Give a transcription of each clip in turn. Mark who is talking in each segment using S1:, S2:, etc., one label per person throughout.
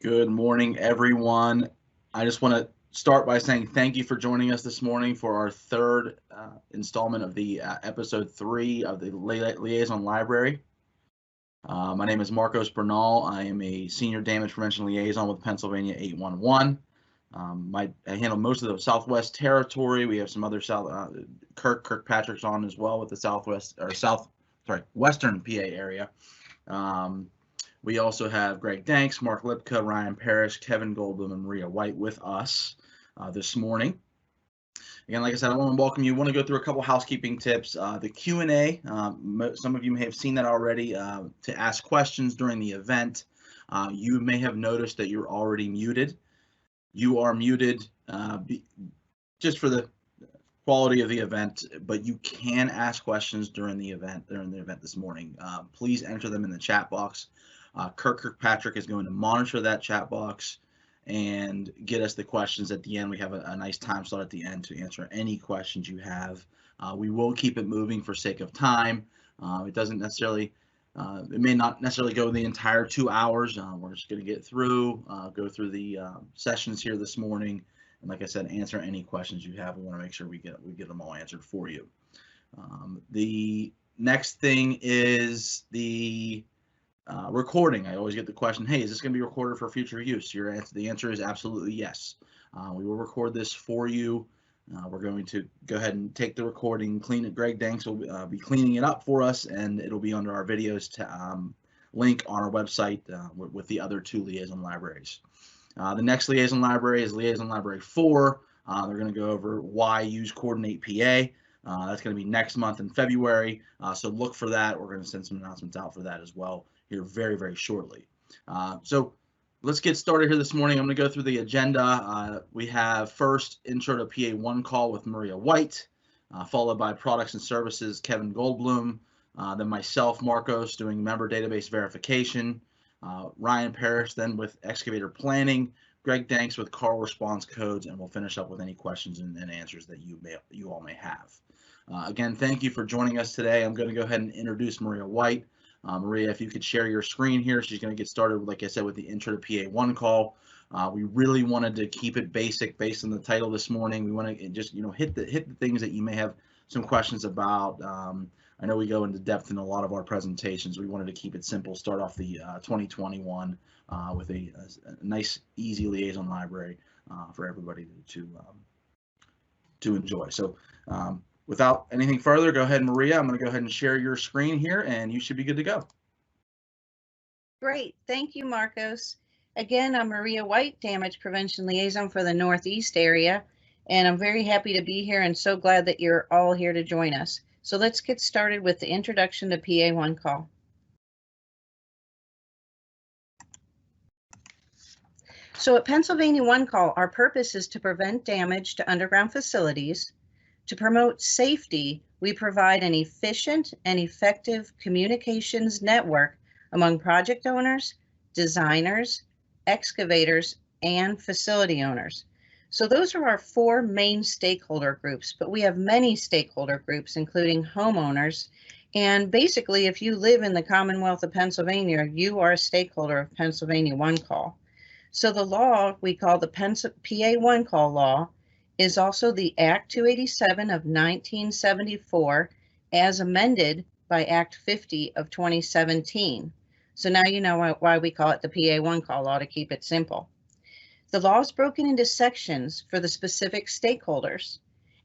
S1: Good morning, everyone. I just want to start by saying thank you for joining us this morning for our third installment of the episode 3 of the Liaison Library. My name is Marcos Bernal. I am a senior damage prevention liaison with Pennsylvania 811. I handle most of the Southwest Territory. We have some other Kirkpatrick's on as well with the Western PA area. We also have Greg Danks, Mark Lipka, Ryan Parrish, Kevin Goldblum, and Maria White with us this morning. Again, like I said, I want to welcome you. I want to go through a couple housekeeping tips. The Q&A, some of you may have seen that already, to ask questions during the event. You may have noticed that you're already muted. You are muted just for the quality of the event, but you can ask questions during the event this morning. Please enter them in the chat box. Kirkpatrick is going to monitor that chat box and get us the questions at the end. We have a nice time slot at the end to answer any questions you have. We will keep it moving for sake of time. It may not necessarily go the entire 2 hours. We're just going to get through, go through the sessions here this morning. And like I said, answer any questions you have. We want to make sure we get them all answered for you. The next thing is the recording. I always get the question, hey, is this going to be recorded for future use? The answer is absolutely yes. We will record this for you. We're going to go ahead and take the recording, clean it. Greg Danks will be cleaning it up for us, and it'll be under our videos link on our website with the other 2 liaison libraries. The next liaison library is Liaison Library 4. They're going to go over why use Coordinate PA. That's going to be next month in February, so look for that. We're going to send some announcements out for that as well here very, very shortly. So let's get started here this morning. I'm going to go through the agenda. We have first Intro to PA1 call with Maria White, followed by Products and Services, Kevin Goldblum, then myself, Marcos, doing member database verification, Ryan Parrish then with Excavator Planning, Greg Danks with KARL response codes, and we'll finish up with any questions and answers that you all may have. Again, thank you for joining us today. I'm going to go ahead and introduce Maria White. Maria, if you could share your screen here, she's going to get started, like I said, with the Intro to PA1 call. We really wanted to keep it basic based on the title this morning. We want to just hit the things that you may have some questions about. I know we go into depth in a lot of our presentations. We wanted to keep it simple, start off the 2021 with a nice, easy liaison library for everybody to enjoy. So without anything further, go ahead, Maria. I'm going to go ahead and share your screen here, and you should be good to go.
S2: Great. Thank you, Marcos. Again, I'm Maria White, Damage Prevention Liaison for the Northeast area, and I'm very happy to be here and so glad that you're all here to join us. So let's get started with the introduction to PA1 call. So at Pennsylvania 1 call, our purpose is to prevent damage to underground facilities. To promote safety, we provide an efficient and effective communications network among project owners, designers, excavators, and facility owners. So those are our 4 main stakeholder groups, but we have many stakeholder groups, including homeowners. And basically, if you live in the Commonwealth of Pennsylvania, you are a stakeholder of Pennsylvania 1 call. So the law we call the PA1 call law is also the Act 287 of 1974 as amended by Act 50 of 2017. So now you know why we call it the PA1 call law, to keep it simple. The law is broken into sections for the specific stakeholders,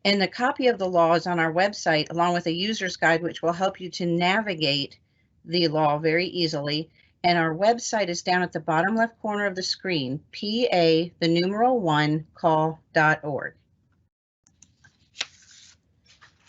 S2: and the copy of the law is on our website along with a user's guide which will help you to navigate the law very easily. And our website is down at the bottom left corner of the screen, PA1call.org.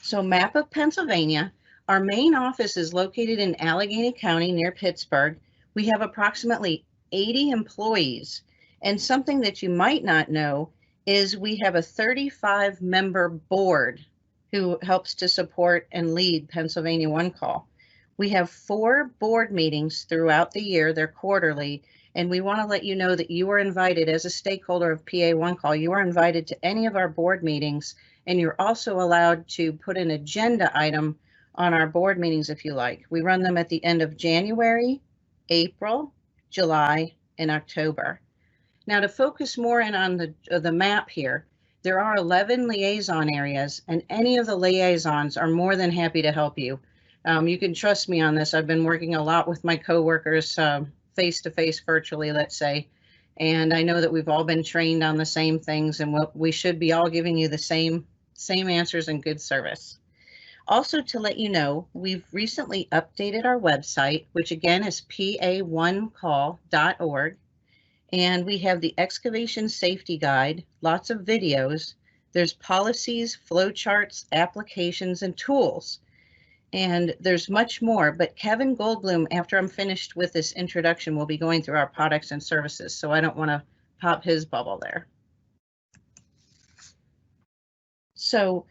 S2: So map of Pennsylvania, our main office is located in Allegheny County near Pittsburgh. We have approximately 80 employees. And something that you might not know is we have a 35-member board who helps to support and lead Pennsylvania 1 call. We have 4 board meetings throughout the year. They're quarterly, and we want to let you know that you are invited as a stakeholder of PA1 call. You are invited to any of our board meetings, and you're also allowed to put an agenda item on our board meetings if you like. We run them at the end of January, April, July, and October. Now to focus more in on the map here, there are 11 liaison areas, and any of the liaisons are more than happy to help you. You can trust me on this. I've been working a lot with my coworkers face-to-face virtually, let's say, and I know that we've all been trained on the same things, and we should be all giving you the same answers and good service. Also, to let you know, we've recently updated our website, which again is pa1call.org. And we have the excavation safety guide, lots of videos. There's policies, flowcharts, applications, and tools. And there's much more, but Kevin Goldblum, after I'm finished with this introduction, will be going through our products and services. So I don't want to pop his bubble there. So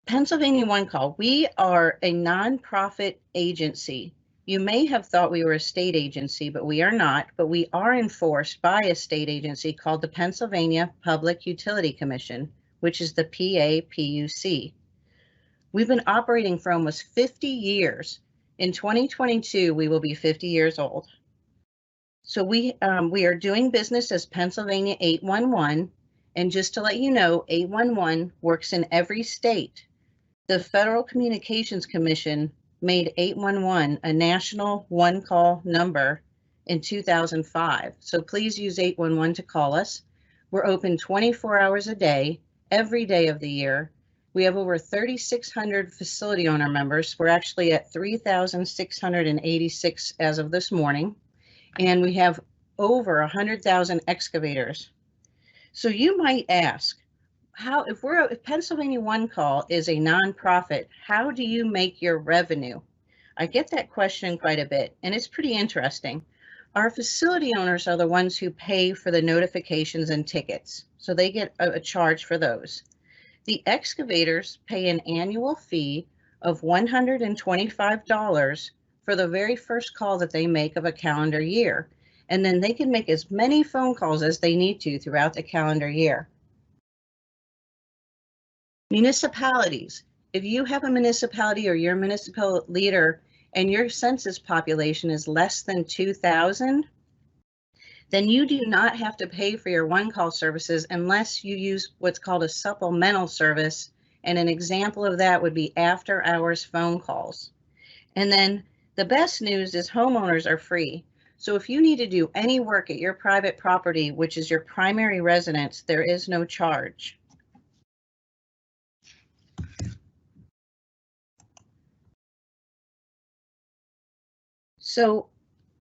S2: Pennsylvania One Call, we are a nonprofit agency. You may have thought we were a state agency, but we are not. But we are enforced by a state agency called the Pennsylvania Public Utility Commission, which is the PAPUC. We've been operating for almost 50 years. In 2022, we will be 50 years old. So we are doing business as Pennsylvania 811. And just to let you know, 811 works in every state. The Federal Communications Commission made 811 a national one-call number in 2005. So please use 811 to call us. We're open 24 hours a day, every day of the year. We have over 3,600 facility owner members. We're actually at 3,686 as of this morning. And we have over 100,000 excavators. So you might ask, if Pennsylvania One Call is a nonprofit, how do you make your revenue? I get that question quite a bit, and it's pretty interesting. Our facility owners are the ones who pay for the notifications and tickets, so they get a charge for those. The excavators pay an annual fee of $125 for the very first call that they make of a calendar year, and then they can make as many phone calls as they need to throughout the calendar year. Municipalities. If you have a municipality or you're a municipal leader and your census population is less than 2,000, then you do not have to pay for your one-call services unless you use what's called a supplemental service. And an example of that would be after-hours phone calls. And then the best news is homeowners are free. So if you need to do any work at your private property, which is your primary residence, there is no charge. So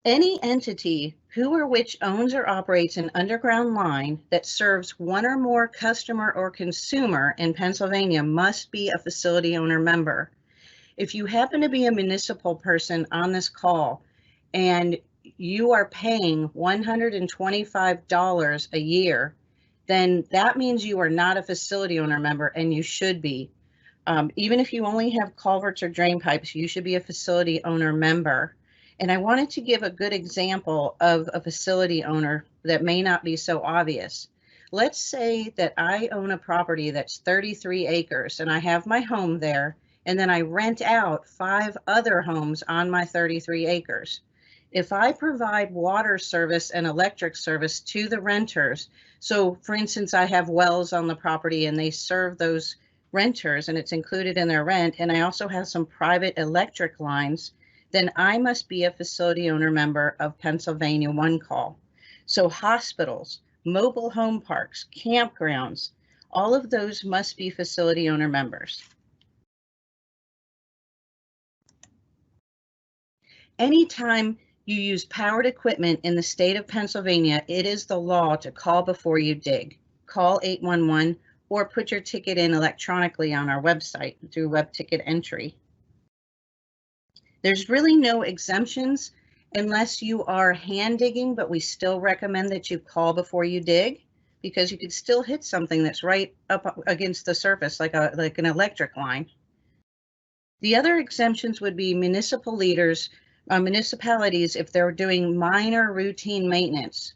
S2: any entity who or which owns or operates an underground line that serves one or more customer or consumer in Pennsylvania must be a facility owner member. If you happen to be a municipal person on this call and you are paying $125 a year, then that means you are not a facility owner member, and you should be. Even if you only have culverts or drain pipes, you should be a facility owner member. And I wanted to give a good example of a facility owner that may not be so obvious. Let's say that I own a property that's 33 acres and I have my home there, and then I rent out 5 other homes on my 33 acres. If I provide water service and electric service to the renters, so for instance, I have wells on the property and they serve those renters and it's included in their rent, and I also have some private electric lines, then I must be a facility owner member of Pennsylvania One Call. So hospitals, mobile home parks, campgrounds, all of those must be facility owner members. Anytime you use powered equipment in the state of Pennsylvania, it is the law to call before you dig. Call 811 or put your ticket in electronically on our website through web ticket entry. There's really no exemptions unless you are hand digging, but we still recommend that you call before you dig, because you could still hit something that's right up against the surface, like an electric line. The other exemptions would be municipal leaders, municipalities, if they're doing minor routine maintenance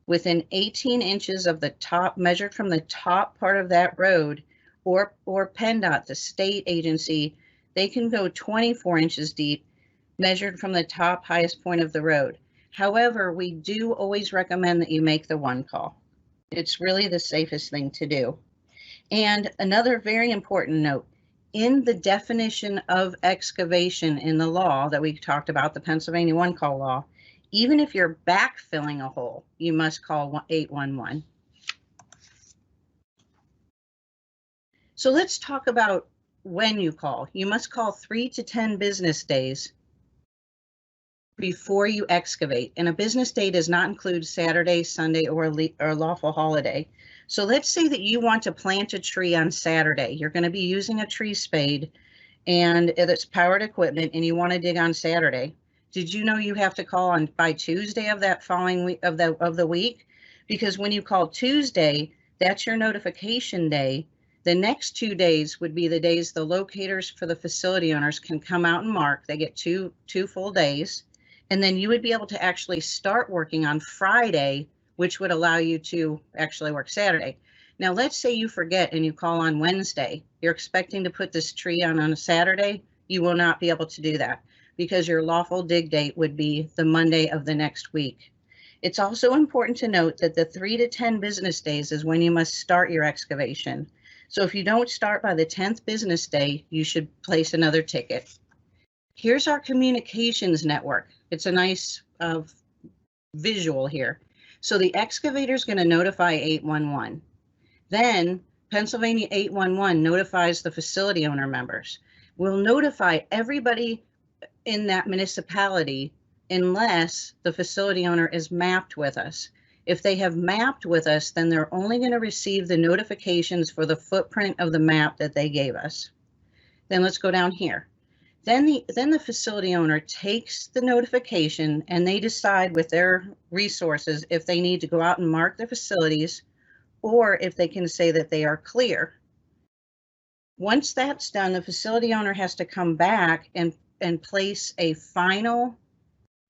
S2: within 18 inches of the top, measured from the top part of that road, or PennDOT, the state agency, they can go 24 inches deep, measured from the top highest point of the road. However, we do always recommend that you make the one call. It's really the safest thing to do. And another very important note, in the definition of excavation in the law that we talked about, the Pennsylvania one call law, even if you're backfilling a hole, you must call 811. So let's talk about when you call. You must call 3 to 10 business days before you excavate. And a business day does not include Saturday, Sunday, or lawful holiday. So let's say that you want to plant a tree on Saturday. You're going to be using a tree spade and it's powered equipment and you want to dig on Saturday. Did you know you have to call on by Tuesday of that following week of the week? Because when you call Tuesday, that's your notification day. The next 2 days would be the days the locators for the facility owners can come out and mark. They get two full days. And then you would be able to actually start working on Friday, which would allow you to actually work Saturday. Now, let's say you forget and you call on Wednesday. You're expecting to put this tree on a Saturday. You will not be able to do that because your lawful dig date would be the Monday of the next week. It's also important to note that the 3 to 10 business days is when you must start your excavation. So if you don't start by the 10th business day, you should place another ticket. Here's our communications network. It's a nice visual here. So the excavator is going to notify 811. Then Pennsylvania 811 notifies the facility owner members. We'll notify everybody in that municipality unless the facility owner is mapped with us. If they have mapped with us, then they're only going to receive the notifications for the footprint of the map that they gave us. Then let's go down here. Then the facility owner takes the notification and they decide with their resources if they need to go out and mark the facilities or if they can say that they are clear. Once that's done, the facility owner has to come back and place a final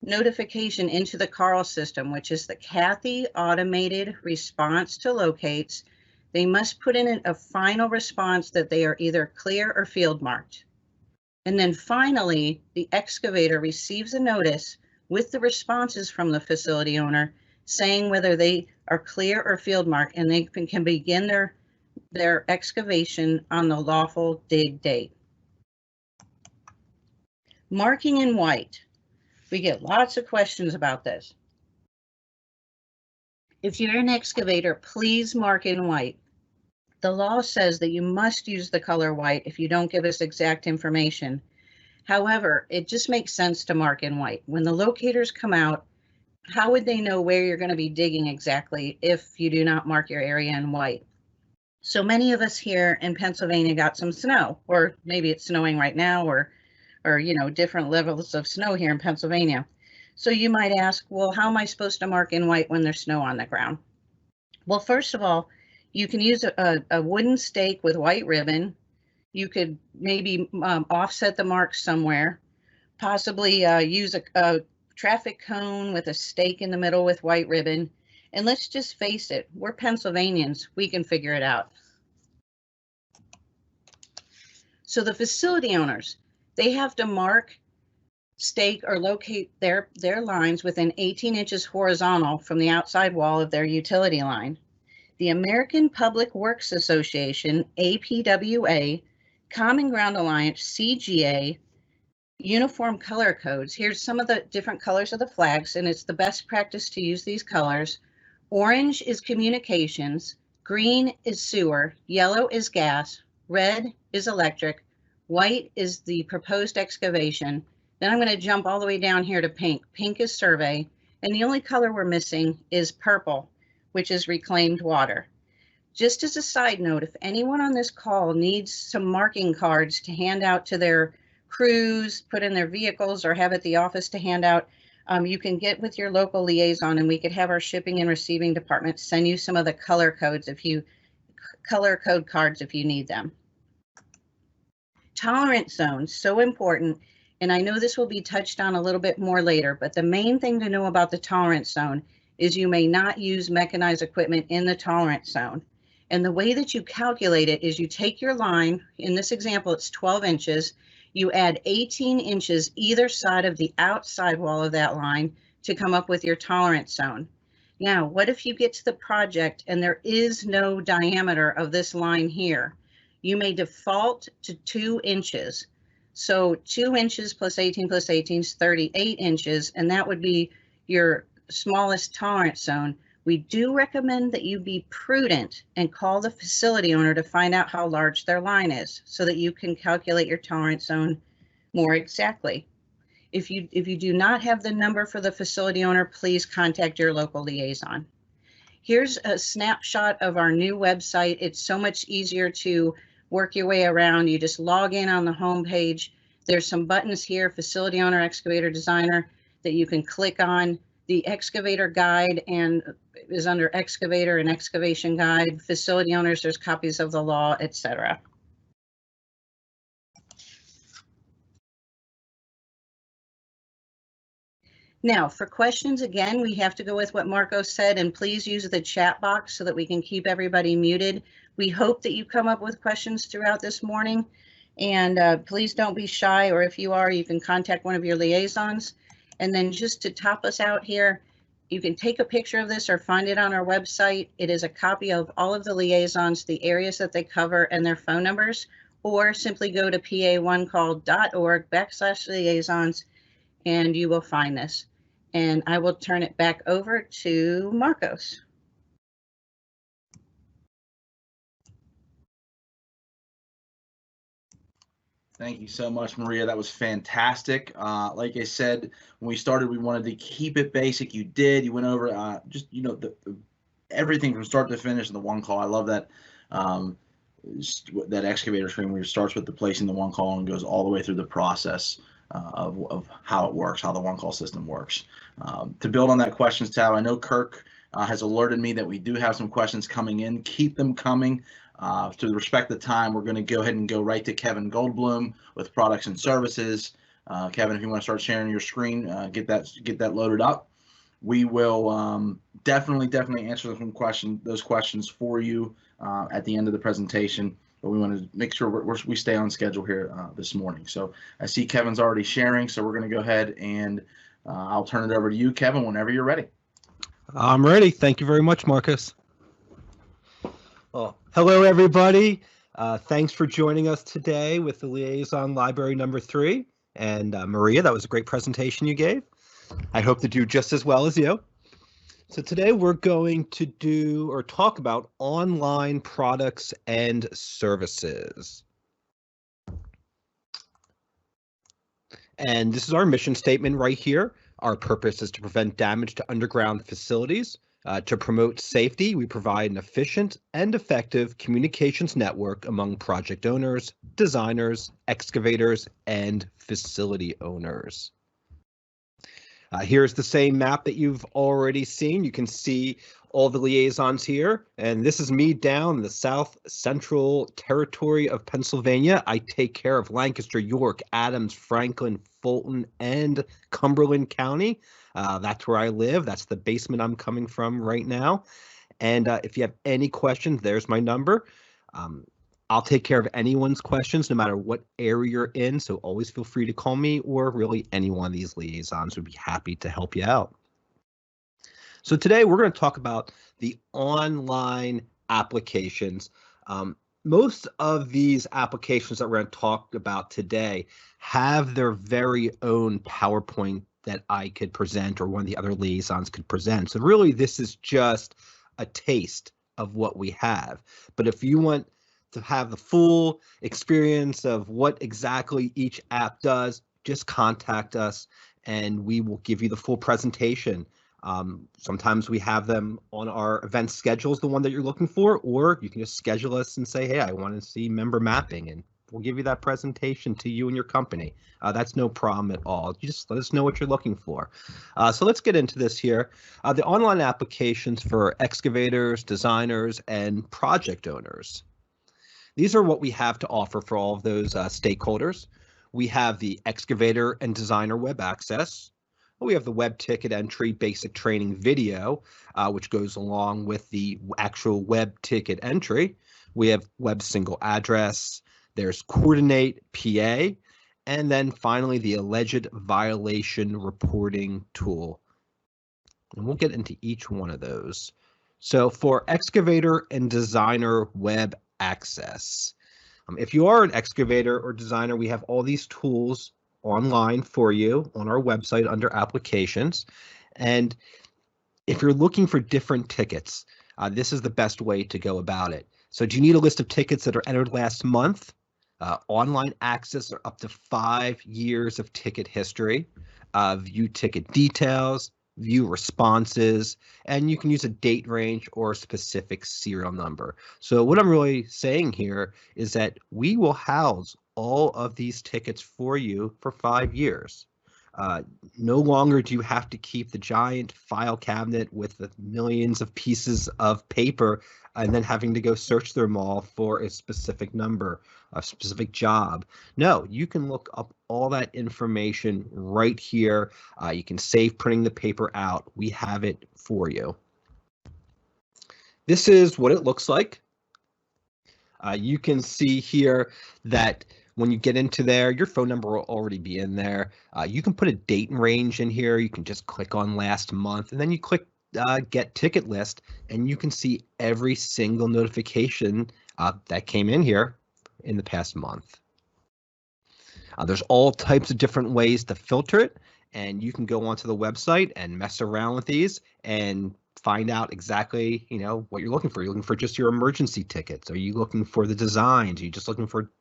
S2: notification into the KARL system, which is the Kathy Automated Response to Locates. They must put in a final response that they are either clear or field marked. And then finally, the excavator receives a notice with the responses from the facility owner saying whether they are clear or field marked, and they can begin their excavation on the lawful dig date. Marking in white. We get lots of questions about this. If you're an excavator, please mark in white. The law says that you must use the color white if you don't give us exact information. However, it just makes sense to mark in white. When the locators come out, how would they know where you're going to be digging exactly if you do not mark your area in white? So many of us here in Pennsylvania got some snow, or maybe it's snowing right now, or different levels of snow here in Pennsylvania. So you might ask, well, how am I supposed to mark in white when there's snow on the ground? Well, first of all, you can use a wooden stake with white ribbon. You could maybe offset the marks somewhere, possibly use a traffic cone with a stake in the middle with white ribbon. And let's just face it, we're Pennsylvanians, we can figure it out. So the facility owners, they have to mark, stake, or locate their lines within 18 inches horizontal from the outside wall of their utility line. The American Public Works Association, APWA, Common Ground Alliance, CGA, uniform color codes. Here's some of the different colors of the flags, and it's the best practice to use these colors. Orange is communications, green is sewer, yellow is gas, red is electric, white is the proposed excavation. Then I'm going to jump all the way down here to pink. Pink is survey, and the only color we're missing is purple, which is reclaimed water. Just as a side note, if anyone on this call needs some marking cards to hand out to their crews, put in their vehicles, or have at the office to hand out, you can get with your local liaison and we could have our shipping and receiving department send you some of the color code cards if you need them. Tolerance zones, so important. And I know this will be touched on a little bit more later, but the main thing to know about the tolerance zone is you may not use mechanized equipment in the tolerance zone. And the way that you calculate it is you take your line, in this example, it's 12 inches, you add 18 inches either side of the outside wall of that line to come up with your tolerance zone. Now, what if you get to the project and there is no diameter of this line here? You may default to 2 inches. So 2 inches plus 18 is 38 inches, and that would be your smallest tolerance zone. We do recommend that you be prudent and call the facility owner to find out how large their line is so that you can calculate your tolerance zone more exactly. If you do not have the number for the facility owner, please contact your local liaison. Here's a snapshot of our new website. It's so much easier to work your way around. You just log in on the home page. There's some buttons here, facility owner, excavator designer, that you can click on. The excavator guide and is under excavator and excavation guide. Facility owners, there's copies of the law, etc. Now, for questions, again, we have to go with what Marco said, and please use the chat box so that we can keep everybody muted. We hope that you come up with questions throughout this morning, and please don't be shy, or if you are, you can contact one of your liaisons. And then just to top us out here, you can take a picture of this or find it on our website. It is a copy of all of the liaisons, the areas that they cover, and their phone numbers, or simply go to pa1call.org/liaisons, and you will find this. And I will turn it back over to Marcos.
S1: Thank you so much, Maria. That was fantastic. Like I said, when we started, we wanted to keep it basic. You did. You went over just, you know, everything from start to finish in the one call. I love that that excavator screen where it starts with the placing the one call and goes all the way through the process of how it works, how the one call system works. To build on that questions tab, I know Kirk has alerted me that we do have some questions coming in. Keep them coming. To respect the time, we're going to go ahead and go right to Kevin Goldblum with products and services. Kevin, if you want to start sharing your screen, get that loaded up. We will definitely answer those questions for you at the end of the presentation. But we want to make sure we stay on schedule here this morning. So I see Kevin's already sharing, so we're going to go ahead and I'll turn it over to you, Kevin, whenever you're ready.
S3: I'm ready. Thank you very much, Marcus. Well, hello, everybody. Thanks for joining us today with the Liaison Library #3. And Maria, that was a great presentation you gave. I hope to do just as well as you. So today we're going to do or talk about online products and services. And this is our mission statement right here. Our purpose is to prevent damage to underground facilities. To promote safety, we provide an efficient and effective communications network among project owners, designers, excavators, and facility owners. Here's the same map that you've already seen. You can see all the liaisons here, and this is me down in the South Central Territory of Pennsylvania. I take care of Lancaster, York, Adams, Franklin, Fulton, and Cumberland County. That's where I live. That's the basement I'm coming from right now. And if you have any questions, there's my number. I'll take care of anyone's questions, no matter what area you're in. So always feel free to call me, or really any one of these liaisons would be happy to help you out. So today we're going to talk about the online applications. Most of these applications that we're going to talk about today have their very own PowerPoint that I could present, or one of the other liaisons could present. So really, this is just a taste of what we have. But if you want to have the full experience of what exactly each app does, just contact us and we will give you the full presentation. Sometimes we have them on our event schedules, the one that you're looking for, or you can just schedule us and say, hey, I want to see member mapping, and we'll give you that presentation to you and your company. That's no problem at all. You just let us know what you're looking for. So let's get into this here. The online applications for excavators, designers, and project owners. These are what we have to offer for all of those stakeholders. We have the excavator and designer web access. We have the web ticket entry basic training video, which goes along with the actual web ticket entry. We have web single address. There's coordinate PA. And then finally, the alleged violation reporting tool. And we'll get into each one of those. So for excavator and designer web access, if you are an excavator or designer, we have all these tools online for you on our website under applications. And if you're looking for different tickets, this is the best way to go about it. So do you need a list of tickets that are entered last month? Online access or up to 5 years of ticket history, view ticket details, view responses, and you can use a date range or a specific serial number. So what I'm really saying here is that we will house all of these tickets for you for 5 years. No longer do you have to keep the giant file cabinet with the millions of pieces of paper and then having to go search them all for a specific number, a specific job. No, you can look up all that information right here. You can save printing the paper out. We have it for you. This is what it looks like. You can see here that when you get into there, your phone number will already be in there. You can put a date and range in here. You can just click on last month, and then you click get ticket list, and you can see every single notification that came in here in the past month. There's all types of different ways to filter it, and you can go onto the website and mess around with these and find out exactly, what you're looking for. You're looking for just your emergency tickets. Are you looking for the designs? Are you just looking for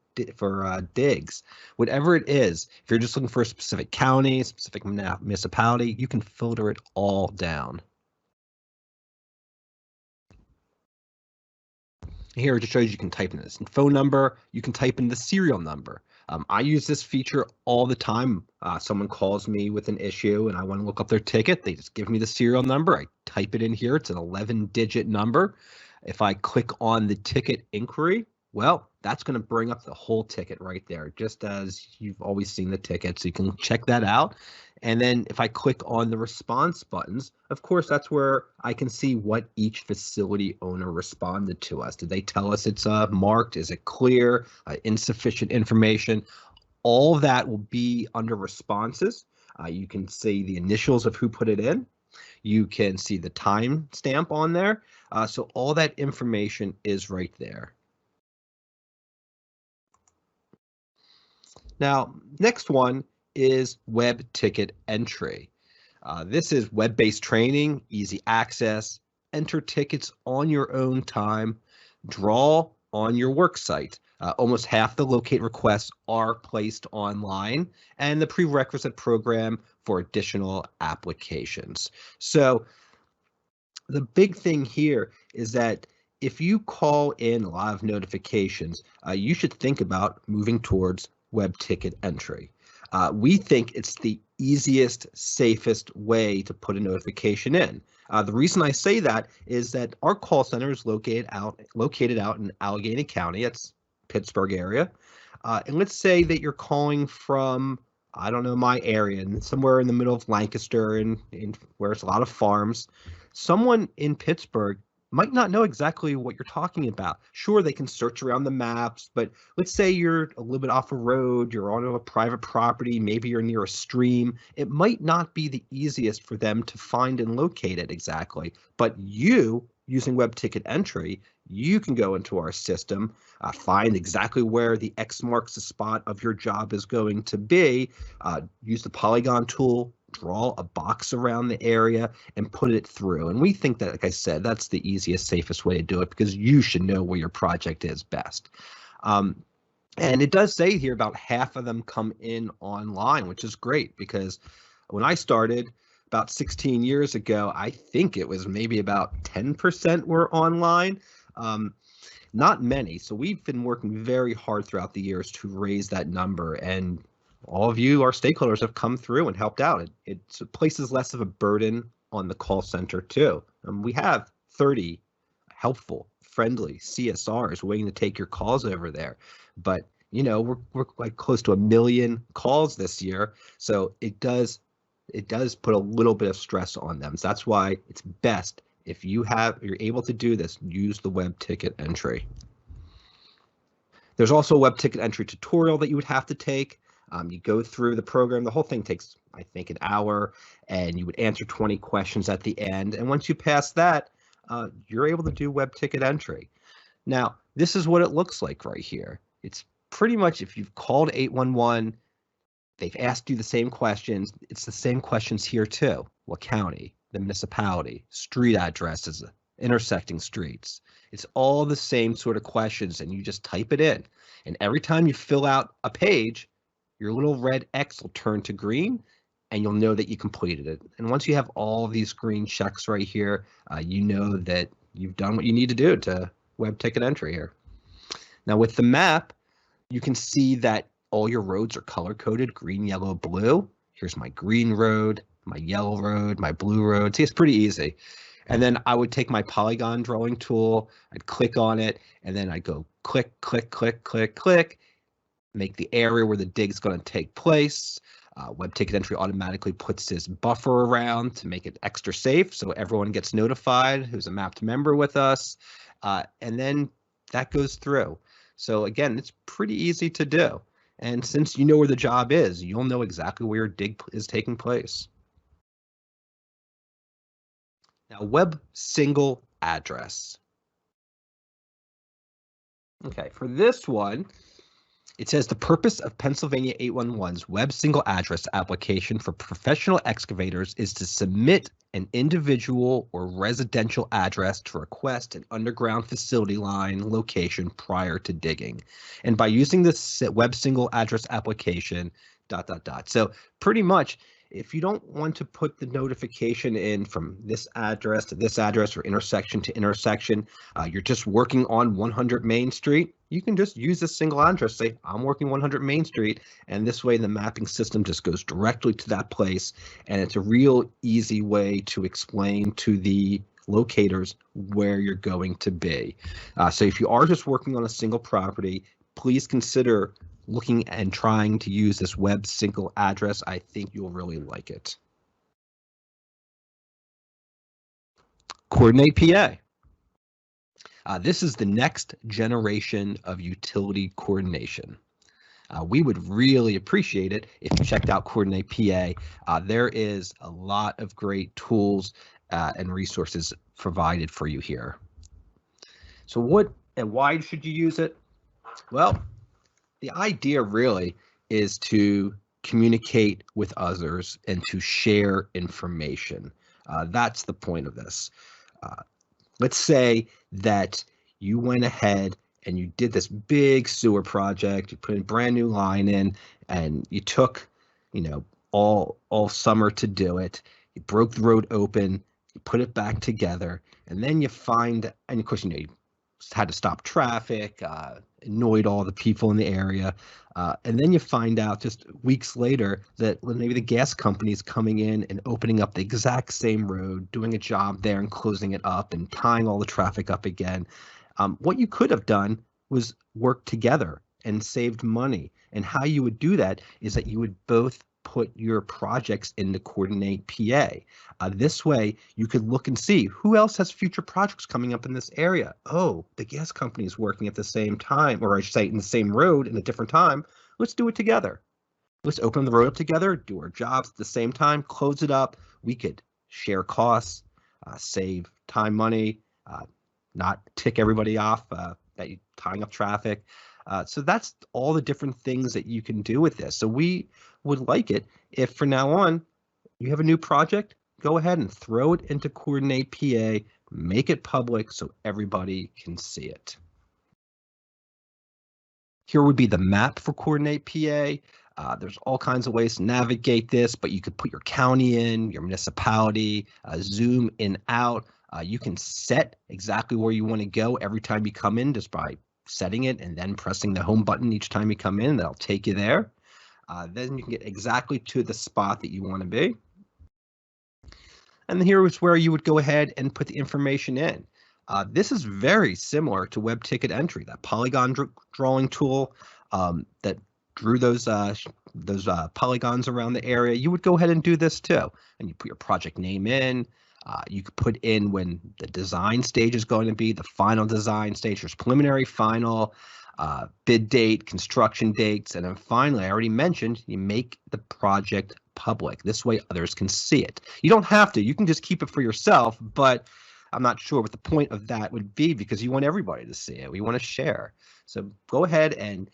S3: digs? Whatever it is, if you're just looking for a specific county, specific municipality, you can filter it all down. Here it just shows you can type in this phone number, you can type in the serial number. I use this feature all the time. Someone calls me with an issue and I want to look up their ticket. They just give me the serial number. I type it in here. It's an 11-digit number. If I click on the ticket inquiry, well, that's going to bring up the whole ticket right there, just as you've always seen the ticket. So you can check that out. And then if I click on the response buttons, of course, that's where I can see what each facility owner responded to us. Did they tell us it's marked? Is it clear? Insufficient information? All of that will be under responses. You can see the initials of who put it in. You can see the time stamp on there. So all that information is right there. Now, next one is web ticket entry. This is web-based training, easy access, enter tickets on your own time, draw on your work site. Almost half the locate requests are placed online, and the prerequisite program for additional applications. So the big thing here is that if you call in a lot of notifications, you should think about moving towards web ticket entry. We think it's the easiest, safest way to put a notification in. The reason I say that is that our call center is located out in Allegheny County. It's Pittsburgh area. And let's say that you're calling from, I don't know, my area, and somewhere in the middle of Lancaster and where it's a lot of farms. Someone in Pittsburgh might not know exactly what you're talking about. Sure, they can search around the maps, but let's say you're a little bit off a road, you're on a private property, maybe you're near a stream. It might not be the easiest for them to find and locate it exactly, but you, using web ticket entry, you can go into our system, find exactly where the X marks the spot of your job is going to be, use the polygon tool, draw a box around the area and put it through. And we think that, like I said, that's the easiest, safest way to do it because you should know where your project is best. And it does say here about half of them come in online, which is great because when I started about 16 years ago, I think it was maybe about 10% were online. Not many. So we've been working very hard throughout the years to raise that number, and all of you, our stakeholders, have come through and helped out. It places less of a burden on the call center too. We have 30 helpful, friendly CSRs waiting to take your calls over there. But we're like close to 1 million calls this year, so it does put a little bit of stress on them. So that's why it's best if you're able to do this, use the web ticket entry. There's also a web ticket entry tutorial that you would have to take. You go through the program. The whole thing takes, I think, an hour, and you would answer 20 questions at the end. And once you pass that, you're able to do web ticket entry. Now, this is what it looks like right here. It's pretty much, if you've called 811, they've asked you the same questions. It's the same questions here too. What county, the municipality, street addresses, intersecting streets. It's all the same sort of questions, and you just type it in. And every time you fill out a page, your little red X will turn to green, and you'll know that you completed it. And once you have all these green checks right here, you know that you've done what you need to do to web ticket entry here. Now with the map, you can see that all your roads are color-coded, green, yellow, blue. Here's my green road, my yellow road, my blue road. See, it's pretty easy. And then I would take my polygon drawing tool, I'd click on it, and then I'd go click, click, click, click, click, make the area where the dig is going to take place. Web ticket entry automatically puts this buffer around to make it extra safe, so everyone gets notified who's a mapped member with us, and then that goes through. So again, it's pretty easy to do. And since you know where the job is, you'll know exactly where your dig is taking place. Now, web single address. Okay, for this one, it says the purpose of Pennsylvania 811's web single address application for professional excavators is to submit an individual or residential address to request an underground facility line location prior to digging. And by using this web single address application, ... So pretty much, if you don't want to put the notification in from this address to this address or intersection to intersection, you're just working on 100 Main Street, you can just use this single address, say, I'm working 100 Main Street, and this way the mapping system just goes directly to that place, and it's a real easy way to explain to the locators where you're going to be. So if you are just working on a single property, please consider looking and trying to use this web single address. I think you'll really like it. Coordinate PA. This is the next generation of utility coordination. We would really appreciate it if you checked out Coordinate PA. There is a lot of great tools and resources provided for you here. So what and why should you use it? Well, the idea really is to communicate with others and to share information. That's the point of this. Let's say that you went ahead and you did this big sewer project, you put a brand new line in, and you took, all summer to do it. You broke the road open, you put it back together, and then you find, and of course, you had to stop traffic, annoyed all the people in the area, and then you find out just weeks later that maybe the gas company is coming in and opening up the exact same road, doing a job there and closing it up and tying all the traffic up again. What you could have done was work together and saved money. And how you would do that is that you would both put your projects into Coordinate PA. This way, you could look and see who else has future projects coming up in this area. Oh, the gas company is working at the same time, or I should say in the same road in a different time. Let's do it together. Let's open the road up together, do our jobs at the same time, close it up. We could share costs, save time, money, not tick everybody off that you're tying up traffic. So that's all the different things that you can do with this. So we would like it if from now on you have a new project, go ahead and throw it into Coordinate PA, make it public so everybody can see it. Here would be the map for Coordinate PA. There's all kinds of ways to navigate this, but you could put your county in, your municipality, zoom in, out. You can set exactly where you want to go every time you come in just by setting it and then pressing the home button each time you come in. That'll take you there. Then you can get exactly to the spot that you want to be. And here is where you would go ahead and put the information in. This is very similar to web ticket entry, that polygon drawing tool that drew those polygons around the area. You would go ahead and do this too. And you put your project name in. You could put in when the design stage is going to be, the final design stage. There's preliminary, final. bid date, construction dates, and then finally, I already mentioned, you make the project public. This way others can see it. You don't have to. You can just keep it for yourself, but I'm not sure what the point of that would be because you want everybody to see it. We want to share. So go ahead and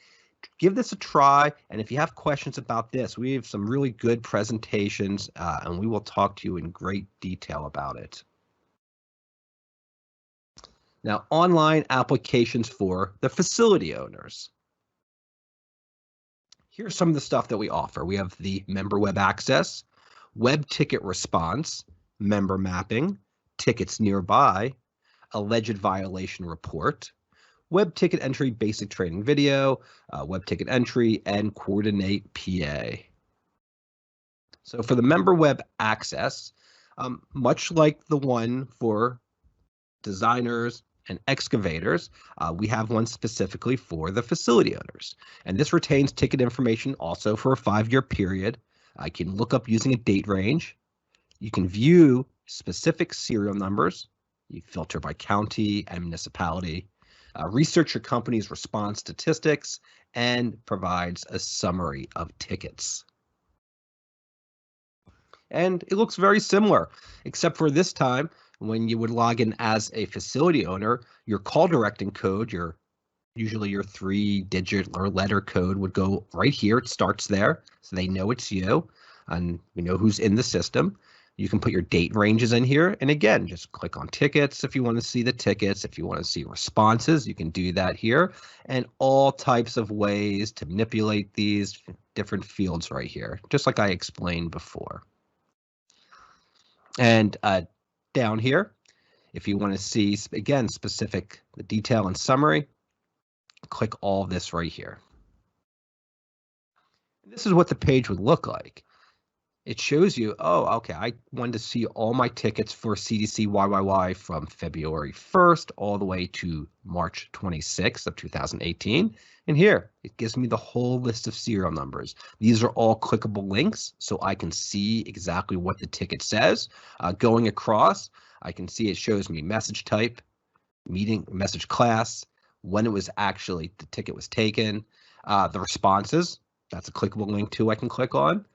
S3: give this a try. And if you have questions about this, we have some really good presentations, and we will talk to you in great detail about it. Now, online applications for the facility owners. Here's some of the stuff that we offer. We have the member web access, web ticket response, member mapping, tickets nearby, alleged violation report, web ticket entry basic training video, web ticket entry, and coordinate PA. So for the member web access, much like the one for designers and excavators, we have one specifically for the facility owners. And this retains ticket information also for a 5-year period. I can look up using a date range. You can view specific serial numbers. You filter by county and municipality. Research your company's response statistics and provides a summary of tickets. And it looks very similar, except for this time, when you would log in as a facility owner, your call directing code, usually your 3-digit or letter code would go right here. It starts there, so they know it's you, and we know who's in the system. You can put your date ranges in here, and again, just click on tickets if you want to see the tickets. If you want to see responses, you can do that here, and all types of ways to manipulate these different fields right here, just like I explained before. And down here, if you want to see, again, specific the detail and summary, click all this right here. This is what the page would look like. It shows you, oh, okay, I wanted to see all my tickets for CDC YYY from February 1st all the way to March 26th of 2018. And here, it gives me the whole list of serial numbers. These are all clickable links, so I can see exactly what the ticket says. Going across, I can see it shows me message type, meeting, message class, when it was actually, the ticket was taken, the responses, that's a clickable link too I can click on,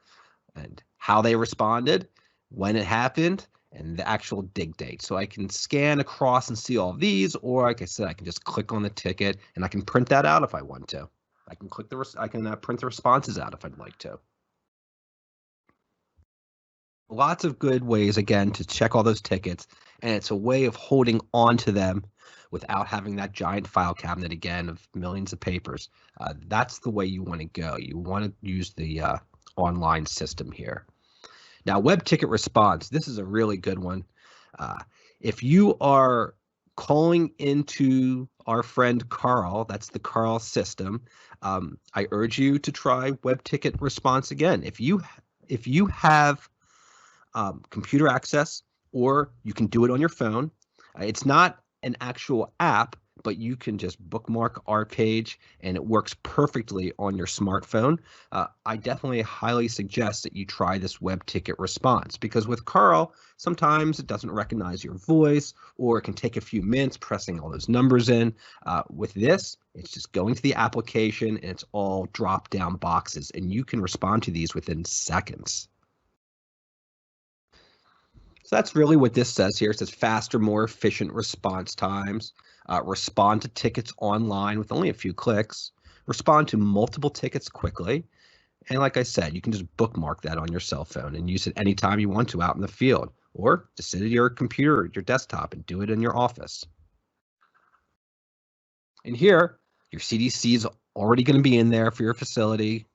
S3: and how they responded, when it happened, and the actual dig date. So I can scan across and see all of these, or like I said, I can just click on the ticket and I can print that out if I want to. I can click I can print the responses out if I'd like to. Lots of good ways, again, to check all those tickets, and it's a way of holding on to them without having that giant file cabinet again of millions of papers. That's the way you want to go. You want to use the online system here. Now, web ticket response, this is a really good one. If you are calling into our friend KARL, that's the KARL system, I urge you to try web ticket response again. If you have computer access, or you can do it on your phone, it's not an actual app, but you can just bookmark our page and it works perfectly on your smartphone. I definitely highly suggest that you try this web ticket response, because with KARL, sometimes it doesn't recognize your voice, or it can take a few minutes pressing all those numbers in. With this, it's just going to the application and it's all drop down boxes, and you can respond to these within seconds. So that's really what this says here. It says faster, more efficient response times. Respond to tickets online with only a few clicks. Respond to multiple tickets quickly. And like I said, you can just bookmark that on your cell phone and use it anytime you want to out in the field, or just sit at your computer, your desktop, and do it in your office. And here, your CDC is already going to be in there for your facility.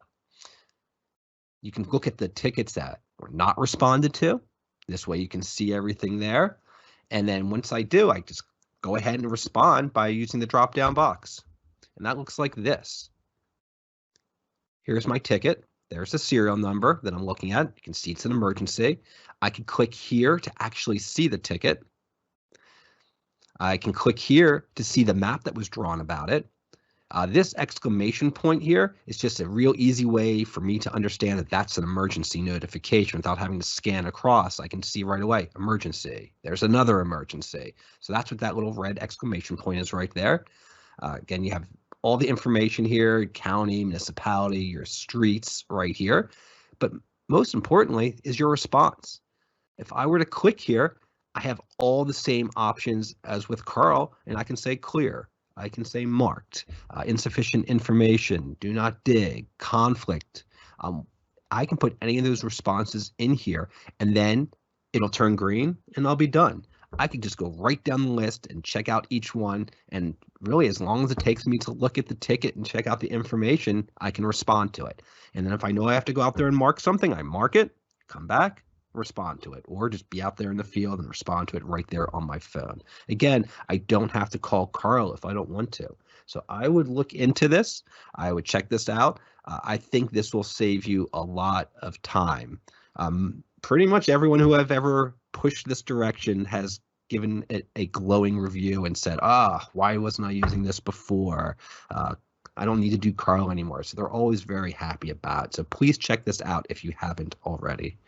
S3: You can look at the tickets that were not responded to. This way you can see everything there. And then once I do, I just go ahead and respond by using the drop-down box. And that looks like this. Here's my ticket. There's the serial number that I'm looking at. You can see it's an emergency. I can click here to actually see the ticket. I can click here to see the map that was drawn about it. This exclamation point here is just a real easy way for me to understand that that's an emergency notification without having to scan across. I can see right away, emergency. There's another emergency. So that's what that little red exclamation point is right there. Again, you have all the information here, county, municipality, your streets right here. But most importantly is your response. If I were to click here, I have all the same options as with KARL, and I can say clear. I can say marked, insufficient information, do not dig, conflict. I can put any of those responses in here, and then it'll turn green and I'll be done. I could just go right down the list and check out each one. And really, as long as it takes me to look at the ticket and check out the information, I can respond to it. And then if I know I have to go out there and mark something, I mark it, come back, respond to it, or just be out there in the field and respond to it right there on my phone. Again, I don't have to call KARL if I don't want to. So I would look into this. I would check this out. I think this will save you a lot of time. Pretty much everyone who I've ever pushed this direction has given it a glowing review and said, why wasn't I using this before? I don't need to do KARL anymore. So they're always very happy about it. So please check this out if you haven't already.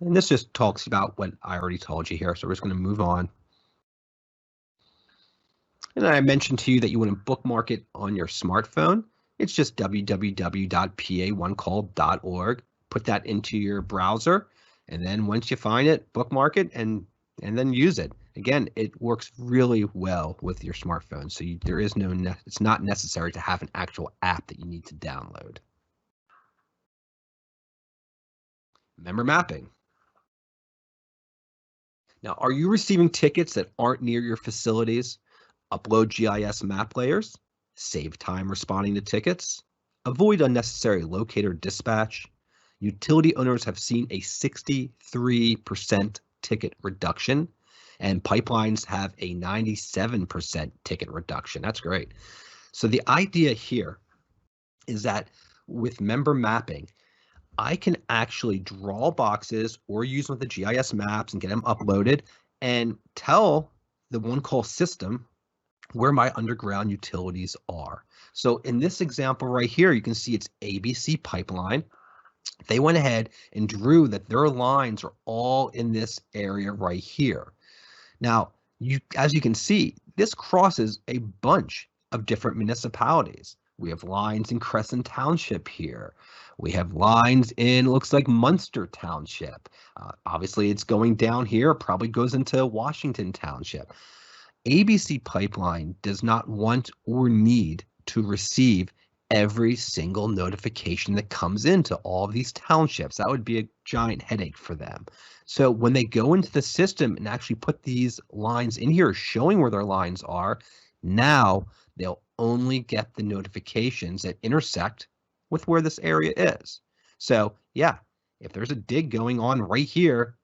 S3: And this just talks about what I already told you here. So we're just going to move on. And I mentioned to you that you want to bookmark it on your smartphone. It's just www.pa1call.org. Put that into your browser, and then once you find it, bookmark it and then use it. Again, it works really well with your smartphone, so there is it's not necessary to have an actual app that you need to download. Member mapping. Now, are you receiving tickets that aren't near your facilities? Upload GIS map layers, save time responding to tickets, avoid unnecessary locator dispatch. Utility owners have seen a 63% ticket reduction, and pipelines have a 97% ticket reduction. That's great. So the idea here is that with member mapping, I can actually draw boxes or use them with the GIS maps and get them uploaded and tell the one-call system where my underground utilities are. So in this example right here, you can see it's ABC Pipeline. They went ahead and drew that their lines are all in this area right here. Now, as you can see, this crosses a bunch of different municipalities. We have lines in Crescent Township here. We have lines in, looks like Munster Township. Obviously, it's going down here, probably goes into Washington Township. ABC Pipeline does not want or need to receive every single notification that comes into all of these townships. That would be a giant headache for them. So when they go into the system and actually put these lines in here showing where their lines are, now they'll only get the notifications that intersect with where this area is. So yeah, if there's a dig going on right here,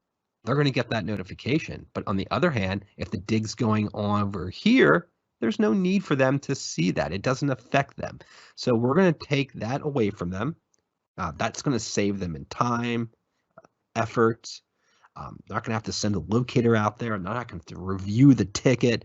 S3: they're going to get that notification. But on the other hand, if the dig's going on over here, there's no need for them to see that. It doesn't affect them. So we're going to take that away from them. That's going to save them in time, effort. Not going to have to send a locator out there. I'm not going to have to review the ticket.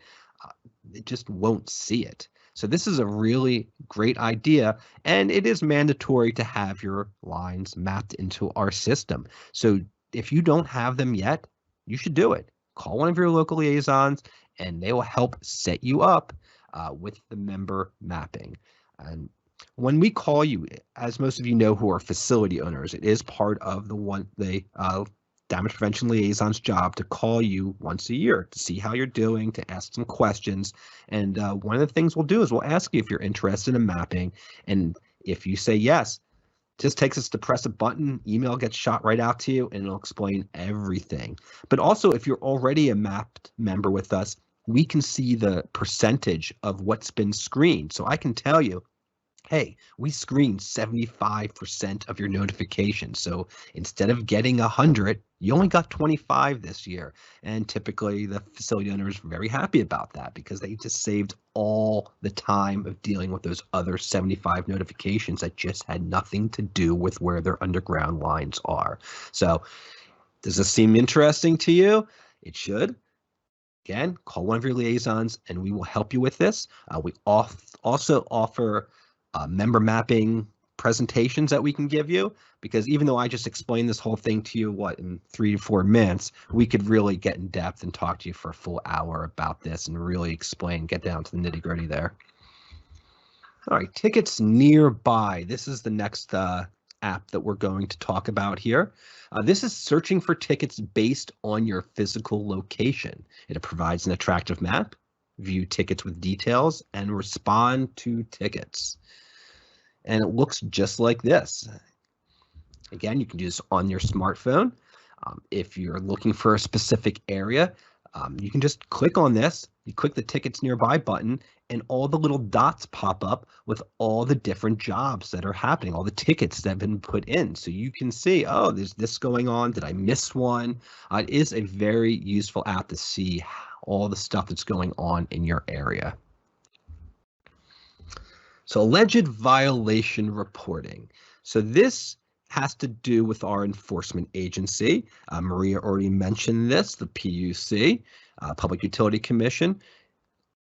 S3: It just won't see it. So this is a really great idea, and it is mandatory to have your lines mapped into our system. So if you don't have them yet, you should do it. Call one of your local liaisons, and they will help set you up with the member mapping. And when we call you, as most of you know who are facility owners, it is part of the damage prevention liaison's job to call you once a year to see how you're doing, to ask some questions. And one of the things we'll do is we'll ask you if you're interested in mapping. And if you say yes, just takes us to press a button, email gets shot right out to you, and it'll explain everything. But also, if you're already a mapped member with us, we can see the percentage of what's been screened. So I can tell you, hey, we screened 75% of your notifications. So instead of getting 100, you only got 25 this year. And typically the facility owner is very happy about that because they just saved all the time of dealing with those other 75 notifications that just had nothing to do with where their underground lines are. So does this seem interesting to you? It should. Again, call one of your liaisons and we will help you with this. We also offer member mapping presentations that we can give you, because even though I just explained this whole thing to you, in 3 to 4 minutes, we could really get in depth and talk to you for a full hour about this and really explain, get down to the nitty gritty there. All right, tickets nearby. This is the next app that we're going to talk about here. This is searching for tickets based on your physical location. It provides an attractive map, view tickets with details, and respond to tickets. And it looks just like this. Again, you can do this on your smartphone. If you're looking for a specific area, you can just click on this. You click the tickets nearby button, and all the little dots pop up with all the different jobs that are happening, all the tickets that have been put in. So you can see, oh, there's this going on. Did I miss one? It is a very useful app to see all the stuff that's going on in your area. So alleged violation reporting. So this has to do with our enforcement agency. Maria already mentioned this, the PUC, Public Utility Commission.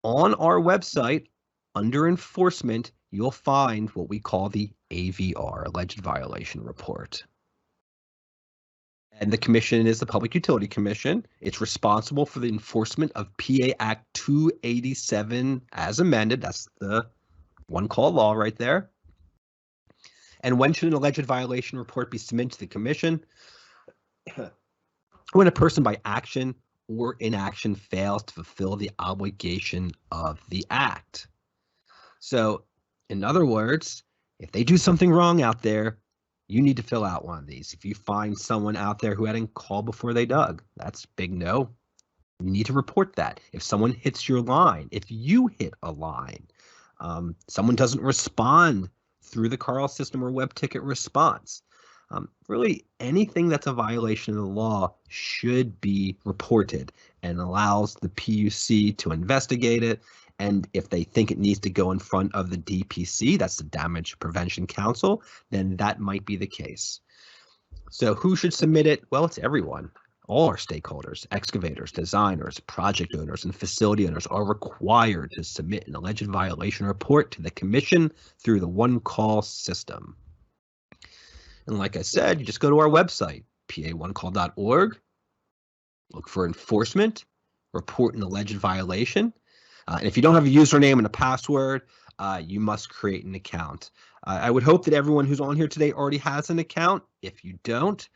S3: On our website, under enforcement, you'll find what we call the AVR, Alleged Violation Report. And the commission is the Public Utility Commission. It's responsible for the enforcement of PA Act 287 as amended. That's the one call law right there. And when should an alleged violation report be submitted to the commission? When a person by action or inaction fails to fulfill the obligation of the act. So, in other words, if they do something wrong out there, you need to fill out one of these. If you find someone out there who hadn't called before they dug, that's big no. You need to report that. If someone hits your line, if you hit a line, someone doesn't respond through the KARL system or web ticket response. Really, anything that's a violation of the law should be reported and allows the PUC to investigate it. And if they think it needs to go in front of the DPC, that's the Damage Prevention Council, then that might be the case. So who should submit it? Well, it's everyone. All our stakeholders, excavators, designers, project owners, and facility owners are required to submit an alleged violation report to the commission through the one-call system. And like I said, you just go to our website, pa1call.org, look for enforcement, report an alleged violation. And if you don't have a username and a password, you must create an account. I would hope that everyone who's on here today already has an account. If you don't,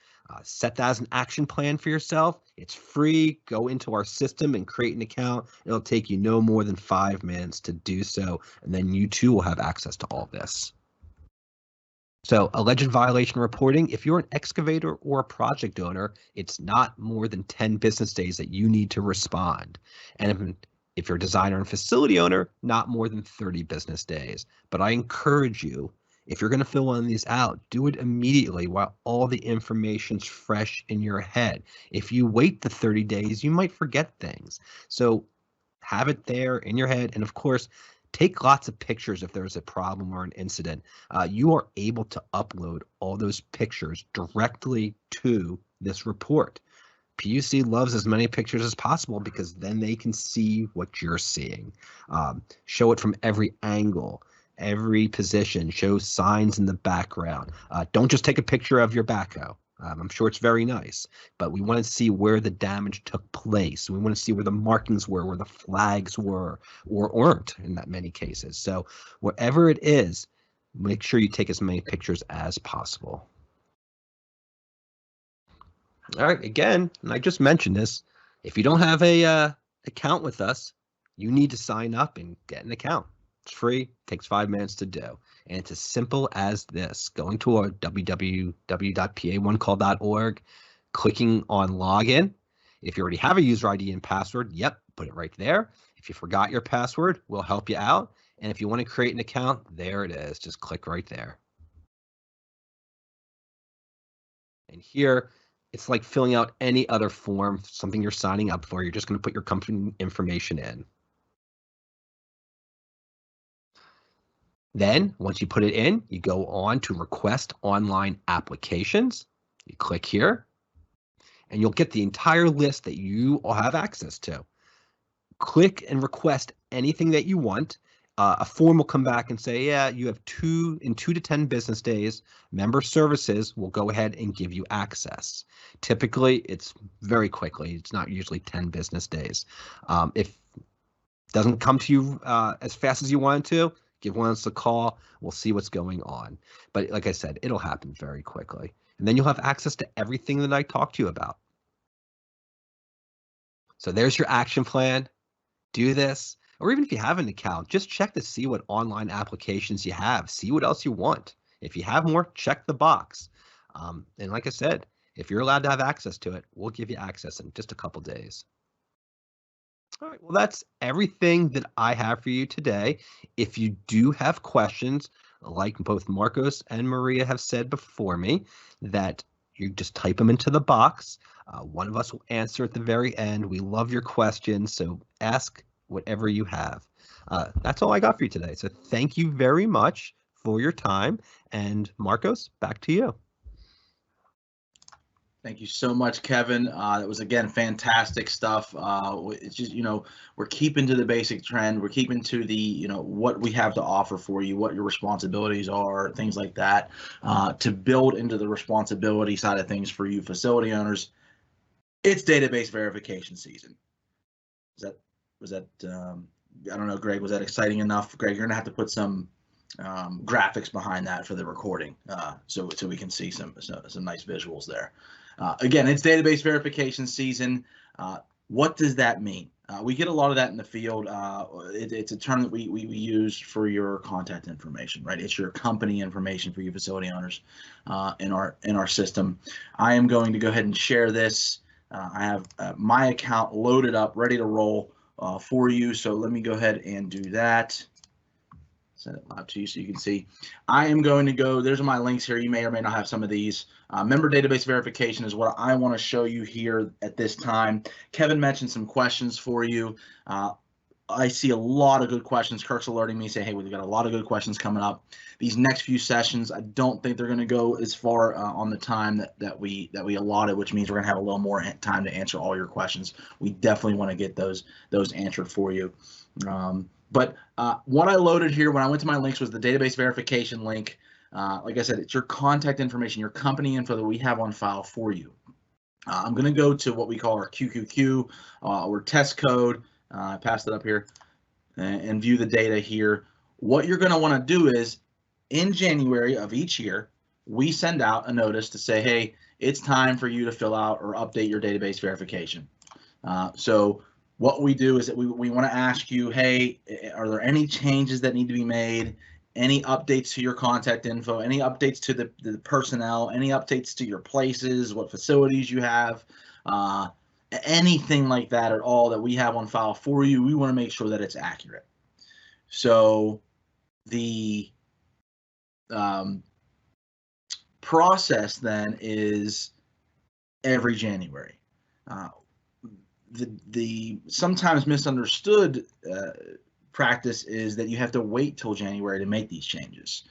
S3: set that as an action plan for yourself. It's free. Go into our system and create an account. It'll take you no more than 5 minutes to do so, and then you too will have access to all this. So alleged violation reporting, if you're an excavator or a project owner, it's not more than 10 business days that you need to respond. And if you're a designer and facility owner, not more than 30 business days. But I encourage you, if you're going to fill one of these out, do it immediately while all the information's fresh in your head. If you wait the 30 days, you might forget things. So have it there in your head. And of course, take lots of pictures if there's a problem or an incident. You are able to upload all those pictures directly to this report. PUC loves as many pictures as possible because then they can see what you're seeing. Show it from every angle, every position, show signs in the background. Don't just take a picture of your backhoe. I'm sure it's very nice, but we want to see where the damage took place. We want to see where the markings were, where the flags were, or weren't in that many cases. So wherever it is, make sure you take as many pictures as possible. All right, again, and I just mentioned this, if you don't have a account with us, you need to sign up and get an account. It's free, takes 5 minutes to do. And it's as simple as this, going to our www.pa1call.org, clicking on login. If you already have a user ID and password, yep, put it right there. If you forgot your password, we'll help you out. And if you want to create an account, there it is, just click right there. And here, it's like filling out any other form, something you're signing up for. You're just going to put your company information in. Then, once you put it in, you go on to request online applications. You click here, and you'll get the entire list that you all have access to. Click and request anything that you want, a form will come back and say, yeah, you have 2 to 10 business days. Member services will go ahead and give you access. Typically, it's very quickly. It's not usually 10 business days. If it doesn't come to you as fast as you want it to, give one of us a call. We'll see what's going on. But like I said, it'll happen very quickly. And then you'll have access to everything that I talked to you about. So there's your action plan. Do this. Or even if you have an account, just check to see what online applications you have. See what else you want. If you have more, check the box. And like I said, if you're allowed to have access to it, we'll give you access in just a couple days. All right, well, that's everything that I have for you today. If you do have questions, like both Marcos and Maria have said before me, that you just type them into the box. One of us will answer at the very end. We love your questions, so ask whatever you have. That's all I got for you today. So thank you very much for your time. And Marcos, back to you.
S1: Thank you so much, Kevin. That was, again, fantastic stuff. It's just, we're keeping to the basic trend. We're keeping to the, what we have to offer for you, what your responsibilities are, things like that, to build into the responsibility side of things for you facility owners. It's database verification season. Was that I don't know, Greg, was that exciting enough? Greg, you're gonna have to put some graphics behind that for the recording, so we can see some nice visuals there. Again, it's database verification season. What does that mean? We get a lot of that in the field. It's a term that we use for your contact information, right? It's your company information for you facility owners in our system. I am going to go ahead and share this. I have my account loaded up, ready to roll for you. So let me go ahead and do that. Send it live to you so you can see. I am going to go, there's my links here. You may or may not have some of these. Member database verification is what I want to show you here at this time. Kevin mentioned some questions for you. I see a lot of good questions. Kirk's alerting me, saying, hey, we've got a lot of good questions coming up. These next few sessions, I don't think they're going to go as far on the time that we allotted, which means we're going to have a little more time to answer all your questions. We definitely want to get those answered for you. But what I loaded here when I went to my links was the database verification link. Like I said, it's your contact information, your company info that we have on file for you. I'm going to go to what we call our QQQ or test code. I passed it up here and view the data here. What you're going to want to do is in January of each year, we send out a notice to say, hey, it's time for you to fill out or update your database verification. So what we do is that we want to ask you, hey, are there any changes that need to be made? Any updates to your contact info? Any updates to the personnel? Any updates to your places? What facilities you have? Anything like that at all that we have on file for you, we want to make sure that it's accurate. So the process then is every January. The sometimes misunderstood practice is that you have to wait till January to make these changes.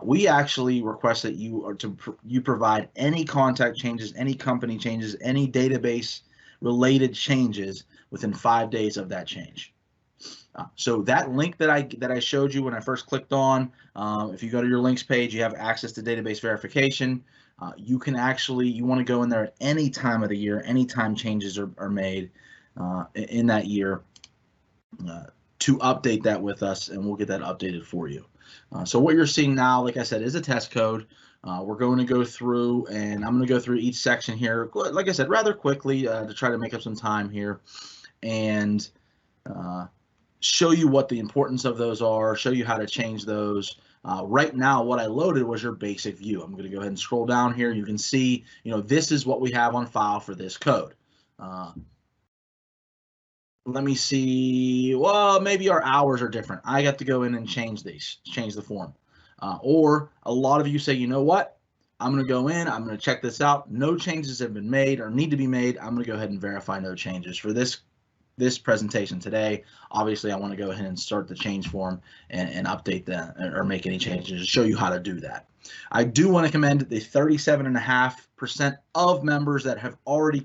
S1: We actually request that you provide any contact changes, any company changes, any database related changes within 5 days of that change. So that link that I showed you when I first clicked on, if you go to your links page, you have access to database verification. You can actually, you want to go in there at any time of the year, anytime changes are made in that year to update that with us, and we'll get that updated for you. So what you're seeing now, like I said, is a test code. We're going to go through, and I'm going to go through each section here, like I said, rather quickly to try to make up some time here and show you what the importance of those are, show you how to change those. Right now, what I loaded was your basic view. I'm going to go ahead and scroll down here. You can see, this is what we have on file for this code. Let me see. Well, maybe our hours are different. I got to go in and change the form. Or a lot of you say, you know what? I'm going to go in. I'm going to check this out. No changes have been made or need to be made. I'm going to go ahead and verify no changes. For this this presentation today. Obviously, I want to go ahead and start the change form and update that or make any changes to show you how to do that. I do want to commend the 37.5% of members that have already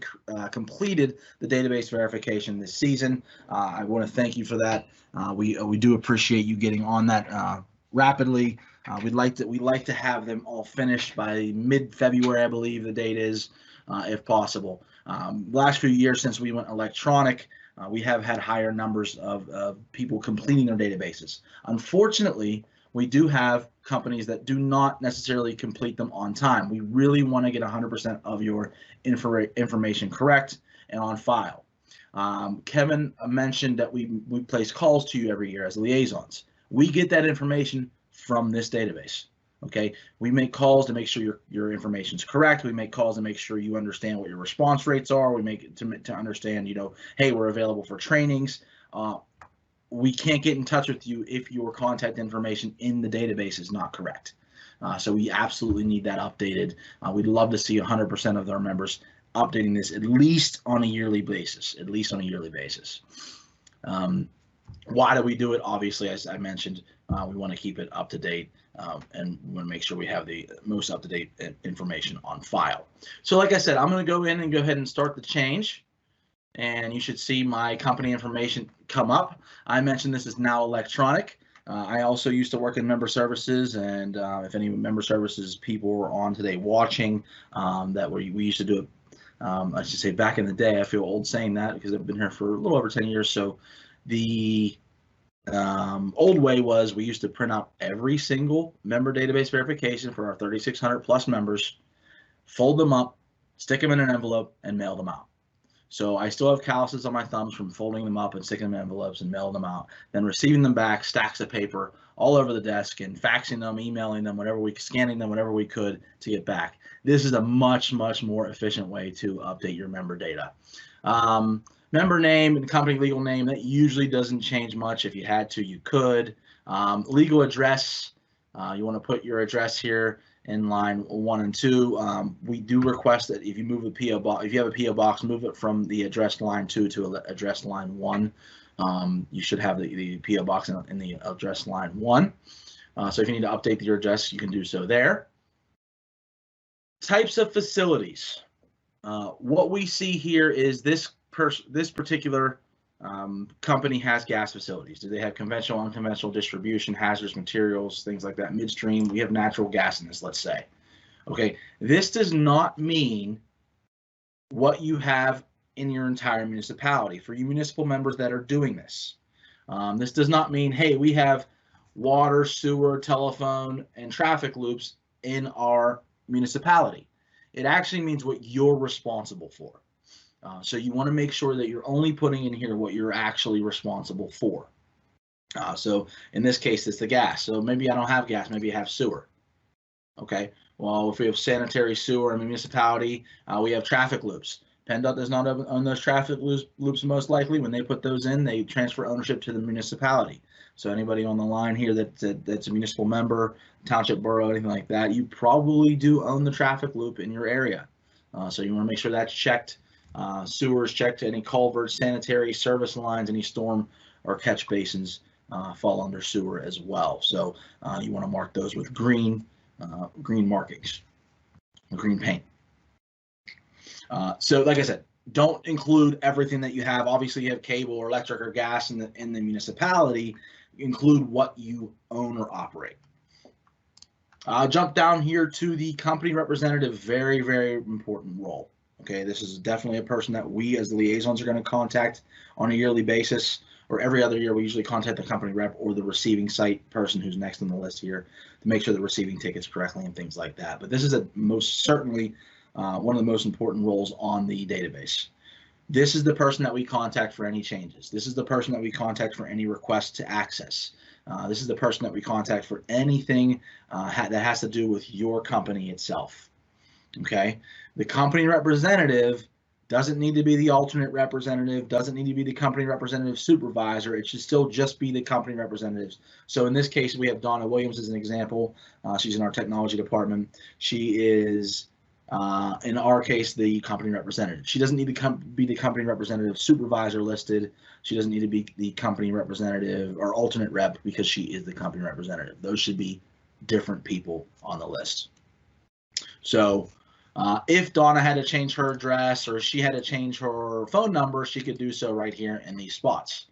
S1: completed the database verification this season. I want to thank you for that. We do appreciate you getting on that rapidly. We'd like to have them all finished by mid-February, I believe the date is, if possible. Last few years since we went electronic, we have had higher numbers of people completing their databases. Unfortunately, we do have companies that do not necessarily complete them on time. We really want to get 100% of your information correct and on file. Kevin mentioned that we place calls to you every year as liaisons. We get that information from this database. Okay, we make calls to make sure your information is correct. We make calls to make sure you understand what your response rates are. We make it to understand, hey, we're available for trainings. We can't get in touch with you if your contact information in the database is not correct. So we absolutely need that updated. We'd love to see 100% of our members updating this at least on a yearly basis. Why do we do it? Obviously, as I mentioned, we want to keep it up to date. And we want to make sure we have the most up-to-date information on file. So like I said, I'm going to go ahead and start the change, and you should see my company information come up. I mentioned this is now electronic. I also used to work in member services, and if any member services people were on today watching, that we used to do it, I should say back in the day. I feel old saying that because I've been here for a little over 10 years. So the old way was we used to print out every single member database verification for our 3,600 plus members, fold them up, stick them in an envelope, and mail them out. So I still have calluses on my thumbs from folding them up and sticking them in envelopes and mailing them out, then receiving them back, stacks of paper all over the desk, and faxing them, emailing them, scanning them, whatever we could to get back. This is a much, much more efficient way to update your member data. Member name and company legal name, that usually doesn't change much. If you had to, you could. Legal address, you want to put your address here in line 1 and 2. We do request that if you move a PO box, if you have a PO box, move it from the address line 2 to address line 1. You should have the PO box in the address line 1. So if you need to update your address, you can do so there. Types of facilities. What we see here is this particular company has gas facilities. Do they have conventional, unconventional distribution, hazardous materials, things like that? Midstream, we have natural gas in this, let's say. Okay, this does not mean what you have in your entire municipality. For you municipal members that are doing this, this does not mean, hey, we have water, sewer, telephone, and traffic loops in our municipality. It actually means what you're responsible for. So you want to make sure that you're only putting in here what you're actually responsible for. So in this case, it's the gas. So maybe I don't have gas, maybe I have sewer. Okay, well, if we have sanitary sewer in a municipality, we have traffic loops. PennDOT does not own those traffic loops most likely. When they put those in, they transfer ownership to the municipality. So anybody on the line here that's a municipal member, township, borough, anything like that, you probably do own the traffic loop in your area. So you want to make sure that's checked. Sewers checked, any culverts, sanitary service lines, any storm or catch basins fall under sewer as well. So you want to mark those with green markings, green paint. So like I said, don't include everything that you have. Obviously you have cable or electric or gas in the municipality. Include what you own or operate. Jump down here to the company representative, very, very important role. Okay, this is definitely a person that we as liaisons are going to contact on a yearly basis, or every other year we usually contact the company rep or the receiving site person who's next on the list here to make sure they're receiving tickets correctly and things like that. But this is most certainly one of the most important roles on the database. This is the person that we contact for any changes. This is the person that we contact for any requests to access. This is the person that we contact for anything that has to do with your company itself. Okay, the company representative doesn't need to be the alternate representative, doesn't need to be the company representative supervisor. It should still just be the company representatives. So in this case, we have Donna Williams as an example. She's in our technology department. She is In our case, the company representative. She doesn't need to be the company representative supervisor listed. She doesn't need to be the company representative or alternate rep because she is the company representative. Those should be different people on the list. So if Donna had to change her address or she had to change her phone number, she could do so right here in these spots.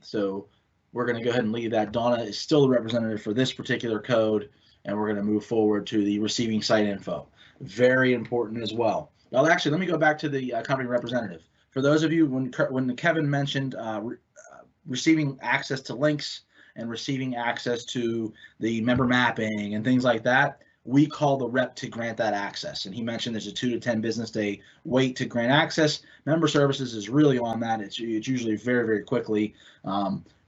S1: So we're going to go ahead and leave that. Donna is still the representative for this particular code, and we're going to move forward to the receiving site info. Very important as well. Well, actually, let me go back to the company representative. For those of you, when Kevin mentioned receiving access to links and receiving access to the member mapping and things like that, we call the rep to grant that access. And he mentioned there's a 2 to 10 business day wait to grant access. Member services is really on that. It's usually very, very quickly.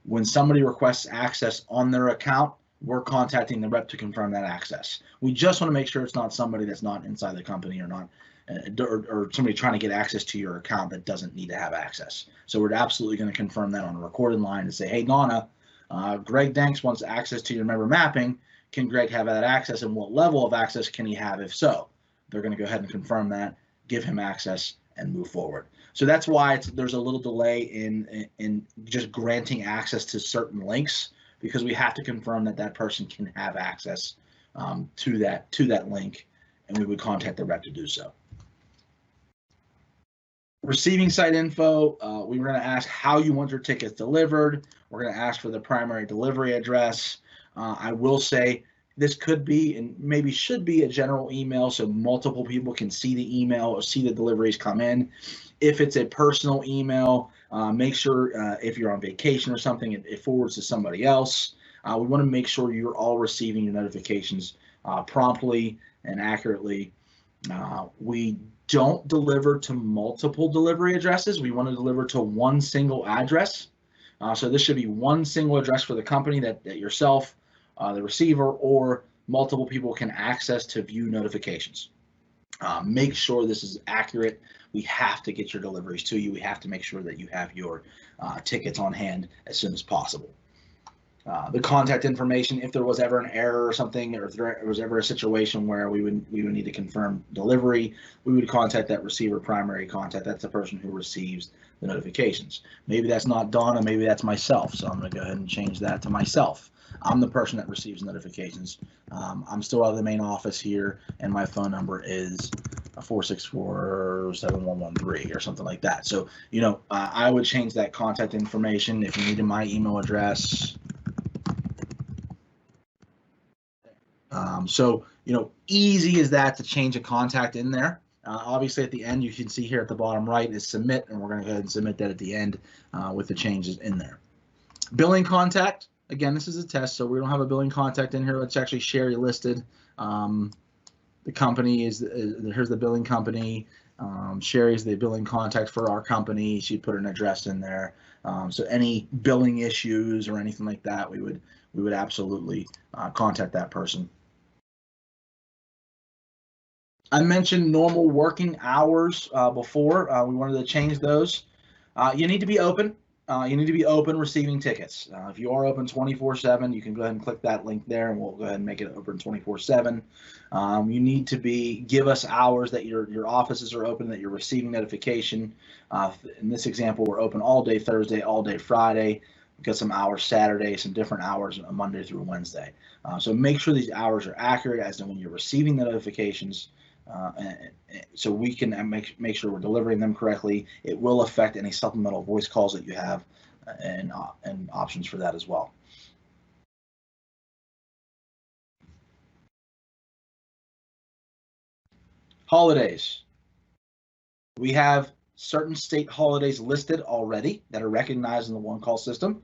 S1: When somebody requests access on their account, we're contacting the rep to confirm that access. We just want to make sure it's not somebody that's not inside the company or not, or somebody trying to get access to your account that doesn't need to have access. So we're absolutely going to confirm that on a recorded line and say, hey, Donna, Greg Danks wants access to your member mapping. Can Greg have that access, and what level of access can he have if so? They're going to go ahead and confirm that, give him access, and move forward. So that's why there's a little delay in just granting access to certain links, because we have to confirm that that person can have access to that link, and we would contact the rep to do so. Receiving site info, we were going to ask how you want your tickets delivered. We're going to ask for the primary delivery address. I will say this could be and maybe should be a general email so multiple people can see the email or see the deliveries come in. If it's a personal email, make sure if you're on vacation or something, it forwards to somebody else. We want to make sure you're all receiving your notifications promptly and accurately. We don't deliver to multiple delivery addresses. We want to deliver to one single address. So this should be one single address for the company that yourself, the receiver, or multiple people can access to view notifications. Make sure this is accurate. We have to get your deliveries to you. We have to make sure that you have your tickets on hand as soon as possible. The contact information, if there was ever an error or something, or if there was ever a situation where we would need to confirm delivery, we would contact that receiver primary contact. That's the person who receives the notifications. Maybe that's not Donna, maybe that's myself. So I'm going to go ahead and change that to myself. I'm the person that receives notifications. I'm still out of the main office here, and my phone number is 464-7113 or something like that. So, I would change that contact information if you needed my email address. So, easy as that to change a contact in there. Obviously, at the end, you can see here at the bottom right is submit, and we're going to go ahead and submit that at the end with the changes in there. Billing contact. Again, this is a test, so we don't have a billing contact in here. It's actually Sherry listed. The company is here's the billing company. Sherry's the billing contact for our company. She put an address in there. So any billing issues or anything like that, we would absolutely contact that person. I mentioned normal working hours before. We wanted to change those. You need to be open. You need to be open receiving tickets. If you are open 24/7, you can go ahead and click that link there, and we'll go ahead and make it open 24/7. You need to give us hours that your offices are open, that you're receiving notification. In this example, we're open all day Thursday, all day Friday. We've got some hours Saturday, some different hours Monday through Wednesday. So make sure these hours are accurate as to when you're receiving the notifications. So we can make sure we're delivering them correctly. It will affect any supplemental voice calls that you have and options for that as well. Holidays. We have certain state holidays listed already that are recognized in the one call system.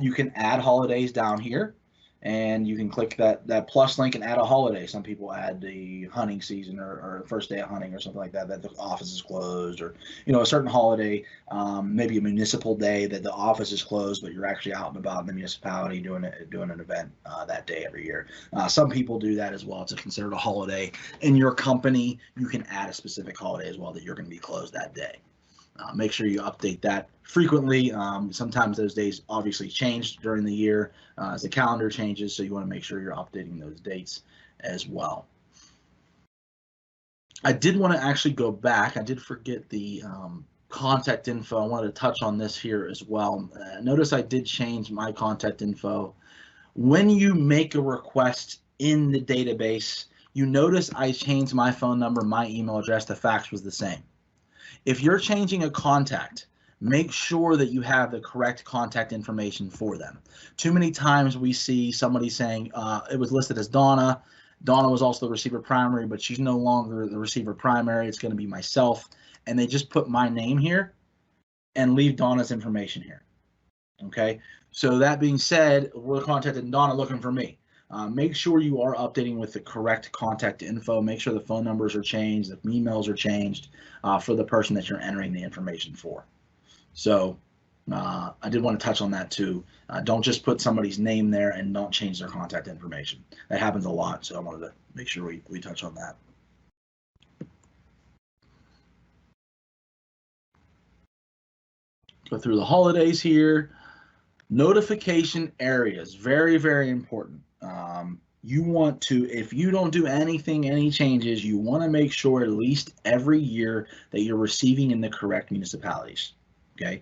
S1: You can add holidays down here, and you can click that plus link and add a holiday. Some people add the hunting season or first day of hunting or something like that the office is closed, or a certain holiday, maybe a municipal day that the office is closed, but you're actually out and about in the municipality doing an event that day every year. Some people do that as well. It's considered a holiday. In your company, you can add a specific holiday as well that you're going to be closed that day. Make sure you update that frequently. Sometimes those days obviously change during the year as the calendar changes, so you want to make sure you're updating those dates as well. I did want to actually go back. I did forget the contact info. I wanted to touch on this here as well. Notice I did change my contact info. When you make a request in the database, you notice I changed my phone number, my email address, the fax was the same. If you're changing a contact, make sure that you have the correct contact information for them. Too many times we see somebody saying it was listed as Donna. Donna was also the receiver primary, but she's no longer the receiver primary. It's going to be myself. And they just put my name here and leave Donna's information here. Okay. So that being said, we're contacting Donna looking for me. Make sure you are updating with the correct contact info. Make sure the phone numbers are changed, the emails are changed for the person that you're entering the information for. So I did want to touch on that too. Don't just put somebody's name there and don't change their contact information. That happens a lot, so I wanted to make sure we touch on that. Go through the holidays here. Notification areas, very, very important. You want to, if you don't do anything, any changes, you want to make sure at least every year that you're receiving in the correct municipalities. Okay,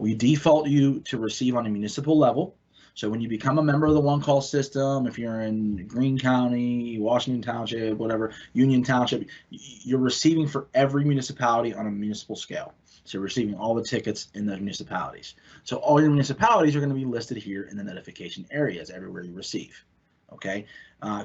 S1: we default you to receive on a municipal level. So when you become a member of the one-call system, if you're in Greene County, Washington Township, whatever, Union Township, you're receiving for every municipality on a municipal scale. So you're receiving all the tickets in the municipalities. So all your municipalities are going to be listed here in the notification areas everywhere you receive. Okay,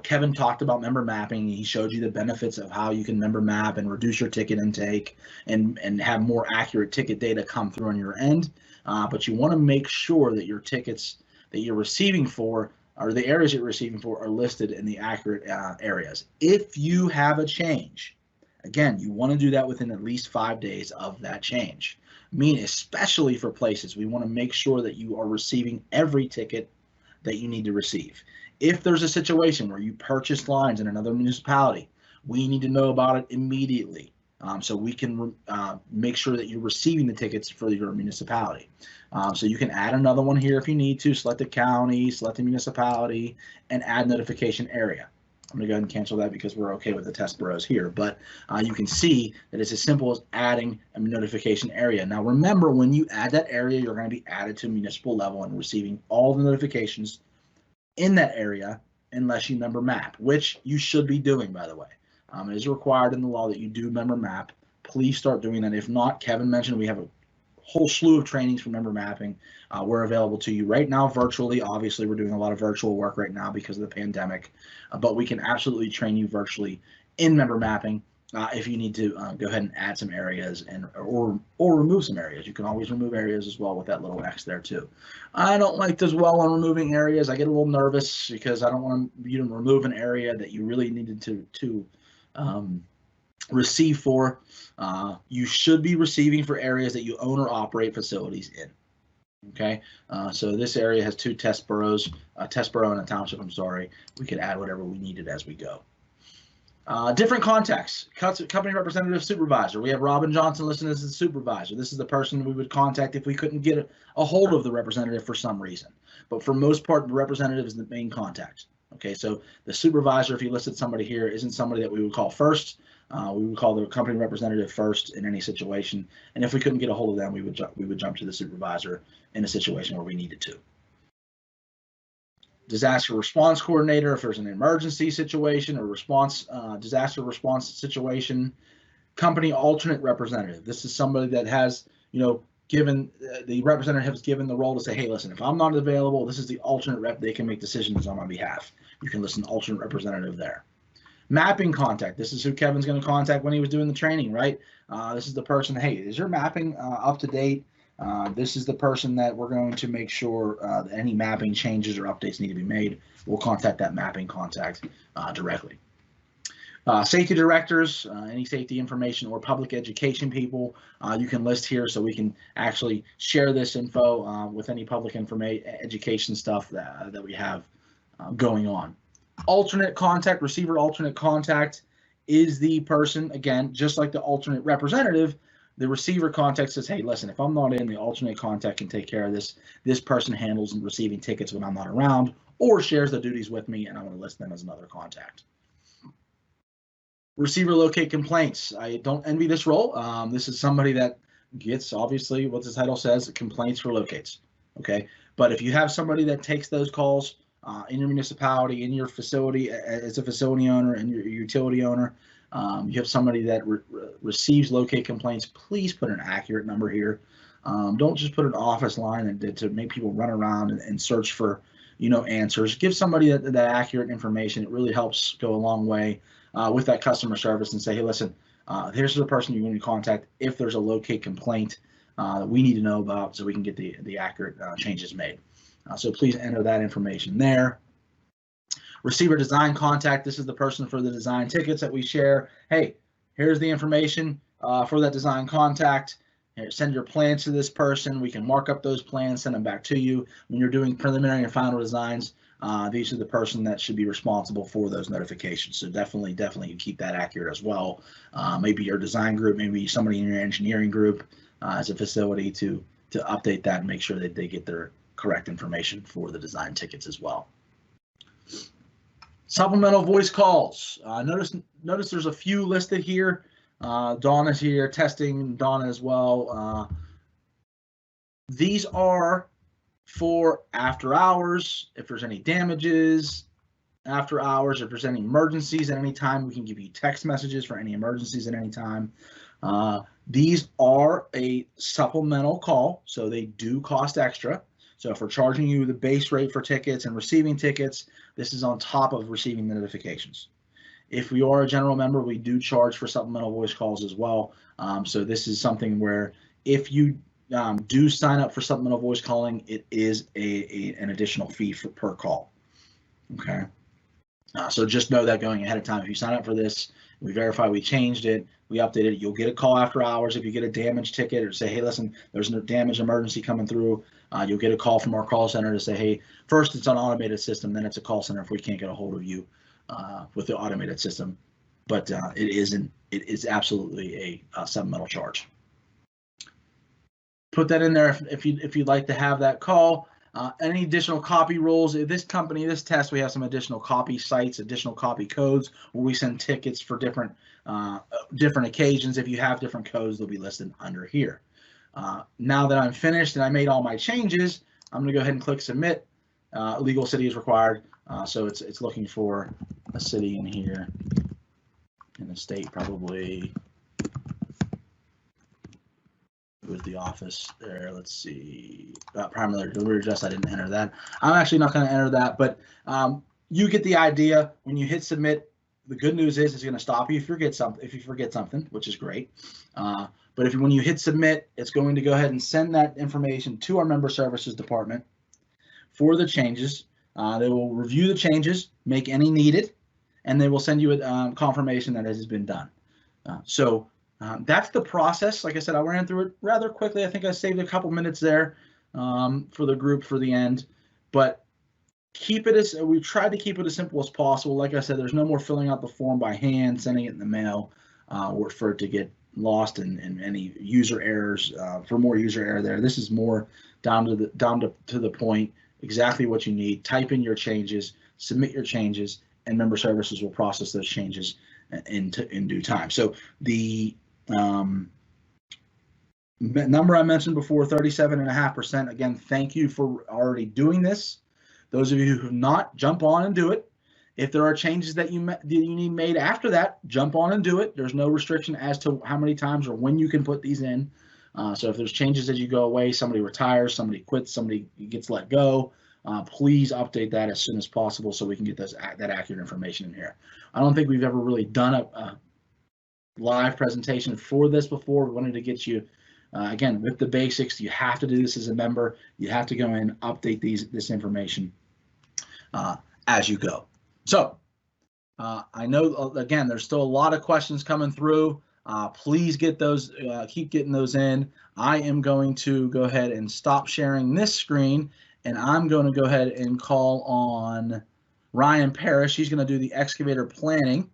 S1: Kevin talked about member mapping. He showed you the benefits of how you can member map and reduce your ticket intake and have more accurate ticket data come through on your end. But you want to make sure that your tickets that you're receiving for, or the areas you're receiving for, are listed in the accurate areas. If you have a change, again, you want to do that within at least 5 days of that change. Especially for places, we want to make sure that you are receiving every ticket that you need to receive. If there's a situation where you purchased lines in another municipality, we need to know about it immediately, so we can make sure that you're receiving the tickets for your municipality. So you can add another one here if you need to, select the county, select the municipality, and add notification area. I'm going to go ahead and cancel that because we're okay with the test boroughs here, but you can see that it's as simple as adding a notification area. Now remember, when you add that area, you're going to be added to municipal level and receiving all the notifications in that area unless you member map, which you should be doing, by the way. It is required in the law that you do member map. Please start doing that. If not, Kevin mentioned we have a whole slew of trainings for member mapping. We're available to you right now virtually. Obviously, we're doing a lot of virtual work right now because of the pandemic, but we can absolutely train you virtually in member mapping. If you need to go ahead and add some areas or remove some areas, you can always remove areas as well with that little X there too. I don't like to dwell on removing areas. I get a little nervous because I don't want you to remove an area that you really needed to receive for. You should be receiving for areas that you own or operate facilities in. Okay, so this area has 2 test boroughs, a test borough and a township. I'm sorry. We could add whatever we needed as we go. Different contacts, company representative, supervisor. We have Robin Johnson listed as the supervisor. This is the person we would contact if we couldn't get a hold of the representative for some reason. But for most part, the representative is the main contact. Okay, so the supervisor, if you listed somebody here, isn't somebody that we would call first. We would call the company representative first in any situation. And if we couldn't get a hold of them, we would jump to the supervisor in a situation where we needed to. Disaster response coordinator, if there's an emergency situation or disaster response situation. Company alternate representative. This is somebody that has, given the representative has given the role to say, hey, listen, if I'm not available, this is the alternate rep. They can make decisions on my behalf. You can list an alternate representative there. Mapping contact. This is who Kevin's going to contact when he was doing the training, right? This is the person, hey, is your mapping up to date? This is the person that we're going to make sure that any mapping changes or updates need to be made. We'll contact that mapping contact directly. Safety directors, any safety information or public education people, you can list here so we can actually share this info with any public education stuff that we have going on. Alternate contact, receiver alternate contact is the person, again, just like the alternate representative, the receiver contact says, hey, listen, if I'm not in, the alternate contact can take care of this. This person handles receiving tickets when I'm not around or shares the duties with me, and I'm going to list them as another contact. Receiver locate complaints. I don't envy this role. This is somebody that gets, obviously, what the title says, complaints for locates. Okay, but if you have somebody that takes those calls in your municipality, in your facility, as a facility owner and your utility owner, you have somebody that receives locate complaints, please put an accurate number here. Don't just put an office line to make people run around and search for, answers. Give somebody that accurate information. It really helps go a long way with that customer service, and say, hey, listen, here's the person you're going to contact if there's a locate complaint that we need to know about, so we can get the accurate changes made. So please enter that information there. Receiver design contact. This is the person for the design tickets that we share. Hey, here's the information for that design contact. Here, send your plans to this person. We can mark up those plans, send them back to you. When you're doing preliminary and final designs, these are the person that should be responsible for those notifications. So definitely keep that accurate as well. Maybe your design group, maybe somebody in your engineering group as a facility to update that and make sure that they get their correct information for the design tickets as well. Supplemental voice calls. Notice there's a few listed here. Donna's here, testing, Donna as well. These are for after hours. If there's any damages after hours, if there's any emergencies at any time, we can give you text messages for any emergencies at any time. These are a supplemental call, so they do cost extra. So if we're charging you the base rate for tickets and receiving tickets, this is on top of receiving the notifications. If we are a general member, we do charge for supplemental voice calls as well. So this is something where if you do sign up for supplemental voice calling, it is an additional fee per call. Okay. So just know that going ahead of time. If you sign up for this, we verify we changed it, we updated it, you'll get a call after hours. If you get a damage ticket or say, hey, listen, there's no damage emergency coming through, you'll get a call from our call center to say, hey, first it's an automated system, then it's a call center if we can't get a hold of you with the automated system. But it is absolutely a supplemental charge. Put that in there if you'd like to have that call. Any additional copy rules? This test, we have some additional copy sites, additional copy codes where we send tickets for different occasions. If you have different codes, they'll be listed under here. Now that I'm finished and I made all my changes, I'm going to go ahead and click submit. Legal city is required, so it's looking for a city in here, in the state probably. With the office there, let's see, primary delivery address, I didn't enter that. I'm actually not going to enter that, but you get the idea. When you hit submit, the good news is it's going to stop you if you forget something, which is great. But when you hit submit, it's going to go ahead and send that information to our member services department for the changes. They will review the changes, make any needed, and they will send you a confirmation that it has been done. That's the process. Like I said, I ran through it rather quickly. I think I saved a couple minutes there for the group for the end, but we tried to keep it as simple as possible. Like I said, there's no more filling out the form by hand, sending it in the mail, or for it to get lost in any user errors. For more user error there, this is more down to the point. Exactly what you need. Type in your changes, submit your changes, and member services will process those changes in due time. So the number I mentioned before, 37.5%. Again, thank you for already doing this. Those of you who have not, jump on and do it. If there are changes that you need made after that, jump on and do it. There's no restriction as to how many times or when you can put these in. So if there's changes as you go away, somebody retires, somebody quits, somebody gets let go, please update that as soon as possible so we can get that accurate information in here. I don't think we've ever really done a live presentation for this before. We wanted to get you, again, with the basics. You have to do this as a member. You have to go in, update this information as you go. So I know, again, there's still a lot of questions coming through. Please get those, keep getting those in. I am going to go ahead and stop sharing this screen, and I'm going to go ahead and call on Ryan Parrish. He's going to do the excavator planning.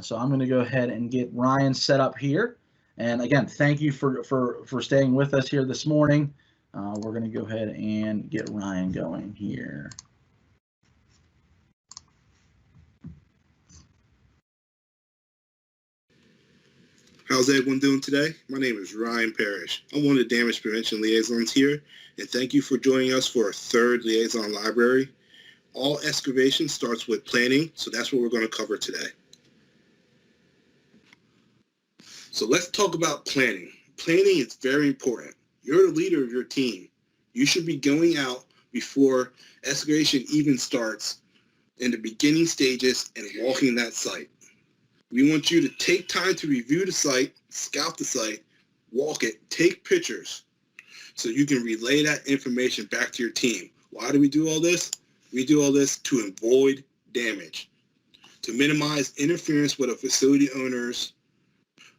S1: So I'm going to go ahead and get Ryan set up here. And again, thank you for staying with us here this morning. We're going to go ahead and get Ryan going here.
S4: How's everyone doing today? My name is Ryan Parrish. I'm one of the damage prevention liaisons here, and thank you for joining us for our third liaison library. All excavation starts with planning, so that's what we're going to cover today. So let's talk about planning. Planning is very important. You're the leader of your team. You should be going out before excavation even starts in the beginning stages and walking that site. We want you to take time to review the site, scout the site, walk it, take pictures so you can relay that information back to your team. Why do we do all this? We do all this to avoid damage, to minimize interference with a facility owner's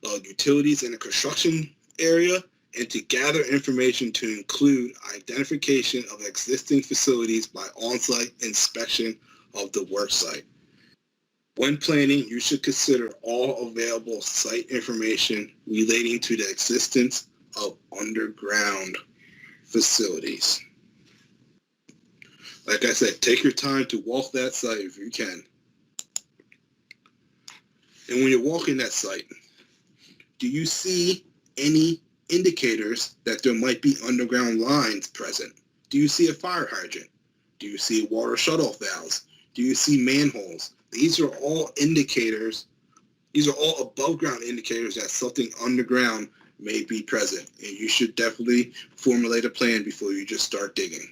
S4: utilities in the construction area, and to gather information to include identification of existing facilities by on-site inspection of the work site. When planning, you should consider all available site information relating to the existence of underground facilities. Like I said, take your time to walk that site if you can. And when you're walking that site, do you see any indicators that there might be underground lines present? Do you see a fire hydrant? Do you see water shutoff valves? Do you see manholes? These are all indicators. These are all above ground indicators that something underground may be present. And you should definitely formulate a plan before you just start digging.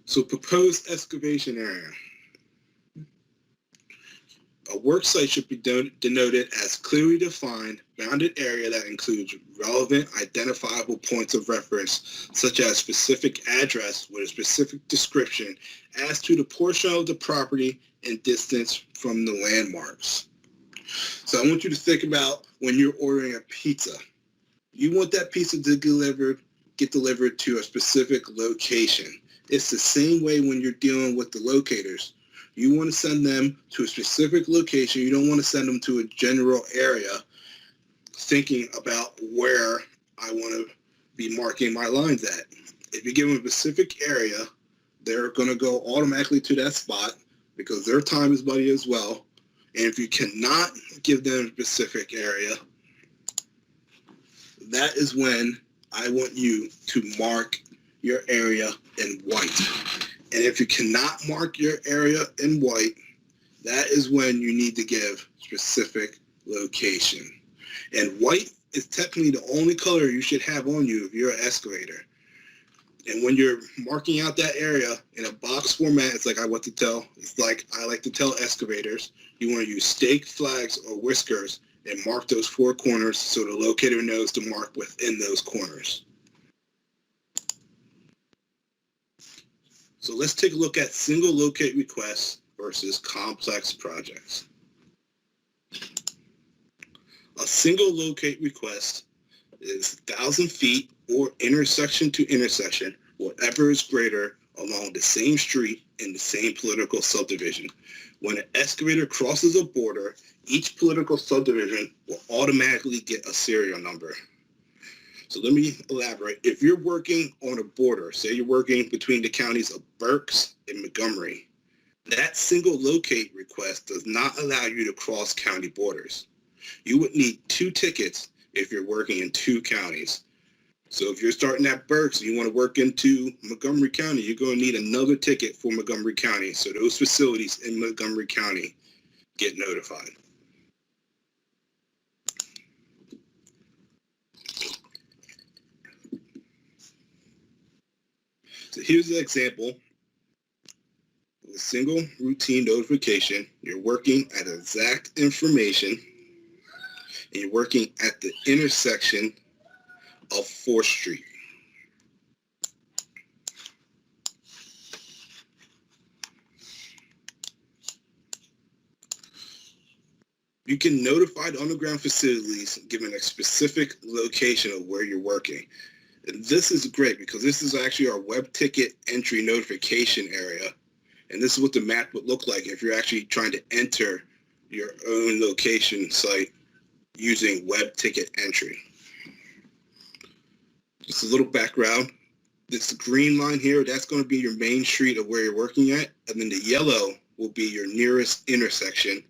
S4: So proposed excavation area. A work site should be denoted as clearly defined, bounded area that includes relevant, identifiable points of reference, such as specific address with a specific description as to the portion of the property and distance from the landmarks. So I want you to think about when you're ordering a pizza. You want that pizza to get delivered to a specific location. It's the same way when you're dealing with the locators. You want to send them to a specific location. You don't want to send them to a general area thinking about where I want to be marking my lines at. If you give them a specific area, they're going to go automatically to that spot because their time is money as well. And if you cannot give them a specific area, that is when I want you to mark your area in white. And if you cannot mark your area in white, that is when you need to give specific location. And white is technically the only color you should have on you if you're an excavator. And when you're marking out that area in a box format, it's like I like to tell excavators, you want to use stake, flags, or whiskers and mark those four corners so the locator knows to mark within those corners. So let's take a look at single locate requests versus complex projects. A single locate request is 1,000 feet or intersection to intersection, whatever is greater along the same street in the same political subdivision. When an excavator crosses a border, each political subdivision will automatically get a serial number. So let me elaborate. If you're working on a border, say you're working between the counties of Berks and Montgomery, that single locate request does not allow you to cross county borders. You would need 2 tickets if you're working in 2 counties. So if you're starting at Berks and you want to work into Montgomery County, you're going to need another ticket for Montgomery County. So those facilities in Montgomery County get notified. So here's an example of a single routine notification. You're working at exact information and you're working at the intersection of 4th Street. You can notify the underground facilities given a specific location of where you're working. And this is great because this is actually our web ticket entry notification area. And this is what the map would look like if you're actually trying to enter your own location site using web ticket entry. Just a little background. This green line here, that's going to be your main street of where you're working at. And then the yellow will be your nearest intersection.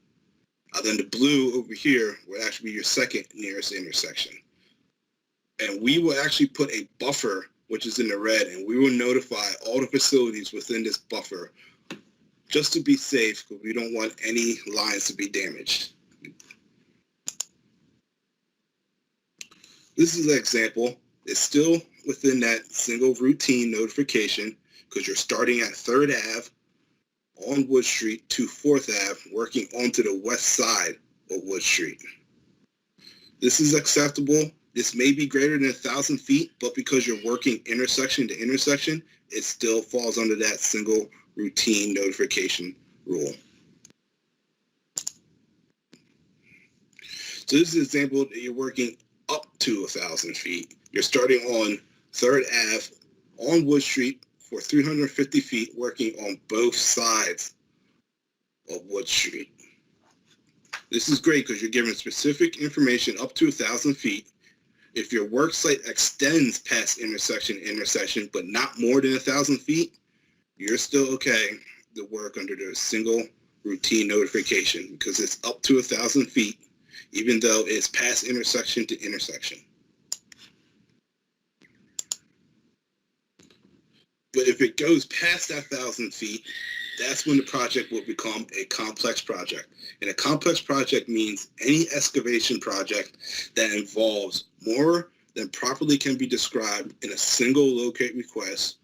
S4: Then the blue over here will actually be your second nearest intersection. And we will actually put a buffer, which is in the red, and we will notify all the facilities within this buffer just to be safe, because we don't want any lines to be damaged. This is an example. It's still within that single routine notification because you're starting at 3rd Ave on Wood Street to 4th Ave, working onto the west side of Wood Street. This is acceptable. This may be greater than 1,000 feet, but because you're working intersection to intersection, it still falls under that single routine notification rule. So this is an example that you're working up to 1,000 feet. You're starting on 3rd Ave on Wood Street for 350 feet, working on both sides of Wood Street. This is great because you're given specific information up to 1,000 feet. If your work site extends past intersection to intersection, but not more than 1,000 feet, you're still okay to work under the single routine notification because it's up to 1,000 feet, even though it's past intersection to intersection. But if it goes past that 1,000 feet, that's when the project will become a complex project. And a complex project means any excavation project that involves more than properly can be described in a single locate request,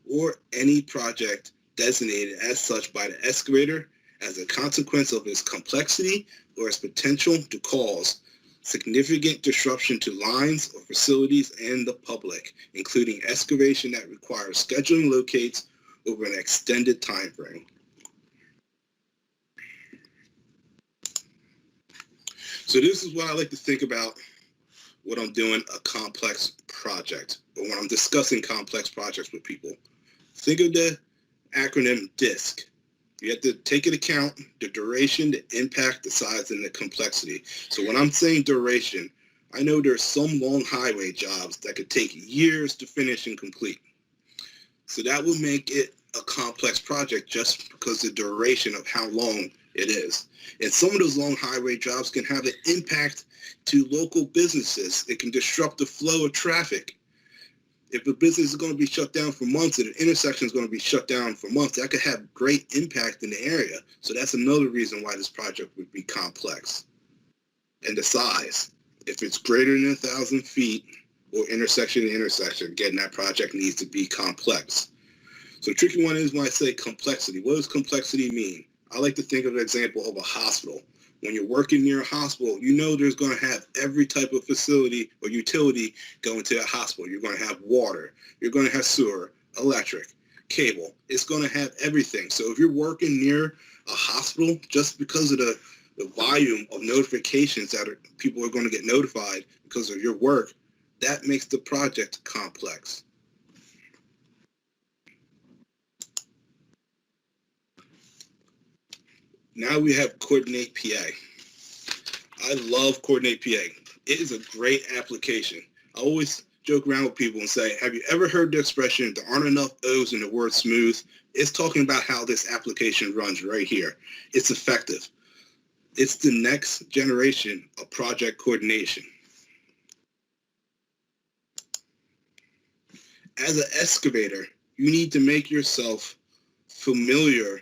S4: or any project designated as such by the excavator as a consequence of its complexity or its potential to cause significant disruption to lines or facilities and the public, including excavation that requires scheduling locates over an extended time frame. So this is what I like to think about when I'm doing a complex project, or when I'm discussing complex projects with people. Think of the acronym DISC. You have to take into account the duration, the impact, the size, and the complexity. So when I'm saying duration, I know there's some long highway jobs that could take years to finish and complete. So that will make it a complex project just because the duration of how long it is. And some of those long highway jobs can have an impact to local businesses. It can disrupt the flow of traffic. If a business is going to be shut down for months and an intersection is going to be shut down for months, that could have great impact in the area. So that's another reason why this project would be complex. And the size. If it's greater than 1,000 feet or intersection to intersection, again, that project needs to be complex. So the tricky one is when I say complexity. What does complexity mean? I like to think of an example of a hospital. When you're working near a hospital, you know there's going to have every type of facility or utility going to a hospital. You're going to have water. You're going to have sewer, electric, cable. It's going to have everything. So if you're working near a hospital, just because of the volume of notifications that people are going to get notified because of your work, that makes the project complex. Now we have Coordinate PA. I love Coordinate PA. It is a great application. I always joke around with people and say, have you ever heard the expression, there aren't enough O's in the word smooth? It's talking about how this application runs right here. It's effective. It's the next generation of project coordination. As an excavator, you need to make yourself familiar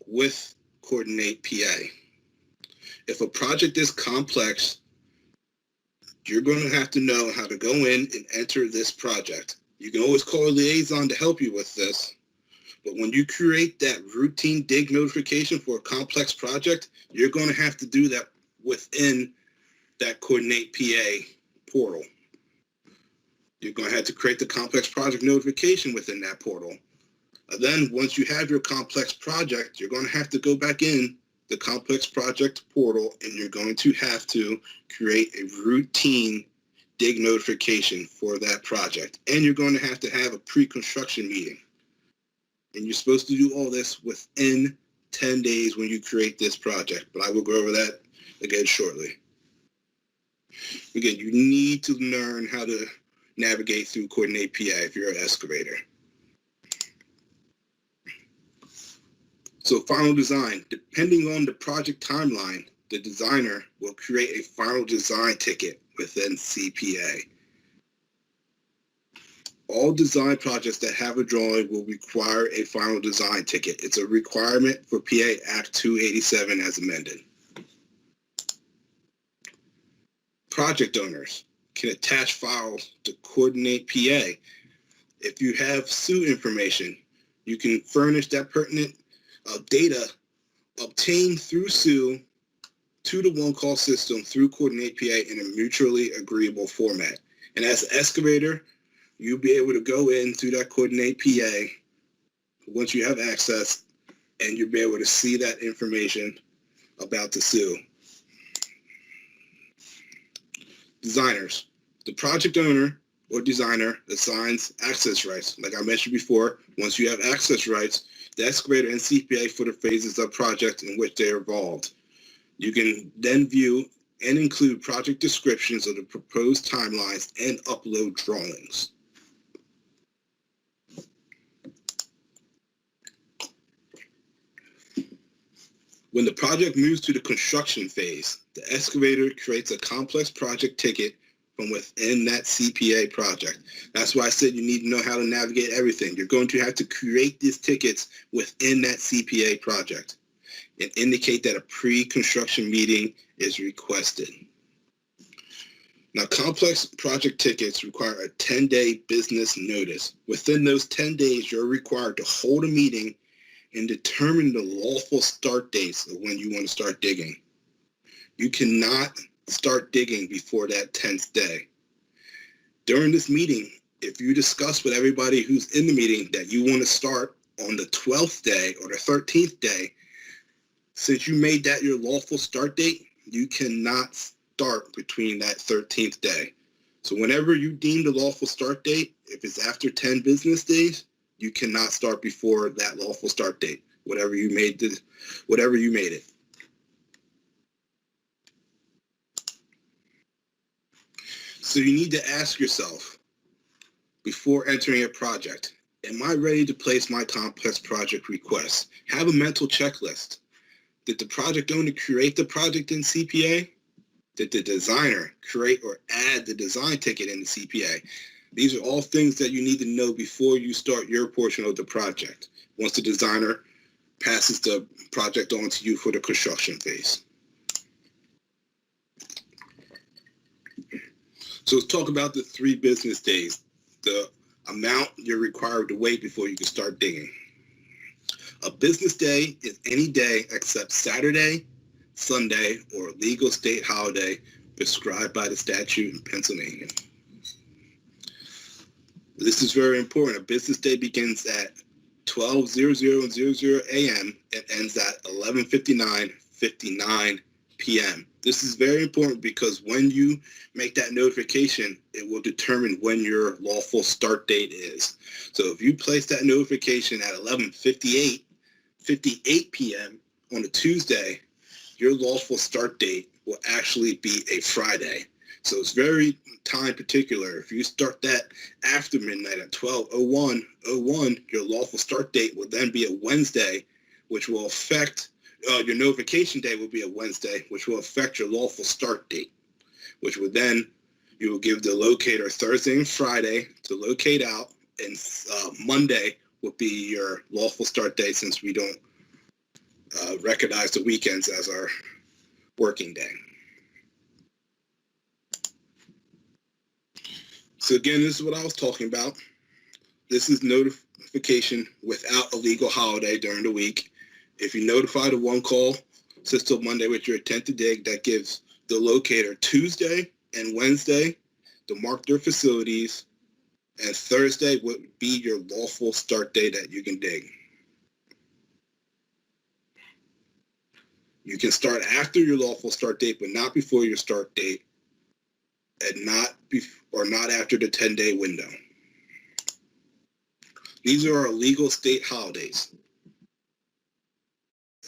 S4: with Coordinate PA. If a project is complex, you're going to have to know how to go in and enter this project. You can always call a liaison to help you with this, but when you create that routine dig notification for a complex project, you're going to have to do that within that Coordinate PA portal. You're going to have to create the complex project notification within that portal. And then once you have your complex project, you're going to have to go back in the complex project portal and you're going to have to create a routine dig notification for that project. And you're going to have a pre-construction meeting. And you're supposed to do all this within 10 days when you create this project. But I will go over that again shortly. Again, you need to learn how to navigate through Coordinate PA if you're an excavator. So final design, depending on the project timeline, the designer will create a final design ticket within CPA. All design projects that have a drawing will require a final design ticket. It's a requirement for PA Act 287 as amended. Project owners can attach files to coordinate PA. If you have SUE information, you can furnish that pertinent data obtained through SUE to the one-call system through Coordinate PA in a mutually agreeable format. And as an excavator, you'll be able to go into that Coordinate PA once you have access, and you'll be able to see that information about the SUE. Designers. The project owner or designer assigns access rights. Like I mentioned before, once you have access rights, the excavator and CPA for the phases of project in which they are involved. You can then view and include project descriptions of the proposed timelines and upload drawings. When the project moves to the construction phase, the excavator creates a complex project ticket from within that CPA project. That's why I said you need to know how to navigate everything. You're going to have to create these tickets within that CPA project and indicate that a pre-construction meeting is requested. Now, complex project tickets require a 10-day business notice. Within those 10 days, you're required to hold a meeting and determine the lawful start dates of when you want to start digging. You cannot start digging before that 10th day. During this meeting, if you discuss with everybody who's in the meeting that you want to start on the 12th day or the 13th day, since you made that your lawful start date, you cannot start between that 13th day. So whenever you deem the lawful start date, if it's after 10 business days, you cannot start before that lawful start date, whatever you made it. So you need to ask yourself before entering a project, am I ready to place my complex project request? Have a mental checklist. Did the project owner create the project in CPA? Did the designer create or add the design ticket in the CPA? These are all things that you need to know before you start your portion of the project, once the designer passes the project on to you for the construction phase. So let's talk about the 3 business days, the amount you're required to wait before you can start digging. A business day is any day except Saturday, Sunday, or a legal state holiday prescribed by the statute in Pennsylvania. This is very important. A business day begins at 12:00 a.m. and ends at 11:59 p.m. This is very important because when you make that notification, it will determine when your lawful start date is. So if you place that notification at 11:58 p.m. on a Tuesday, your lawful start date will actually be a Friday. So it's very time particular. If you start that after midnight at 12:01, your lawful start date will then be a Wednesday, which will affect your notification day will be a Wednesday, which will affect your lawful start date, which would then you will give the locator Thursday and Friday to locate out, and Monday would be your lawful start date since we don't recognize the weekends as our working day. So again, this is what I was talking about. This is notification without a legal holiday during the week. If you notify the one-call system Monday with your intent to dig, that gives the locator Tuesday and Wednesday to mark their facilities, and Thursday would be your lawful start date that you can dig. You can start after your lawful start date, but not before your start date, and not after the 10-day window. These are our legal state holidays.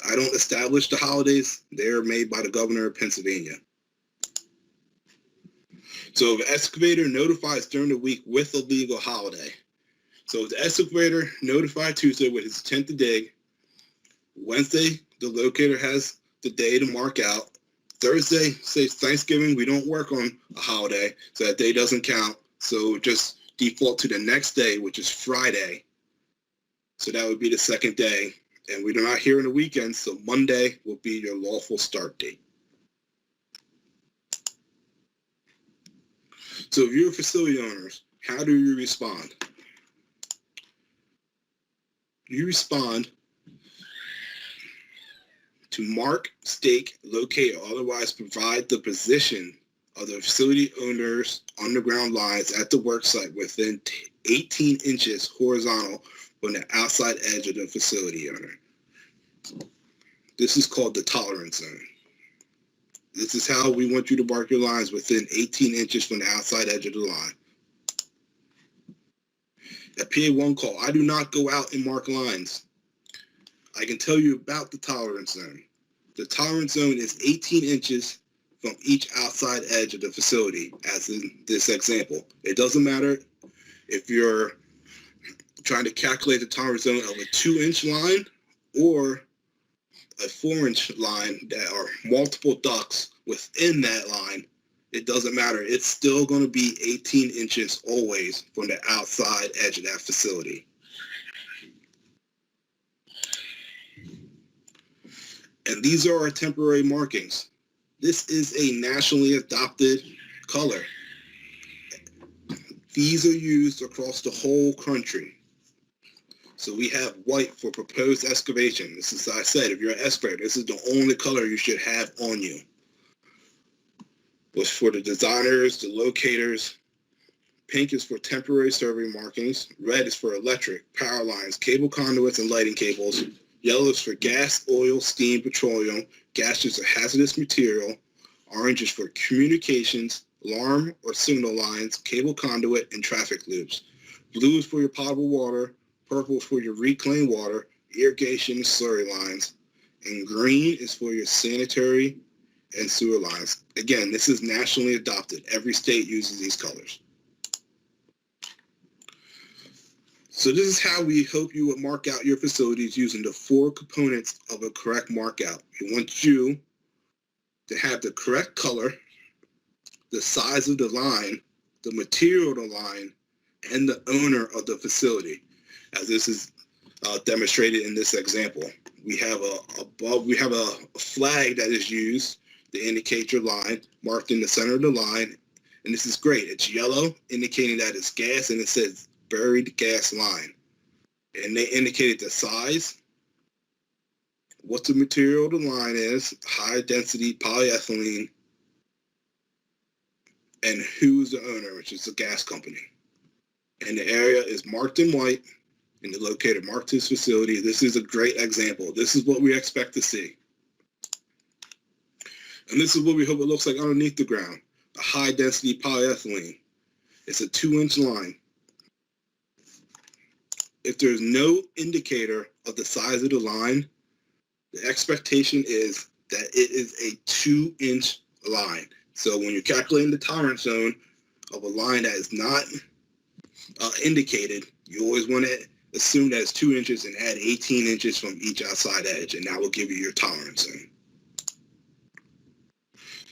S4: I don't establish the holidays. They're made by the governor of Pennsylvania. So if an excavator notifies during the week with a legal holiday, so if the excavator notified Tuesday with his intent to dig, Wednesday, the locator has the day to mark out. Thursday, say Thanksgiving, we don't work on a holiday, so that day doesn't count. So just default to the next day, which is Friday. So that would be the second day. And we're not here on the weekend, so Monday will be your lawful start date. So if you're facility owners, how do you respond? You respond to mark, stake, locate, or otherwise provide the position of the facility owner's underground lines at the work site within 18 inches horizontal from the outside edge of the facility owner. This is called the tolerance zone. This is how we want you to mark your lines within 18 inches from the outside edge of the line. At PA1 call, I do not go out and mark lines. I can tell you about the tolerance zone. The tolerance zone is 18 inches from each outside edge of the facility, as in this example. It doesn't matter if you're trying to calculate the tolerance zone of a 2-inch line or a 4-inch line that are multiple ducts within that line. It doesn't matter. It's still going to be 18 inches always from the outside edge of that facility. And these are our temporary markings. This is a nationally adopted color. These are used across the whole country. So we have white for proposed excavation. This is, I said, if you're an excavator, this is the only color you should have on you. But for the designers, the locators, pink is for temporary survey markings. Red is for electric, power lines, cable conduits, and lighting cables. Yellow is for gas, oil, steam, petroleum. Gaseous or hazardous material. Orange is for communications, alarm or signal lines, cable conduit, and traffic loops. Blue is for your potable water. Purple is for your reclaimed water, irrigation, and slurry lines. And green is for your sanitary and sewer lines. Again, this is nationally adopted. Every state uses these colors. So this is how we hope you would mark out your facilities using the 4 components of a correct mark out. We want you to have the correct color, the size of the line, the material of the line, and the owner of the facility. As this is demonstrated in this example, we have a flag that is used to indicate your line, marked in the center of the line, and this is great. It's yellow, indicating that it's gas, and it says buried gas line. And they indicated the size, what the material of the line is, high density polyethylene, and who's the owner, which is the gas company. And the area is marked in white, and the locator marked his facility. This is a great example. This is what we expect to see. And this is what we hope it looks like underneath the ground. A high density polyethylene. It's a 2-inch line. If there's no indicator of the size of the line, the expectation is that it is a 2-inch line. So when you're calculating the tolerance zone of a line that is not indicated, you always want to assume that it's 2 inches and add 18 inches from each outside edge, and that will give you your tolerance zone.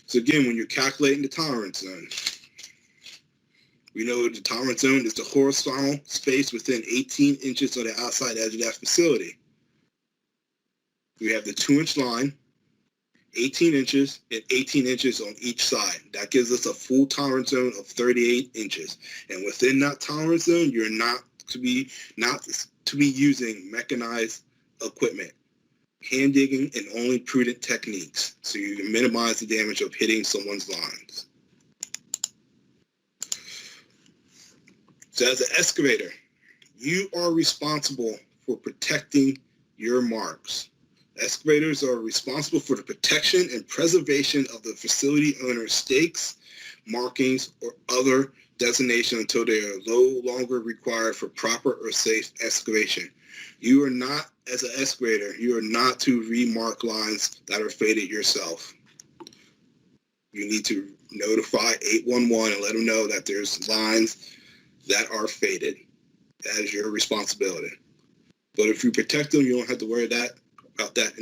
S4: So again, when you're calculating the tolerance zone, we know the tolerance zone is the horizontal space within 18 inches of the outside edge of that facility. We have the 2-inch line, 18 inches, and 18 inches on each side. That gives us a full tolerance zone of 38 inches. And within that tolerance zone, you're not to be using mechanized equipment, hand digging, and only prudent techniques, so you can minimize the damage of hitting someone's lines. So as an excavator, you are responsible for protecting your marks. Excavators are responsible for the protection and preservation of the facility owner's stakes, markings, or other designation until they are no longer required for proper or safe excavation. You are not, as an excavator, you are not to remark lines that are faded yourself. You need to notify 811 and let them know that there's lines that are faded. That is your responsibility. But if you protect them, you don't have to worry about that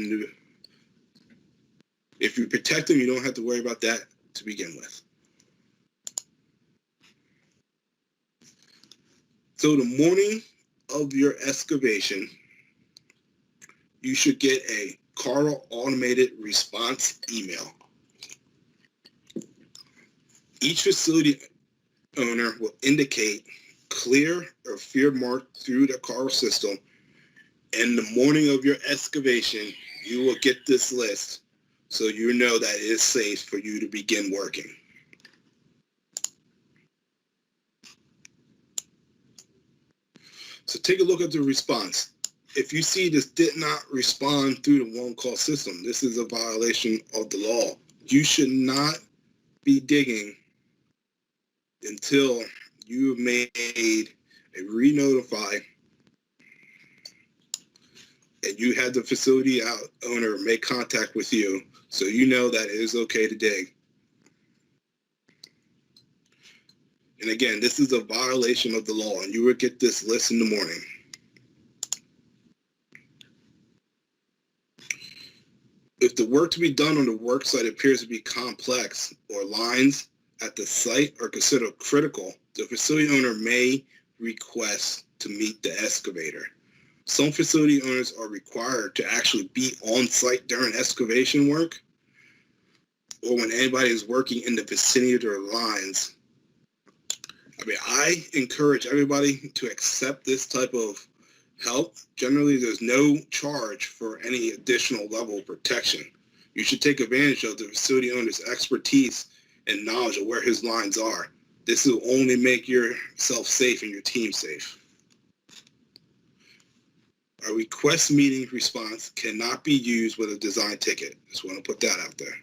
S4: if you protect them, you don't have to worry about that to begin with. So the morning of your excavation, you should get a KARL automated response email. Each facility owner will indicate clear or fear marked through the KARL system, and the morning of your excavation, you will get this list so you know that it is safe for you to begin working. So take a look at the response. If you see this did not respond through the one-call system, this is a violation of the law. You should not be digging until you have made a re-notify and you had the facility owner make contact with you so you know that it is okay to dig. And again, this is a violation of the law, and you will get this list in the morning. If the work to be done on the work site appears to be complex or lines at the site are considered critical, the facility owner may request to meet the excavator. Some facility owners are required to actually be on site during excavation work or when anybody is working in the vicinity of their lines. I encourage everybody to accept this type of help. Generally, there's no charge for any additional level of protection. You should take advantage of the facility owner's expertise and knowledge of where his lines are. This will only make yourself safe and your team safe. A request meeting response cannot be used with a design ticket. Just want to put that out there.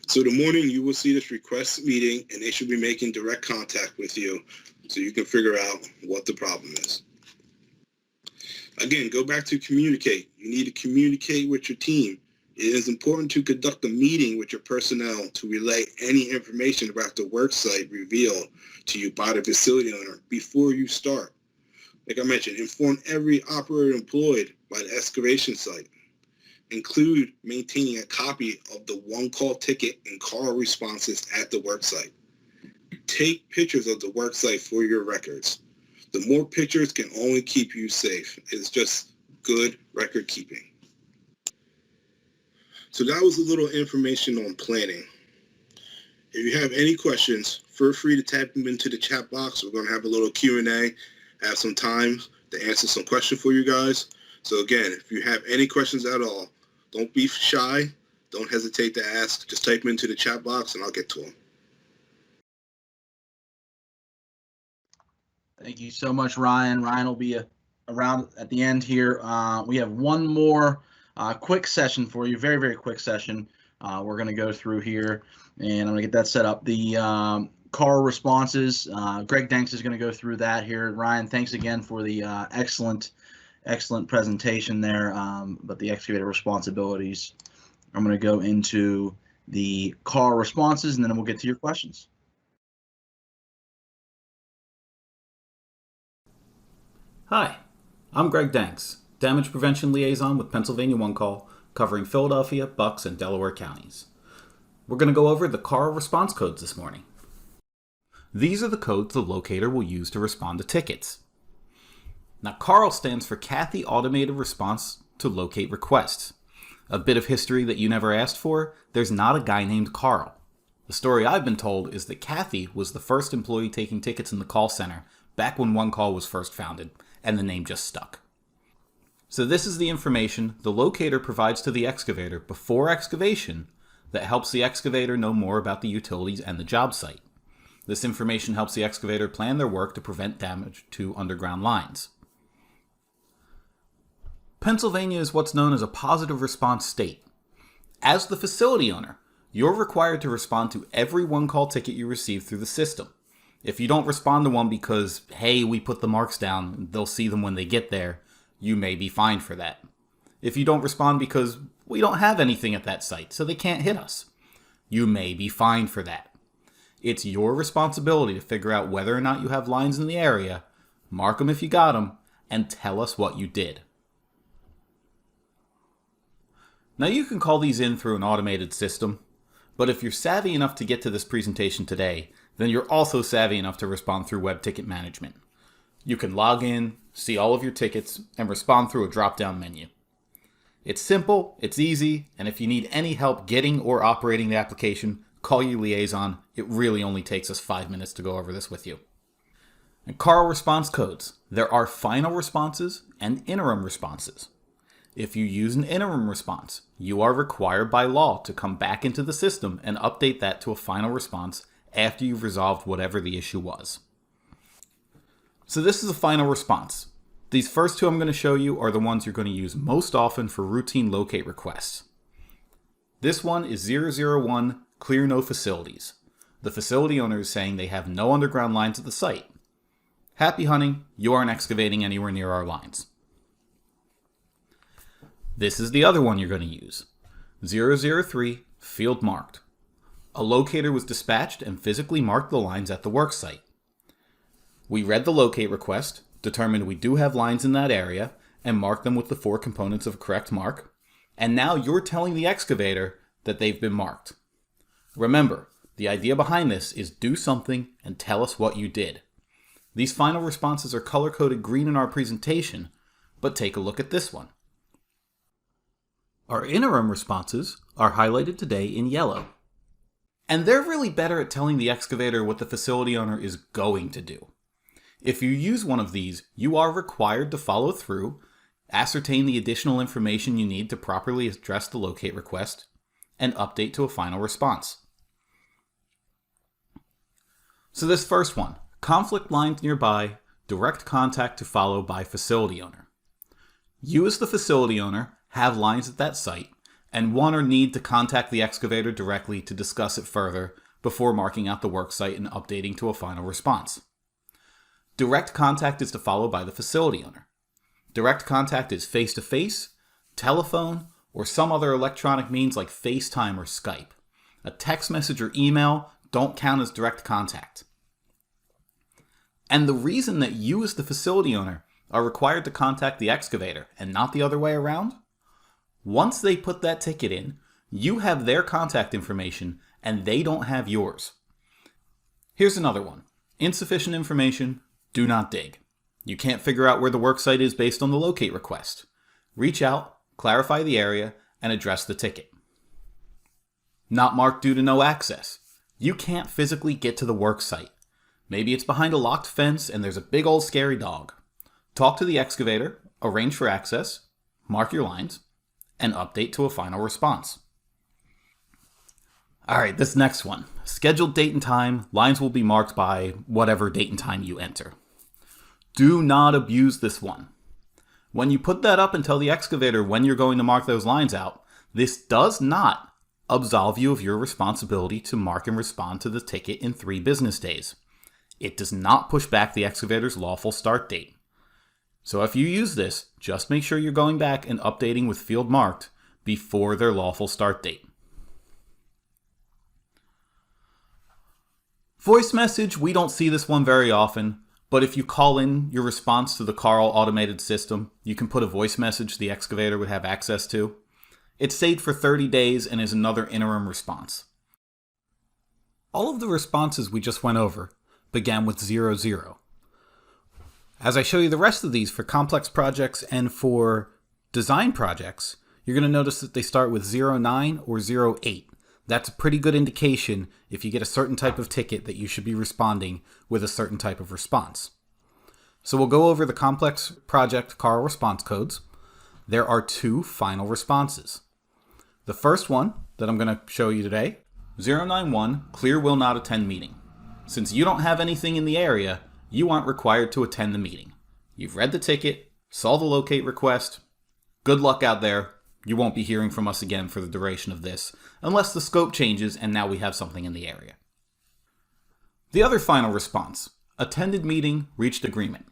S4: So the morning you will see this request meeting and they should be making direct contact with you so you can figure out what the problem is. Again, go back to communicate. You need to communicate with your team. It is important to conduct a meeting with your personnel to relay any information about the work site revealed to you by the facility owner before you start. Like I mentioned, inform every operator employed by the excavation site. Include maintaining a copy of the one-call ticket and KARL responses at the work site. Take pictures of the work site for your records. The more pictures can only keep you safe. It's just good record keeping. So that was a little information on planning. If you have any questions, feel free to type them into the chat box. We're going to have a little Q&A, have some time to answer some questions for you guys. So again, if you have any questions at all, don't be shy. Don't hesitate to ask. Just type them into the chat box and I'll get to them.
S1: Thank you so much, Ryan. Ryan will be around at the end here. We have one more quick session for you, very, very quick session. We're going to go through here, and I'm going to get that set up. The KARL responses, Greg Danks is going to go through that here. Ryan, thanks again for the excellent presentation there, but the excavator responsibilities. I'm going to go into the KARL responses, and then we'll get to your questions.
S5: Hi, I'm Greg Danks, Damage Prevention Liaison with Pennsylvania One Call, covering Philadelphia, Bucks, and Delaware counties. We're going to go over the KARL response codes this morning. These are the codes the locator will use to respond to tickets. Now, KARL stands for Kathy Automated Response to Locate Requests. A bit of history that you never asked for, there's not a guy named KARL. The story I've been told is that Kathy was the first employee taking tickets in the call center back when One Call was first founded, and the name just stuck. So this is the information the locator provides to the excavator before excavation that helps the excavator know more about the utilities and the job site. This information helps the excavator plan their work to prevent damage to underground lines. Pennsylvania is what's known as a positive response state. As the facility owner, you're required to respond to every One Call ticket you receive through the system. If you don't respond to one because, hey, we put the marks down, they'll see them when they get there, you may be fined for that. If you don't respond because we don't have anything at that site, so they can't hit us, you may be fined for that. It's your responsibility to figure out whether or not you have lines in the area, mark them if you got them, and tell us what you did. Now you can call these in through an automated system, but if you're savvy enough to get to this presentation today, then you're also savvy enough to respond through web ticket management. You can log in, see all of your tickets, and respond through a drop-down menu. It's simple, it's easy, and if you need any help getting or operating the application, call your liaison. It really only takes us 5 minutes to go over this with you. And KARL response codes. There are final responses and interim responses. If you use an interim response, you are required by law to come back into the system and update that to a final response after you've resolved whatever the issue was. So this is a final response. These first two I'm going to show you are the ones you're going to use most often for routine locate requests. This one is 001 clear no facilities. The facility owner is saying they have no underground lines at the site. Happy hunting, you aren't excavating anywhere near our lines. This is the other one you're going to use. 003 field marked. A locator was dispatched and physically marked the lines at the work site. We read the locate request, determined we do have lines in that area, and marked them with the 4 components of a correct mark, and now you're telling the excavator that they've been marked. Remember, the idea behind this is do something and tell us what you did. These final responses are color-coded green in our presentation, but take a look at this one. Our interim responses are highlighted today in yellow. And they're really better at telling the excavator what the facility owner is going to do. If you use one of these, you are required to follow through, ascertain the additional information you need to properly address the locate request, and update to a final response. So this first one, conflict lines nearby, direct contact to follow by facility owner. You as the facility owner have lines at that site, and want or need to contact the excavator directly to discuss it further before marking out the work site and updating to a final response. Direct contact is to follow by the facility owner. Direct contact is face-to-face, telephone, or some other electronic means like FaceTime or Skype. A text message or email don't count as direct contact. And the reason that you as the facility owner are required to contact the excavator and not the other way around, once they put that ticket in, you have their contact information and they don't have yours. Here's another one. Insufficient information, do not dig. You can't figure out where the work site is based on the locate request. Reach out, clarify the area, and address the ticket. Not marked due to no access. You can't physically get to the work site. Maybe it's behind a locked fence and there's a big old scary dog. Talk to the excavator, arrange for access, mark your lines, and update to a final response. Alright, this next one. Scheduled date and time, lines will be marked by whatever date and time you enter. Do not abuse this one. When you put that up and tell the excavator when you're going to mark those lines out, this does not absolve you of your responsibility to mark and respond to the ticket in 3 business days. It does not push back the excavator's lawful start date. So if you use this, just make sure you're going back and updating with field marked before their lawful start date. Voice message, we don't see this one very often, but if you call in your response to the KARL automated system, you can put a voice message the excavator would have access to. It's saved for 30 days and is another interim response. All of the responses we just went over began with 00. As I show you the rest of these for complex projects and for design projects, you're going to notice that they start with 09 or 08. That's a pretty good indication if you get a certain type of ticket that you should be responding with a certain type of response. So we'll go over the complex project KARL response codes. There are 2 final responses. The first one that I'm going to show you today, 091, clear will not attend meeting. Since you don't have anything in the area, you aren't required to attend the meeting. You've read the ticket, saw the locate request. Good luck out there. You won't be hearing from us again for the duration of this, unless the scope changes and now we have something in the area. The other final response, attended meeting, reached agreement.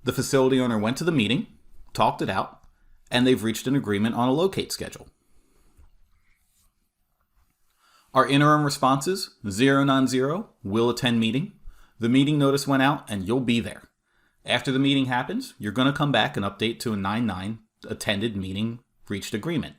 S5: The facility owner went to the meeting, talked it out, and they've reached an agreement on a locate schedule. Our interim responses, 090, will attend meeting. The meeting notice went out and you'll be there. After the meeting happens, you're going to come back and update to a 99, attended meeting, reached agreement.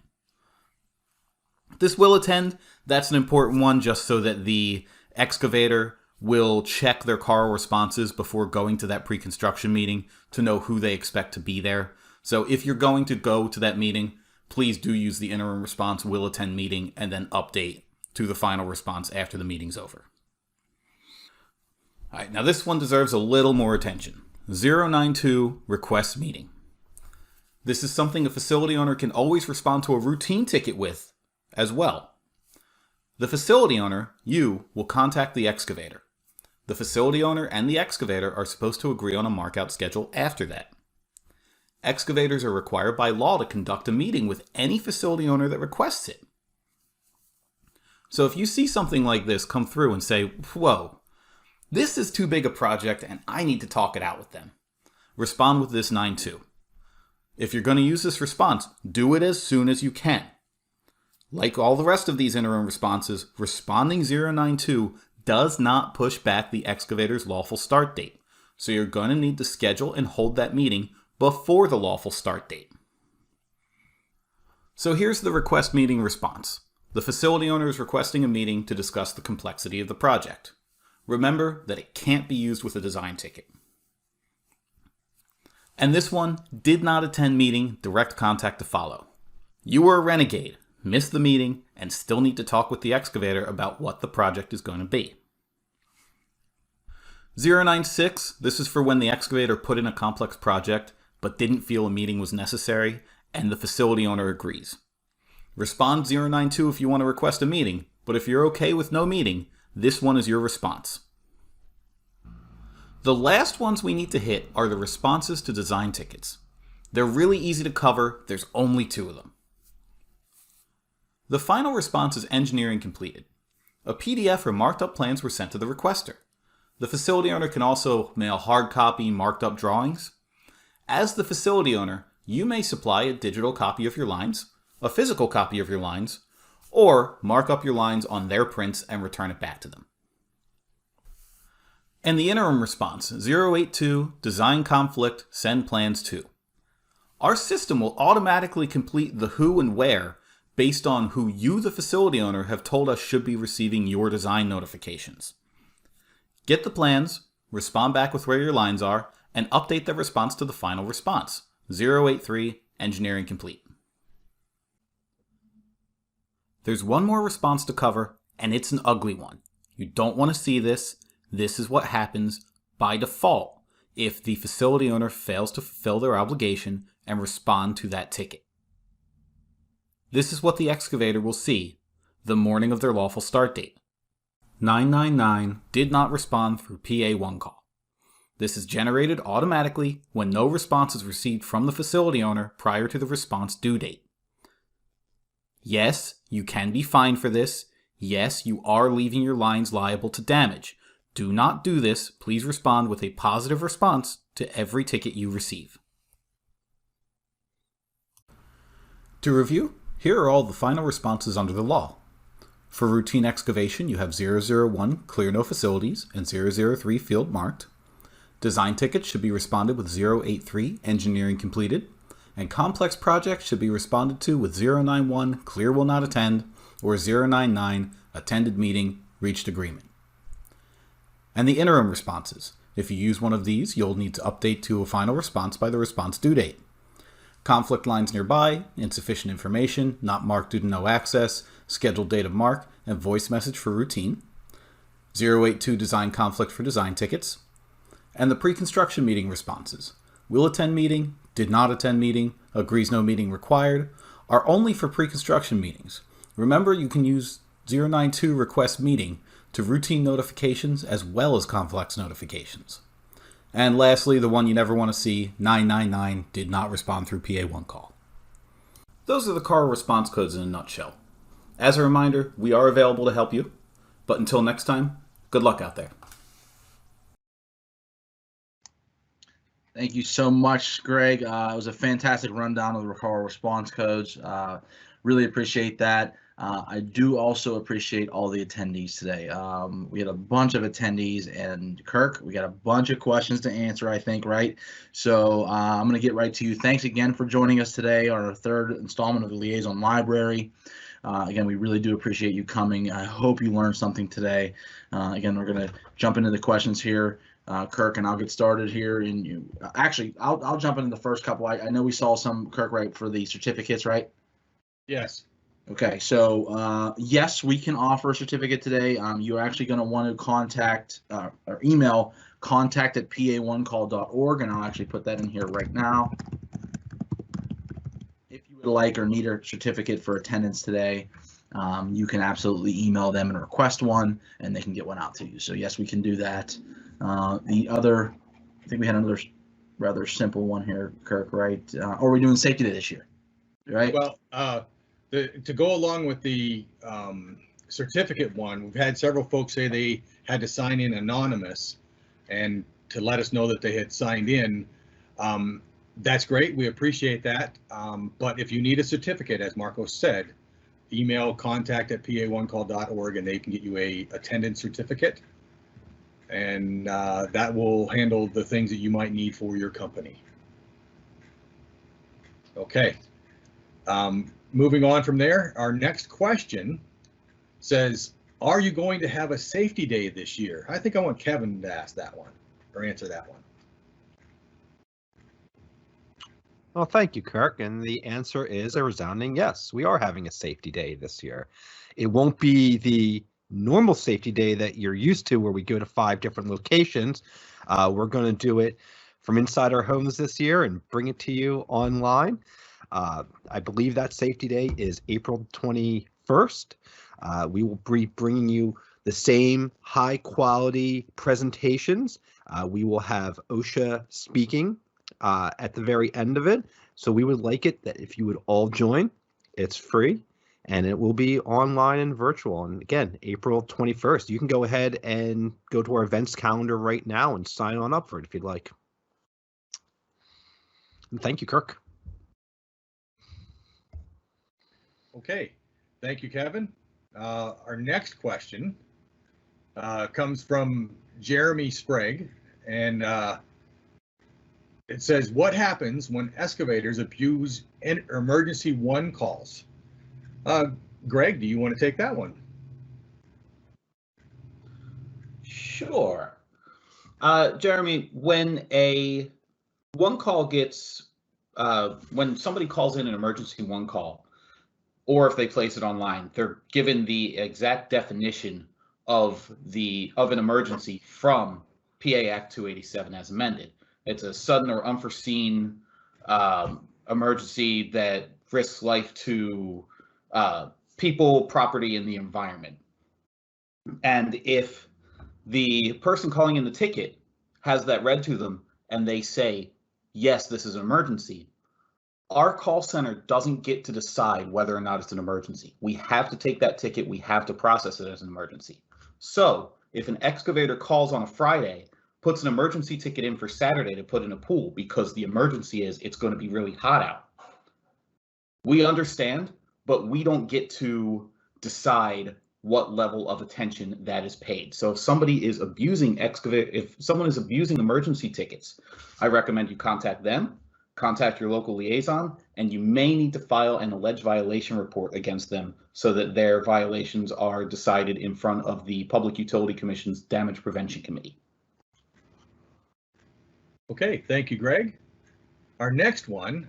S5: This will attend, that's an important one just so that the excavator will check their KARL responses before going to that pre-construction meeting to know who they expect to be there. So if you're going to go to that meeting, please do use the interim response will attend meeting and then update to the final response after the meeting's over. All right, now this one deserves a little more attention. 092 request meeting. This is something a facility owner can always respond to a routine ticket with as well. The facility owner, you, will contact the excavator. The facility owner and the excavator are supposed to agree on a markout schedule after that. Excavators are required by law to conduct a meeting with any facility owner that requests it. So if you see something like this come through and say, whoa, this is too big a project and I need to talk it out with them, respond with this 92. If you're going to use this response, do it as soon as you can. Like all the rest of these interim responses, responding 092 does not push back the excavator's lawful start date. So you're going to need to schedule and hold that meeting before the lawful start date. So here's the request meeting response. The facility owner is requesting a meeting to discuss the complexity of the project. Remember that it can't be used with a design ticket. And this one, did not attend meeting, direct contact to follow. You were a renegade, missed the meeting, and still need to talk with the excavator about what the project is going to be. 096, this is for when the excavator put in a complex project but didn't feel a meeting was necessary, and the facility owner agrees. Respond 092 if you want to request a meeting, but if you're okay with no meeting, this one is your response. The last ones we need to hit are the responses to design tickets. They're really easy to cover, there's only 2 of them. The final response is engineering completed. A PDF or marked up plans were sent to the requester. The facility owner can also mail hard copy marked up drawings. As the facility owner, you may supply a digital copy of your lines, a physical copy of your lines, or mark up your lines on their prints and return it back to them. And the interim response, 082, design conflict, send plans to. Our system will automatically complete the who and where based on who you, the facility owner, have told us should be receiving your design notifications. Get the plans, respond back with where your lines are, and update the response to the final response, 083, engineering complete. There's one more response to cover, and it's an ugly one. You don't want to see this. This is what happens by default if the facility owner fails to fulfill their obligation and respond to that ticket. This is what the excavator will see the morning of their lawful start date. 999 did not respond through PA1 call. This is generated automatically when no response is received from the facility owner prior to the response due date. Yes, you can be fined for this. Yes, you are leaving your lines liable to damage. Do not do this. Please respond with a positive response to every ticket you receive. To review, here are all the final responses under the law. For routine excavation, you have 001, clear no facilities, and 003, field marked. Design tickets should be responded with 083, engineering completed, and complex projects should be responded to with 091, clear will not attend, or 099, attended meeting, reached agreement. And the interim responses. If you use one of these, you'll need to update to a final response by the response due date. Conflict lines nearby, insufficient information, not marked due to no access, scheduled date of mark, and voice message for routine. 082 design conflict for design tickets. And the pre-construction meeting responses. Will attend meeting, did not attend meeting, agrees no meeting required, are only for pre-construction meetings. Remember, you can use 092 request meeting to routine notifications as well as complex notifications. And lastly, the one you never want to see, 999 did not respond through PA1 call. Those are the KARL response codes in a nutshell. As a reminder, we are available to help you. But until next time, good luck out there.
S1: Thank you so much, Greg. It was a fantastic rundown of the KARL response codes. Really appreciate that. I do also appreciate all the attendees today. We had a bunch of attendees, and Kirk, we got a bunch of questions to answer, I think, right? So I'm going to get right to you. Thanks again for joining us today on our third installment of the Liaison Library. Again, we really do appreciate you coming. I hope you learned something today. Again, we're going to jump into the questions here, Kirk, and I'll get started here. And you, actually, I'll jump into the first couple. I know we saw some, Kirk, right, for the certificates, right?
S6: Yes.
S1: Okay, so yes, we can offer a certificate today. You're actually going to want to contact or email contact@pa1call.org, and I'll actually put that in here right now. If you would like or need a certificate for attendance today, you can absolutely email them and request one, and they can get one out to you. So yes, we can do that. The other, I think we had another rather simple one here, Kirk, right? Or are we doing safety day this year, right?
S6: Well, to go along with the certificate one, we've had several folks say they had to sign in anonymous and to let us know that they had signed in. That's great. We appreciate that. But if you need a certificate, as Marco said, email contact@pa1call.org and they can get you a attendance certificate. And that will handle the things that you might need for your company. Okay. Moving on from there, our next question says, are you going to have a safety day this year? I think I want Kevin to ask that one or answer that one.
S3: Well, thank you, Kirk. And the answer is a resounding yes. We are having a safety day this year. It won't be the normal safety day that you're used to where we go to 5 different locations. We're going to do it from inside our homes this year and bring it to you online. I believe that safety day is April 21st. We will be bringing you the same high quality presentations. We will have OSHA speaking at the very end of it. So we would like it that if you would all join, it's free and it will be online and virtual. And again, April 21st, you can go ahead and go to our events calendar right now and sign on up for it if you'd like. And thank you, Kirk.
S6: Okay, thank you, Kevin. Our next question comes from Jeremy Sprague, and it says, what happens when excavators abuse emergency 1 calls? Greg, do you want to take that one?
S5: Sure. Jeremy, when a 1 call gets, when somebody calls in an emergency 1 call, or if they place it online, they're given the exact definition of an emergency from PA Act 287 as amended. It's a sudden or unforeseen emergency that risks life to people, property, and the environment. And if the person calling in the ticket has that read to them and they say, yes, this is an emergency, our call center doesn't get to decide whether or not it's an emergency. We have to take that ticket. We have to process it as an emergency. So if an excavator calls on a Friday, puts an emergency ticket in for Saturday to put in a pool because the emergency is it's going to be really hot out, we understand, but we don't get to decide what level of attention that is paid. So if somebody is abusing if someone is abusing emergency tickets, I recommend you contact them. Contact your local liaison, and you may need to file an alleged violation report against them so that their violations are decided in front of the Public Utility Commission's Damage Prevention Committee.
S6: Okay, thank you, Greg. Our next one,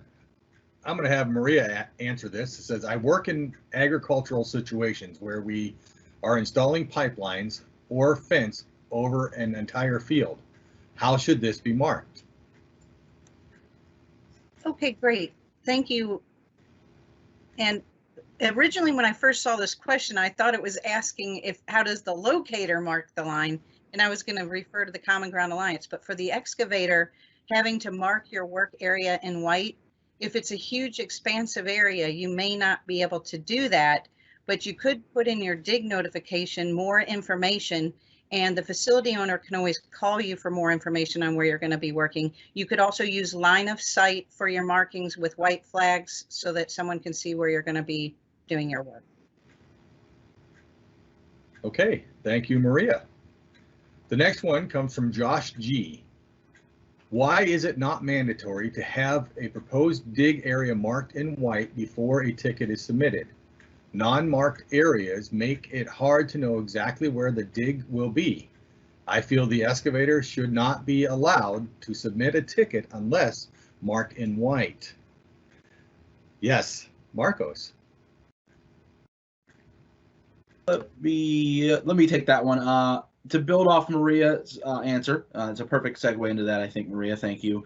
S6: I'm going to have Maria answer this. It says, I work in agricultural situations where we are installing pipelines or fence over an entire field. How should this be marked?
S2: Okay, great. Thank you. And originally, when I first saw this question, I thought it was asking how does the locator mark the line? And I was going to refer to the Common Ground Alliance. But for the excavator, having to mark your work area in white, if it's a huge expansive area, you may not be able to do that, but you could put in your dig notification more information, and the facility owner can always call you for more information on where you're going to be working. You could also use line of sight for your markings with white flags so that someone can see where you're going to be doing your work.
S6: Okay, thank you, Maria. The next one comes from Josh G. Why is it not mandatory to have a proposed dig area marked in white before a ticket is submitted? Non-marked areas make it hard to know exactly where the dig will be. I feel the excavator should not be allowed to submit a ticket unless marked in white. Yes, Marcos.
S1: Let me take that one. To build off Maria's answer, it's a perfect segue into that. I think, Maria, thank you.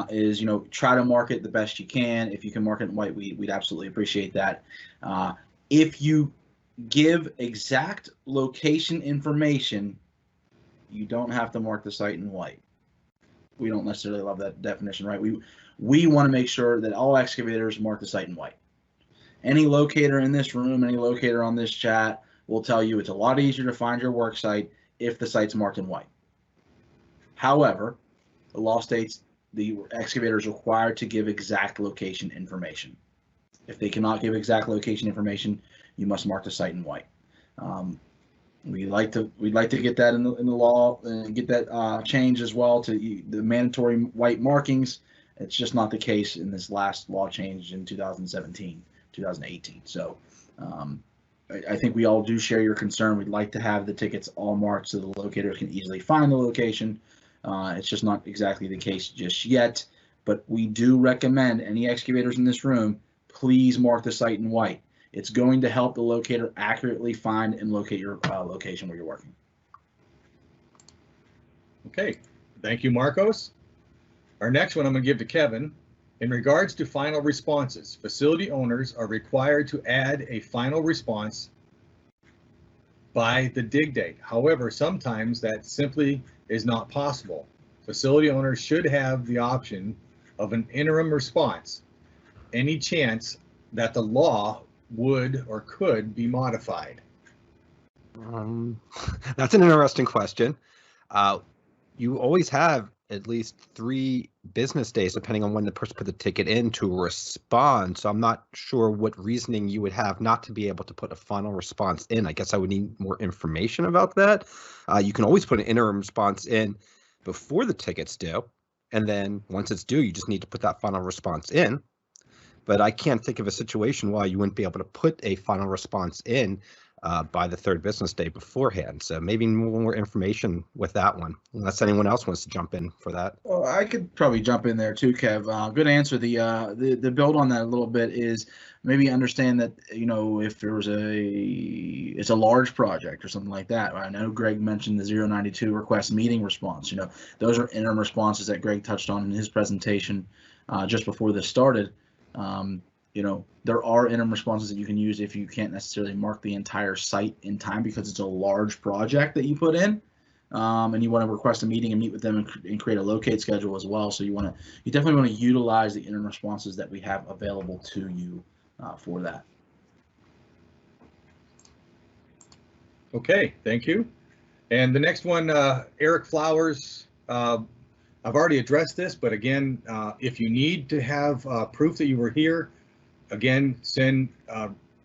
S1: Is try to market the best you can. If you can market in white, we'd absolutely appreciate that. If you give exact location information, you don't have to mark the site in white. We don't necessarily love that definition, right? We want to make sure that all excavators mark the site in white. Any locator in this room, any locator on this chat will tell you it's a lot easier to find your work site if the site's marked in white. However, the law states the excavator is required to give exact location information. If they cannot give exact location information, you must mark the site in white. We'd like to get that in the law and get that changed as well to the mandatory white markings. It's just not the case in this last law change in 2017, 2018. So I think we all do share your concern. We'd like to have the tickets all marked so the locators can easily find the location. It's just not exactly the case just yet, but we do recommend any excavators in this room, please mark the site in white. It's going to help the locator accurately find and locate your location where you're working.
S6: Okay, thank you, Marcos. Our next one I'm going to give to Kevin. In regards to final responses, facility owners are required to add a final response by the dig date. However, sometimes that simply is not possible. Facility owners should have the option of an interim response. Any chance that the law would or could be modified?
S3: That's an interesting question. You always have at least 3 business days, depending on when the person put the ticket in, to respond. So I'm not sure what reasoning you would have not to be able to put a final response in. I guess I would need more information about that. You can always put an interim response in before the ticket's due. And then once it's due, you just need to put that final response in. But I can't think of a situation why you wouldn't be able to put a final response in by the 3rd business day beforehand. So maybe more information with that one, unless anyone else wants to jump in for that.
S1: Well, I could probably jump in there too, Kev. Good answer. The build on that a little bit is maybe understand that, if there was it's a large project or something like that. I know Greg mentioned the 092 request meeting response. Those are interim responses that Greg touched on in his presentation just before this started. There are interim responses that you can use if you can't necessarily mark the entire site in time because it's a large project that you put in, and you want to request a meeting and meet with them and create a locate schedule as well. So you definitely want to utilize the interim responses that we have available to you for that.
S6: Okay, thank you. And the next one, Eric Flowers. I've already addressed this, but again, if you need to have proof that you were here, again, send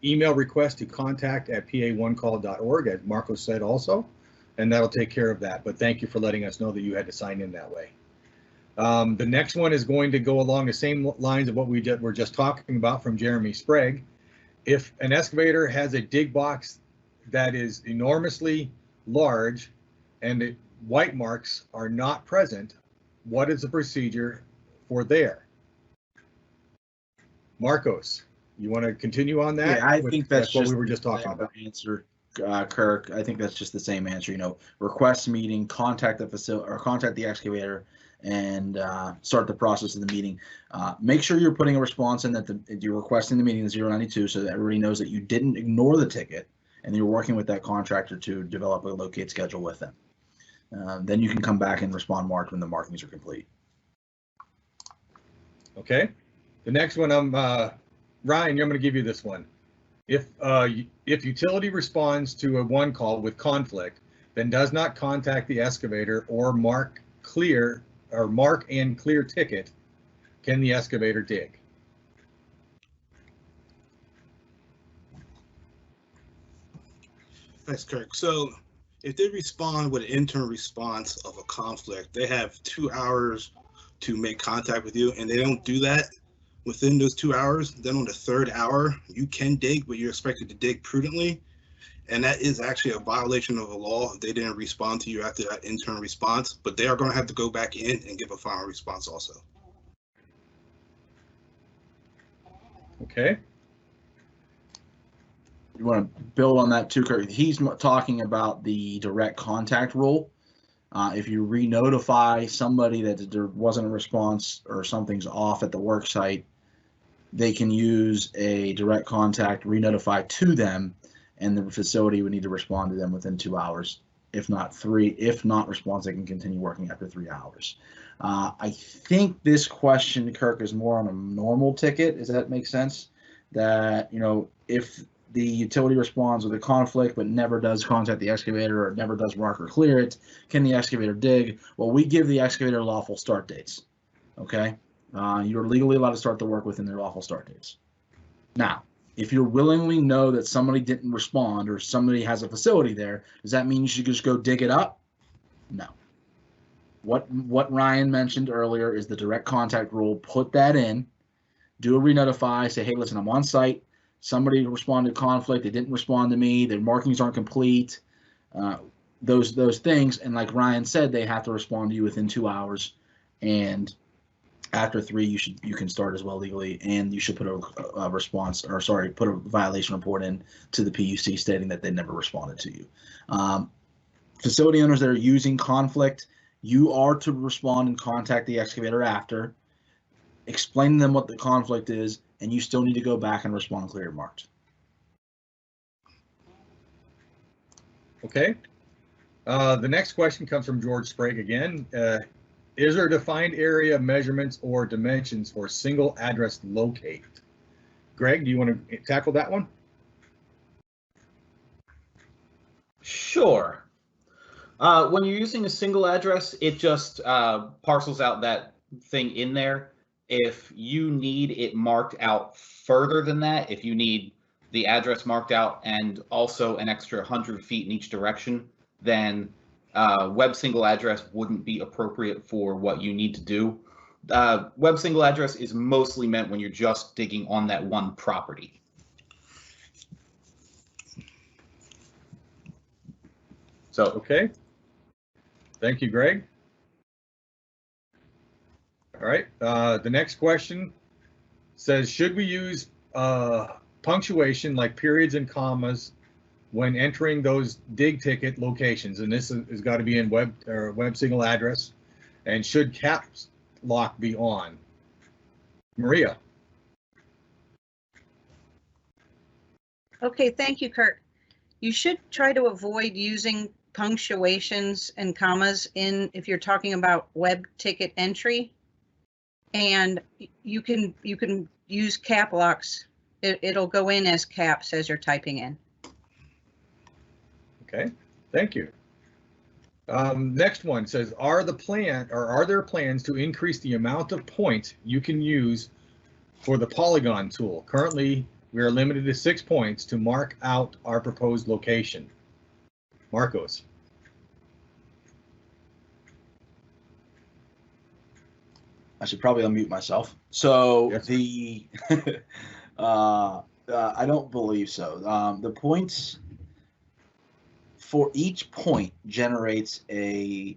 S6: email request to contact@pa1call.org, as Marco said also, and that'll take care of that. But thank you for letting us know that you had to sign in that way. The next one is going to go along the same lines of what we were just talking about from Jeremy Sprague. If an excavator has a dig box that is enormously large and the white marks are not present, what is the procedure for there? Marcos, you want to continue on that?
S1: Yeah, I think that's
S6: what
S1: just
S6: we were just talking about.
S1: Answer, Kirk. I think that's just the same answer. Request meeting, contact the facility or contact the excavator, and start the process of the meeting. Make sure you're putting a response in that you're requesting the meeting in 092 so that everybody knows that you didn't ignore the ticket and you're working with that contractor to develop a locate schedule with them. Then you can come back and respond marked when the markings are complete.
S6: Okay. The next one, Ryan, I'm going to give you this one. If utility responds to a one call with conflict, then does not contact the excavator or mark and clear ticket, can the excavator dig?
S4: Thanks, Kirk. So if they respond with an interim response of a conflict, they have 2 hours to make contact with you, and they don't do that, within those 2 hours, then on the third hour, you can dig, but you're expected to dig prudently. And that is actually a violation of the law if they didn't respond to you after that interim response, but they are going to have to go back in and give a final response also.
S6: Okay.
S1: You want to build on that too, Kurt? He's talking about the direct contact rule. If you re-notify somebody that there wasn't a response or something's off at the work site, they can use a direct contact re-notify to them, and the facility would need to respond to them within 2 hours. If not 3, if not response, they can continue working after 3 hours. I think this question, Kirk, is more on a normal ticket. Does that make sense? That, you know, if the utility responds with a conflict but never does contact the excavator or never does mark or clear it, can the excavator dig? Well, we give the excavator lawful start dates. Okay, you're legally allowed to start the work within their lawful start dates. Now, if you willingly know that somebody didn't respond or somebody has a facility there, does that mean you should just go dig it up? No. What Ryan mentioned earlier is the direct contact rule. Put that in, do a re-notify, say, hey, listen, I'm on site. Somebody responded to conflict. They didn't respond to me. Their markings aren't complete. Those things. And like Ryan said, they have to respond to you within 2 hours. And after 3, you can start as well legally. And you should put a response, or sorry, put a violation report in to the PUC stating that they never responded to you. Facility owners that are using conflict, you are to respond and contact the excavator after, explain to them what the conflict is, and you still need to go back and respond clear marked.
S6: Okay. The next question comes from George Sprague again. Is there a defined area measurements or dimensions for single address locate? Greg, do you want to tackle that one?
S5: Sure. When you're using a single address, it just parcels out that thing in there. If you need it marked out further than that, if you need the address marked out and also an extra 100 feet in each direction, then web single address wouldn't be appropriate for what you need to do. Web single address is mostly meant when you're just digging on that one property. So,
S6: okay. Thank you, Greg. All right, the next question says, should we use punctuation like periods and commas when entering those dig ticket locations? And this has got to be in web single address. And should caps lock be on? Maria.
S2: Okay, thank you, Kurt. You should try to avoid using punctuations and commas if you're talking about web ticket entry. And you can use cap locks. It'll go in as caps as you're typing in.
S6: Okay, thank you. Next one says, are there plans to increase the amount of points you can use for the polygon tool? Currently, we are limited to 6 points to mark out our proposed location. Marcos.
S1: I should probably unmute myself. So
S6: yes.
S1: I don't believe so. The points for each point generates a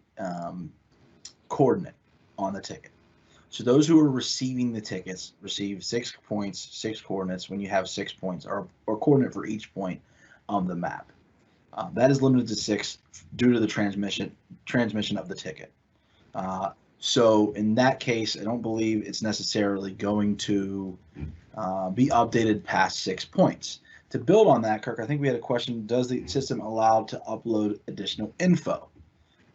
S1: coordinate on the ticket. So those who are receiving the tickets receive 6 points, 6 coordinates when you have 6 points, or coordinate for each point on the map. That is limited to 6 due to the transmission of the ticket. So in that case, I don't believe it's necessarily going to be updated past 6 points. To build on that, Kirk, I think we had a question, does the system allow to upload additional info?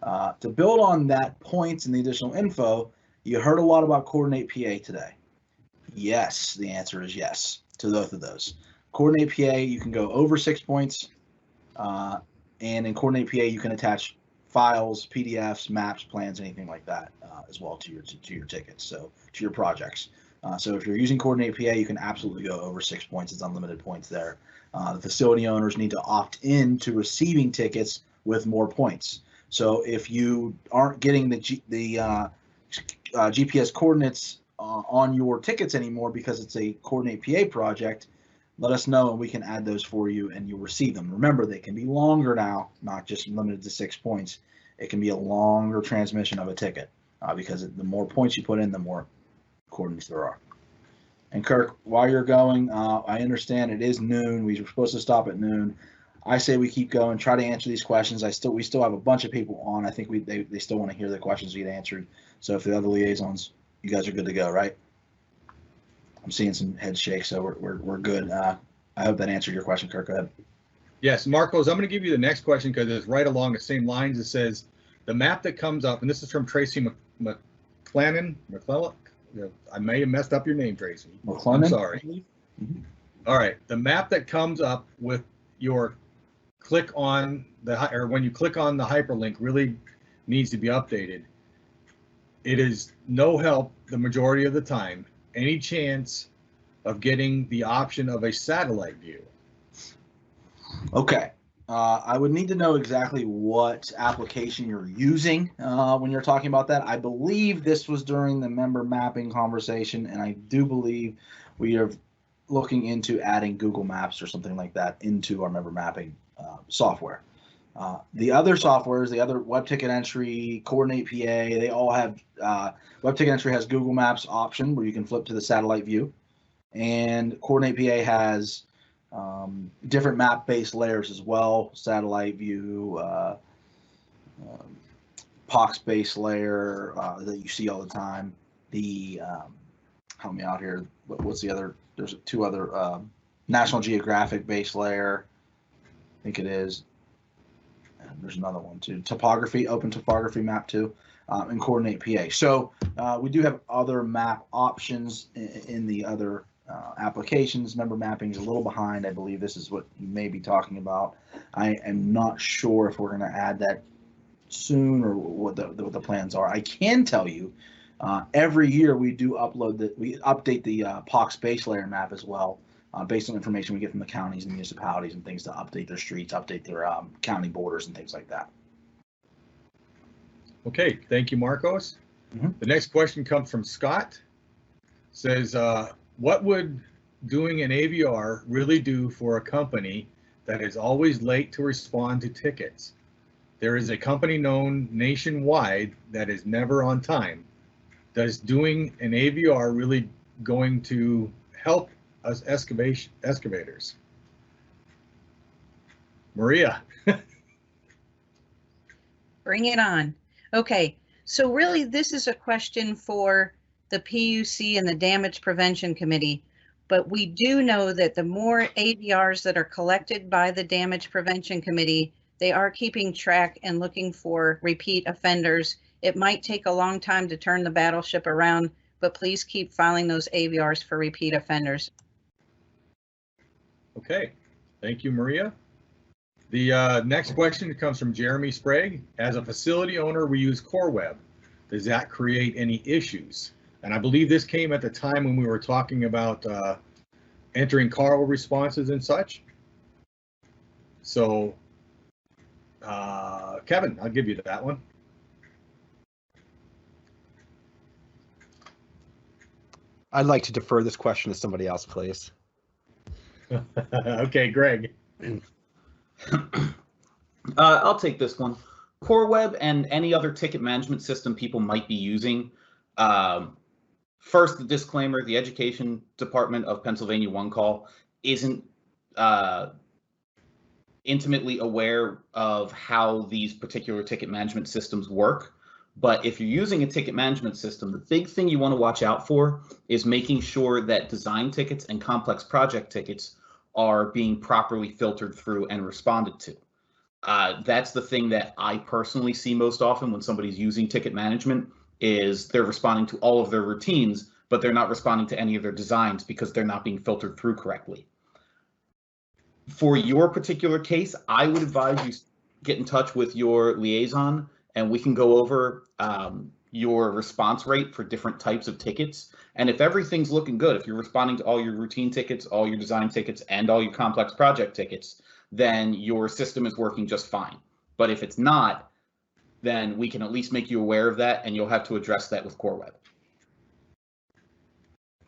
S1: To build on that points and the additional info, you heard a lot about Coordinate PA today. Yes, the answer is yes to both of those. Coordinate PA, you can go over 6 points, and in Coordinate PA, you can attach files, PDFs, maps, plans, anything like that as well to your tickets, so to your projects. So if you're using Coordinate PA, you can absolutely go over 6 points. It's unlimited points there. The facility owners need to opt in to receiving tickets with more points. So if you aren't getting the GPS coordinates on your tickets anymore because it's a Coordinate PA project, let us know and we can add those for you and you'll receive them. Remember, they can be longer now, not just limited to 6 points. It can be a longer transmission of a ticket because the more points you put in, the more coordinates there are. And Kirk, while you're going, I understand it is noon. We were supposed to stop at noon. I say we keep going, try to answer these questions. We still have a bunch of people on. I think they still want to hear the questions we get answered. So if the other liaisons, you guys are good to go, right? I'm seeing some head shakes, so we're good. I hope that answered your question, Kirk. Go ahead.
S6: Yes, Marcos, I'm going to give you the next question because it's right along the same lines. It says the map that comes up, and this is from Tracy McClellan. I may have messed up your name, Tracy.
S1: McClellan?
S6: I'm sorry. Mm-hmm. All right, the map that comes up with your click on when you click on the hyperlink really needs to be updated. It is no help the majority of the time. Any chance of getting the option of a satellite view?
S1: Okay. I would need to know exactly what application you're using when you're talking about that. I believe this was during the member mapping conversation, and I do believe we are looking into adding Google Maps or something like that into our member mapping software. The other softwares, the other web ticket entry, Coordinate PA, they all have web ticket entry has Google Maps option where you can flip to the satellite view, and Coordinate PA has different map-based layers as well, satellite view, POX-based layer that you see all the time. The help me out here. What's the other? There's 2 other National Geographic-based layer. I think it is. And there's another one too. Topography, open topography map too, and Coordinate PA. So we do have other map options in the other applications. Member mapping is a little behind. I believe this is what you may be talking about. I am not sure if we're going to add that soon or what the plans are. I can tell you every year we do update the POX base layer map as well, based on information we get from the counties and municipalities and things to update their streets, update their county borders and things like that.
S6: Okay, thank you, Marcos. Mm-hmm. The next question comes from Scott. Says, what would doing an AVR really do for a company that is always late to respond to tickets? There is a company known nationwide that is never on time. Does doing an AVR really going to help us excavators? Maria.
S2: Bring it on. Okay, so really this is a question for the PUC and the Damage Prevention Committee, but we do know that the more AVRs that are collected by the Damage Prevention Committee, they are keeping track and looking for repeat offenders. It might take a long time to turn the battleship around, but please keep filing those AVRs for repeat offenders.
S6: Okay, thank you, Maria. The next question comes from Jeremy Sprague. As a facility owner, we use CoreWeb. Does that create any issues? And I believe this came at the time when we were talking about entering KARL responses and such. So, Kevin, I'll give you that one.
S3: I'd like to defer this question to somebody else, please.
S6: Okay, Greg.
S5: I'll take this one. CoreWeb and any other ticket management system people might be using. First, the disclaimer, the Education Department of Pennsylvania One Call isn't intimately aware of how these particular ticket management systems work. But if you're using a ticket management system, the big thing you want to watch out for is making sure that design tickets and complex project tickets are being properly filtered through and responded to. That's the thing that I personally see most often when somebody's using ticket management is they're responding to all of their routines, but they're not responding to any of their designs because they're not being filtered through correctly. For your particular case, I would advise you get in touch with your liaison and we can go over your response rate for different types of tickets. And if everything's looking good, if you're responding to all your routine tickets, all your design tickets, and all your complex project tickets, then your system is working just fine. But if it's not, then we can at least make you aware of that and you'll have to address that with CoreWeb.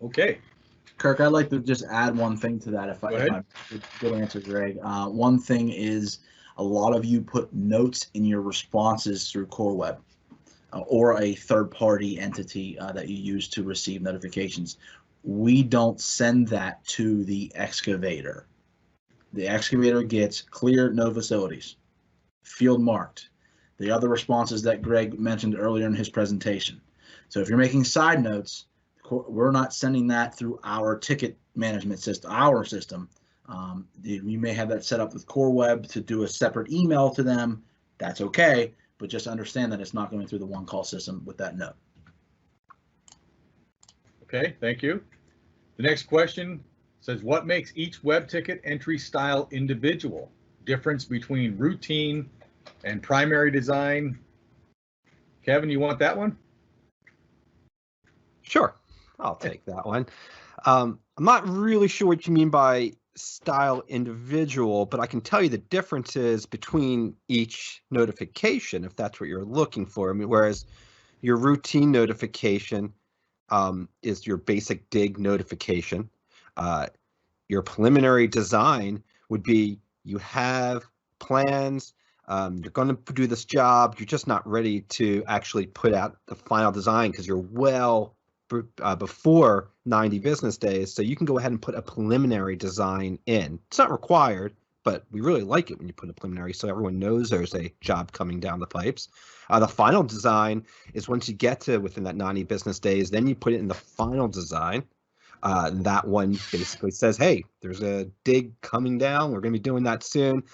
S6: Okay,
S1: Kirk, I'd like to just add one thing to that.
S6: Go ahead.
S1: Good answer, Greg. One thing is a lot of you put notes in your responses through Core Web or a third-party entity that you use to receive notifications. We don't send that to the excavator. The excavator gets clear no facilities, field marked. The other responses that Greg mentioned earlier in his presentation. So if you're making side notes, we're not sending that through our ticket management system, our system. You may have that set up with Core Web to do a separate email to them. That's okay, but just understand that it's not going through the one call system with that note.
S6: Okay, thank you. The next question says, what makes each web ticket entry style individual? Difference between routine and primary design. Kevin, you want that one?
S3: Sure, I'll take that one. I'm not really sure what you mean by style individual, but I can tell you the differences between each notification, if that's what you're looking for. I mean, whereas your routine notification is your basic dig notification. Your preliminary design would be you have plans, you're going to do this job, you're just not ready to actually put out the final design because you're well before 90 business days. So you can go ahead and put a preliminary design in. It's not required, but we really like it when you put a preliminary so everyone knows there's a job coming down the pipes. The final design is once you get to within that 90 business days, then you put it in the final design. That one basically says, hey, there's a dig coming down. We're going to be doing that soon.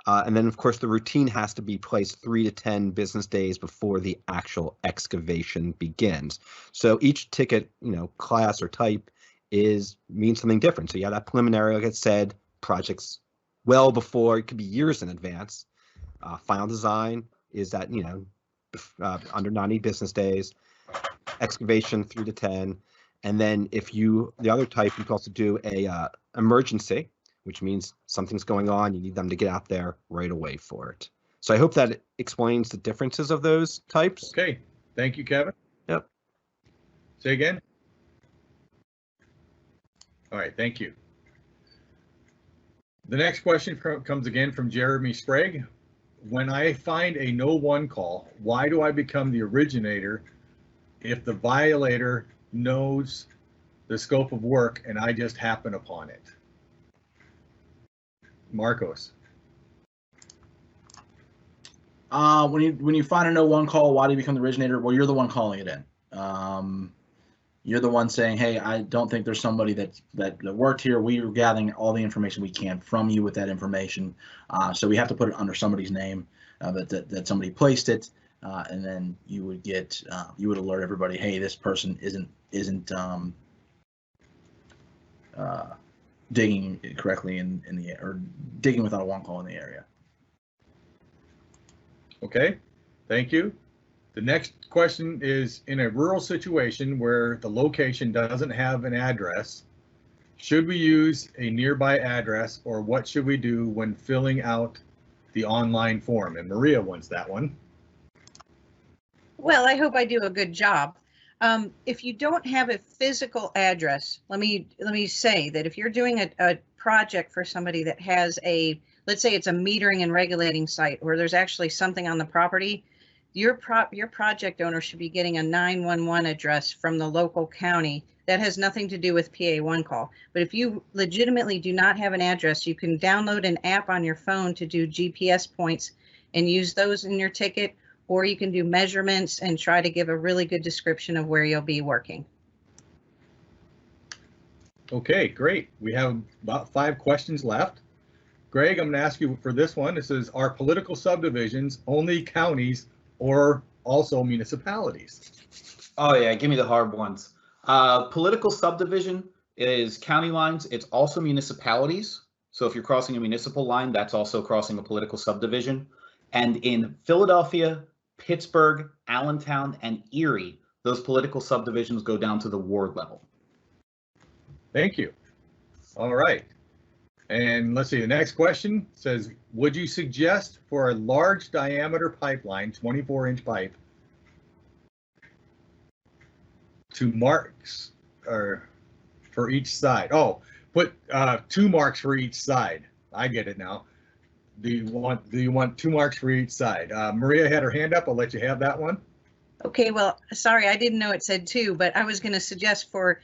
S3: And then, of course, the routine has to be placed 3 to 10 business days before the actual excavation begins. So each ticket, class or type means something different. So yeah, that preliminary, like I said, projects well before, it could be years in advance. Final design is that, under 90 business days, excavation 3 to 10. And then the other type, you can also do a emergency, which means something's going on. You need them to get out there right away for it. So I hope that explains the differences of those types.
S6: Okay, thank you, Kevin.
S3: Yep.
S6: Say again. All right, thank you. The next question comes again from Jeremy Sprague. When I find a no one call, why do I become the originator if the violator knows the scope of work and I just happen upon it? Marcos.
S1: When you find a no one call, why do you become the originator? Well, you're the one calling it in. You're the one saying, hey, I don't think there's somebody that worked here. We are gathering all the information we can from you with that information. So we have to put it under somebody's name that somebody placed it. And then you would alert everybody, hey, this person isn't digging correctly in the or digging without a one call in the area.
S6: Okay, thank you. The next question is, in a rural situation where the location doesn't have an address, should we use a nearby address, or what should we do when filling out the online form? And Maria wants that one.
S2: Well, I hope I do a good job. If you don't have a physical address, let me say that if you're doing a project for somebody that has let's say it's a metering and regulating site where there's actually something on the property, your project owner should be getting a 911 address from the local county. That has nothing to do with PA one call. But if you legitimately do not have an address, you can download an app on your phone to do GPS points and use those in your ticket, or you can do measurements and try to give a really good description of where you'll be working.
S6: Okay, great. We have about 5 questions left. Greg, I'm going to ask you for this one. It says, are political subdivisions only counties or also municipalities?
S5: Oh yeah, give me the hard ones. Political subdivision is county lines. It's also municipalities. So if you're crossing a municipal line, that's also crossing a political subdivision. And in Philadelphia, Pittsburgh, Allentown, and Erie, those political subdivisions go down to the ward level.
S6: Thank you. All right. And let's see, the next question says, would you suggest for a large diameter pipeline, 24-inch pipe, to marks or for each side. Oh, put 2 marks for each side. I get it now. Do you want 2 marks for each side? Maria had her hand up. I'll let you have that one.
S2: Okay, well, sorry, I didn't know it said 2, but I was going to suggest for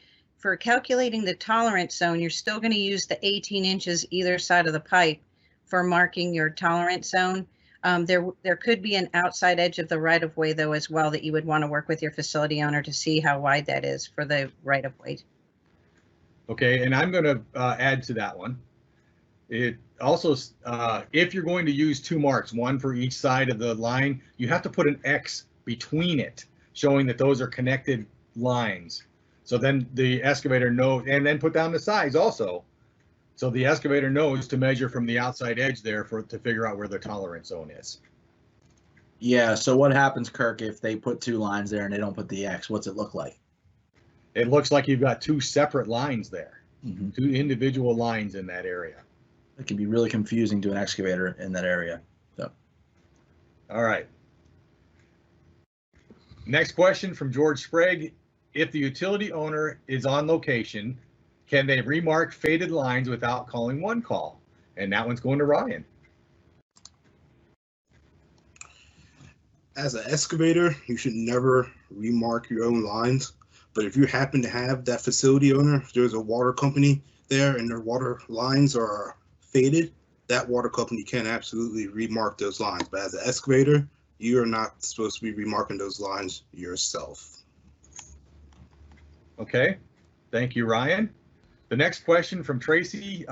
S2: calculating the tolerance zone, you're still going to use the 18 inches either side of the pipe for marking your tolerance zone. There could be an outside edge of the right-of-way, though, as well, that you would want to work with your facility owner to see how wide that is for the right-of-way.
S6: Okay, and I'm going to add to that one. It also, if you're going to use 2 marks, one for each side of the line, you have to put an X between it, showing that those are connected lines. So then the excavator knows, and then put down the size also. So the excavator knows to measure from the outside edge there to figure out where the tolerance zone is.
S1: Yeah, so what happens, Kirk, if they put 2 lines there and they don't put the X? What's it look like?
S6: It looks like you've got 2 separate lines there,
S1: Mm-hmm.
S6: 2 individual lines in that area.
S1: It can be really confusing to an excavator in that area. So,
S6: all right. Next question from George Sprague. If the utility owner is on location, can they remark faded lines without calling one call? And that one's going to Ryan.
S4: As an excavator, you should never remark your own lines. But if you happen to have that facility owner, if there's a water company there and their water lines are faded, that water company can absolutely remark those lines. But as an excavator, you are not supposed to be remarking those lines yourself.
S6: Okay, thank you, Ryan. The next question from Tracy.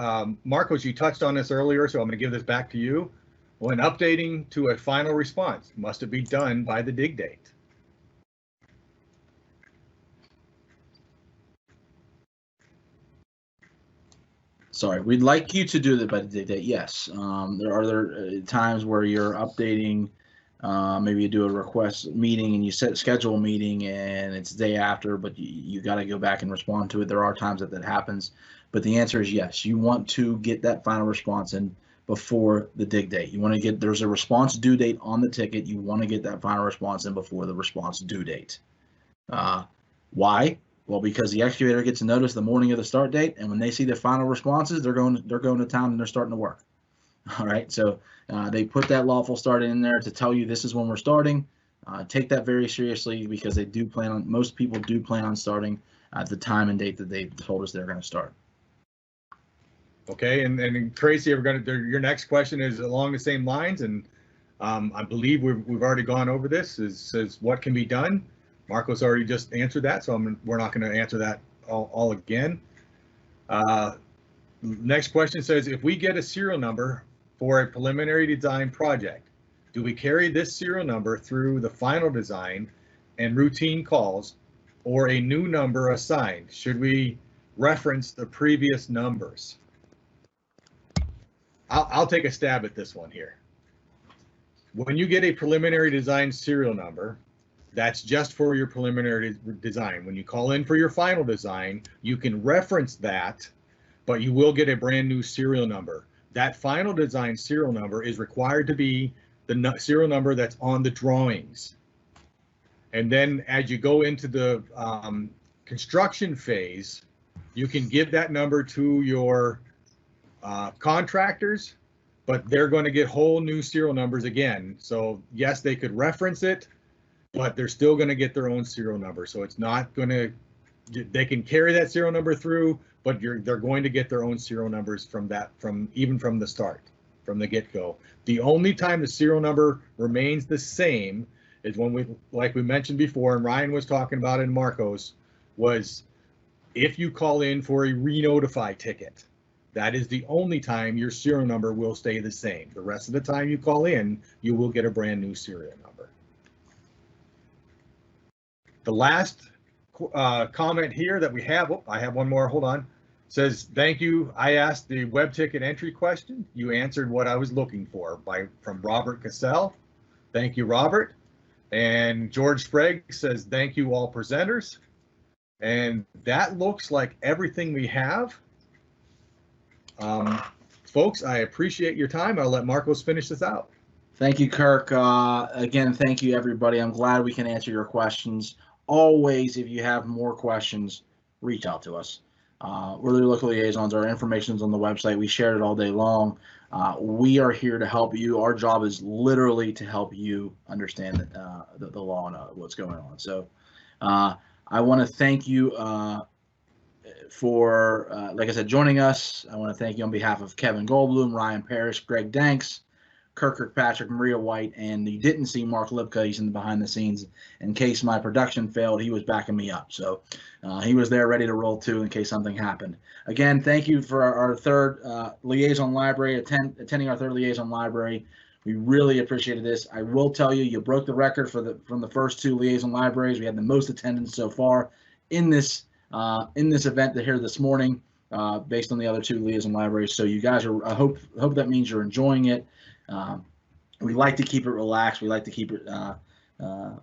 S6: Marcos, you touched on this earlier, so I'm going to give this back to you. When updating to a final response, must it be done by the dig date?
S1: sorry, we'd like you to do that by the dig date. Yes, there are times where you're updating. Maybe you do a request meeting and you schedule a meeting and it's the day after, but you got to go back and respond to it. There are times that happens, but the answer is yes. You want to get that final response in before the dig date. You want to get, there's a response due date on the ticket. You want to get that final response in before the response due date. Why? Well, because the excavator gets a notice the morning of the start date, and when they see the final responses, they're going to town and they're starting to work. All right, so they put that lawful start in there to tell you this is when we're starting. Take that very seriously because they do plan on, most people do plan on starting at the time and date that they told us they're going to start.
S6: Okay, and Tracy, we're going to, your next question is along the same lines, and I believe we've already gone over this. Says what can be done. Marcos already just answered that, so we're not going to answer that all again. Next question says, if we get a serial number for a preliminary design project, do we carry this serial number through the final design and routine calls, or a new number assigned? Should we reference the previous numbers? I'll take a stab at this one here. When you get a preliminary design serial number, that's just for your preliminary design. When you call in for your final design, you can reference that, but you will get a brand new serial number. That final design serial number is required to be the serial number that's on the drawings. And then as you go into the construction phase, you can give that number to your contractors, but they're going to get whole new serial numbers again. So yes, they could reference it, but they're still going to get their own serial number. So it's not going to, they can carry that serial number through, but they're going to get their own serial numbers even from the start, from the get-go. The only time the serial number remains the same is when like we mentioned before, and Ryan was talking about in Marcos, was if you call in for a re-notify ticket. That is the only time your serial number will stay the same. The rest of the time you call in, you will get a brand new serial number. The last comment here that we have, I have one more, hold on, says, thank you. I asked the web ticket entry question. You answered what I was looking for from Robert Cassell. Thank you, Robert. And George Sprague says, thank you all presenters. And that looks like everything we have. Folks, I appreciate your time. I'll let Marcos finish this out.
S1: Thank you, Kirk. Again, thank you, everybody. I'm glad we can answer your questions. Always, if you have more questions, reach out to us. we're the local liaisons. Our information's on the website. We shared it all day long. We are here to help you. Our job is literally to help you understand the law and what's going on. So I want to thank you for, like I said, joining us. I want to thank you on behalf of Kevin Goldblum, Ryan Parrish, Greg Danks, Kirk Kirkpatrick, Maria White, and you didn't see Mark Lipka. He's in the behind the scenes. In case my production failed, he was backing me up. So he was there ready to roll too in case something happened. Again, thank you for our third liaison library, attending our third liaison library. We really appreciated this. I will tell you, you broke the record from the first two liaison libraries. We had the most attendance so far in this event here this morning, based on the other two liaison libraries. So you guys are, I hope that means you're enjoying it. We like to keep it relaxed. We like to keep it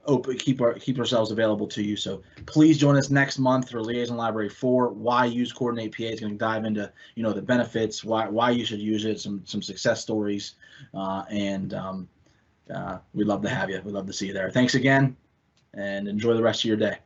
S1: open, keep ourselves available to you. So please join us next month for Liaison Library 4. Why use Coordinate PA? It's going to dive into the benefits, why you should use it, some success stories, and we'd love to have you. We'd love to see you there. Thanks again, and enjoy the rest of your day.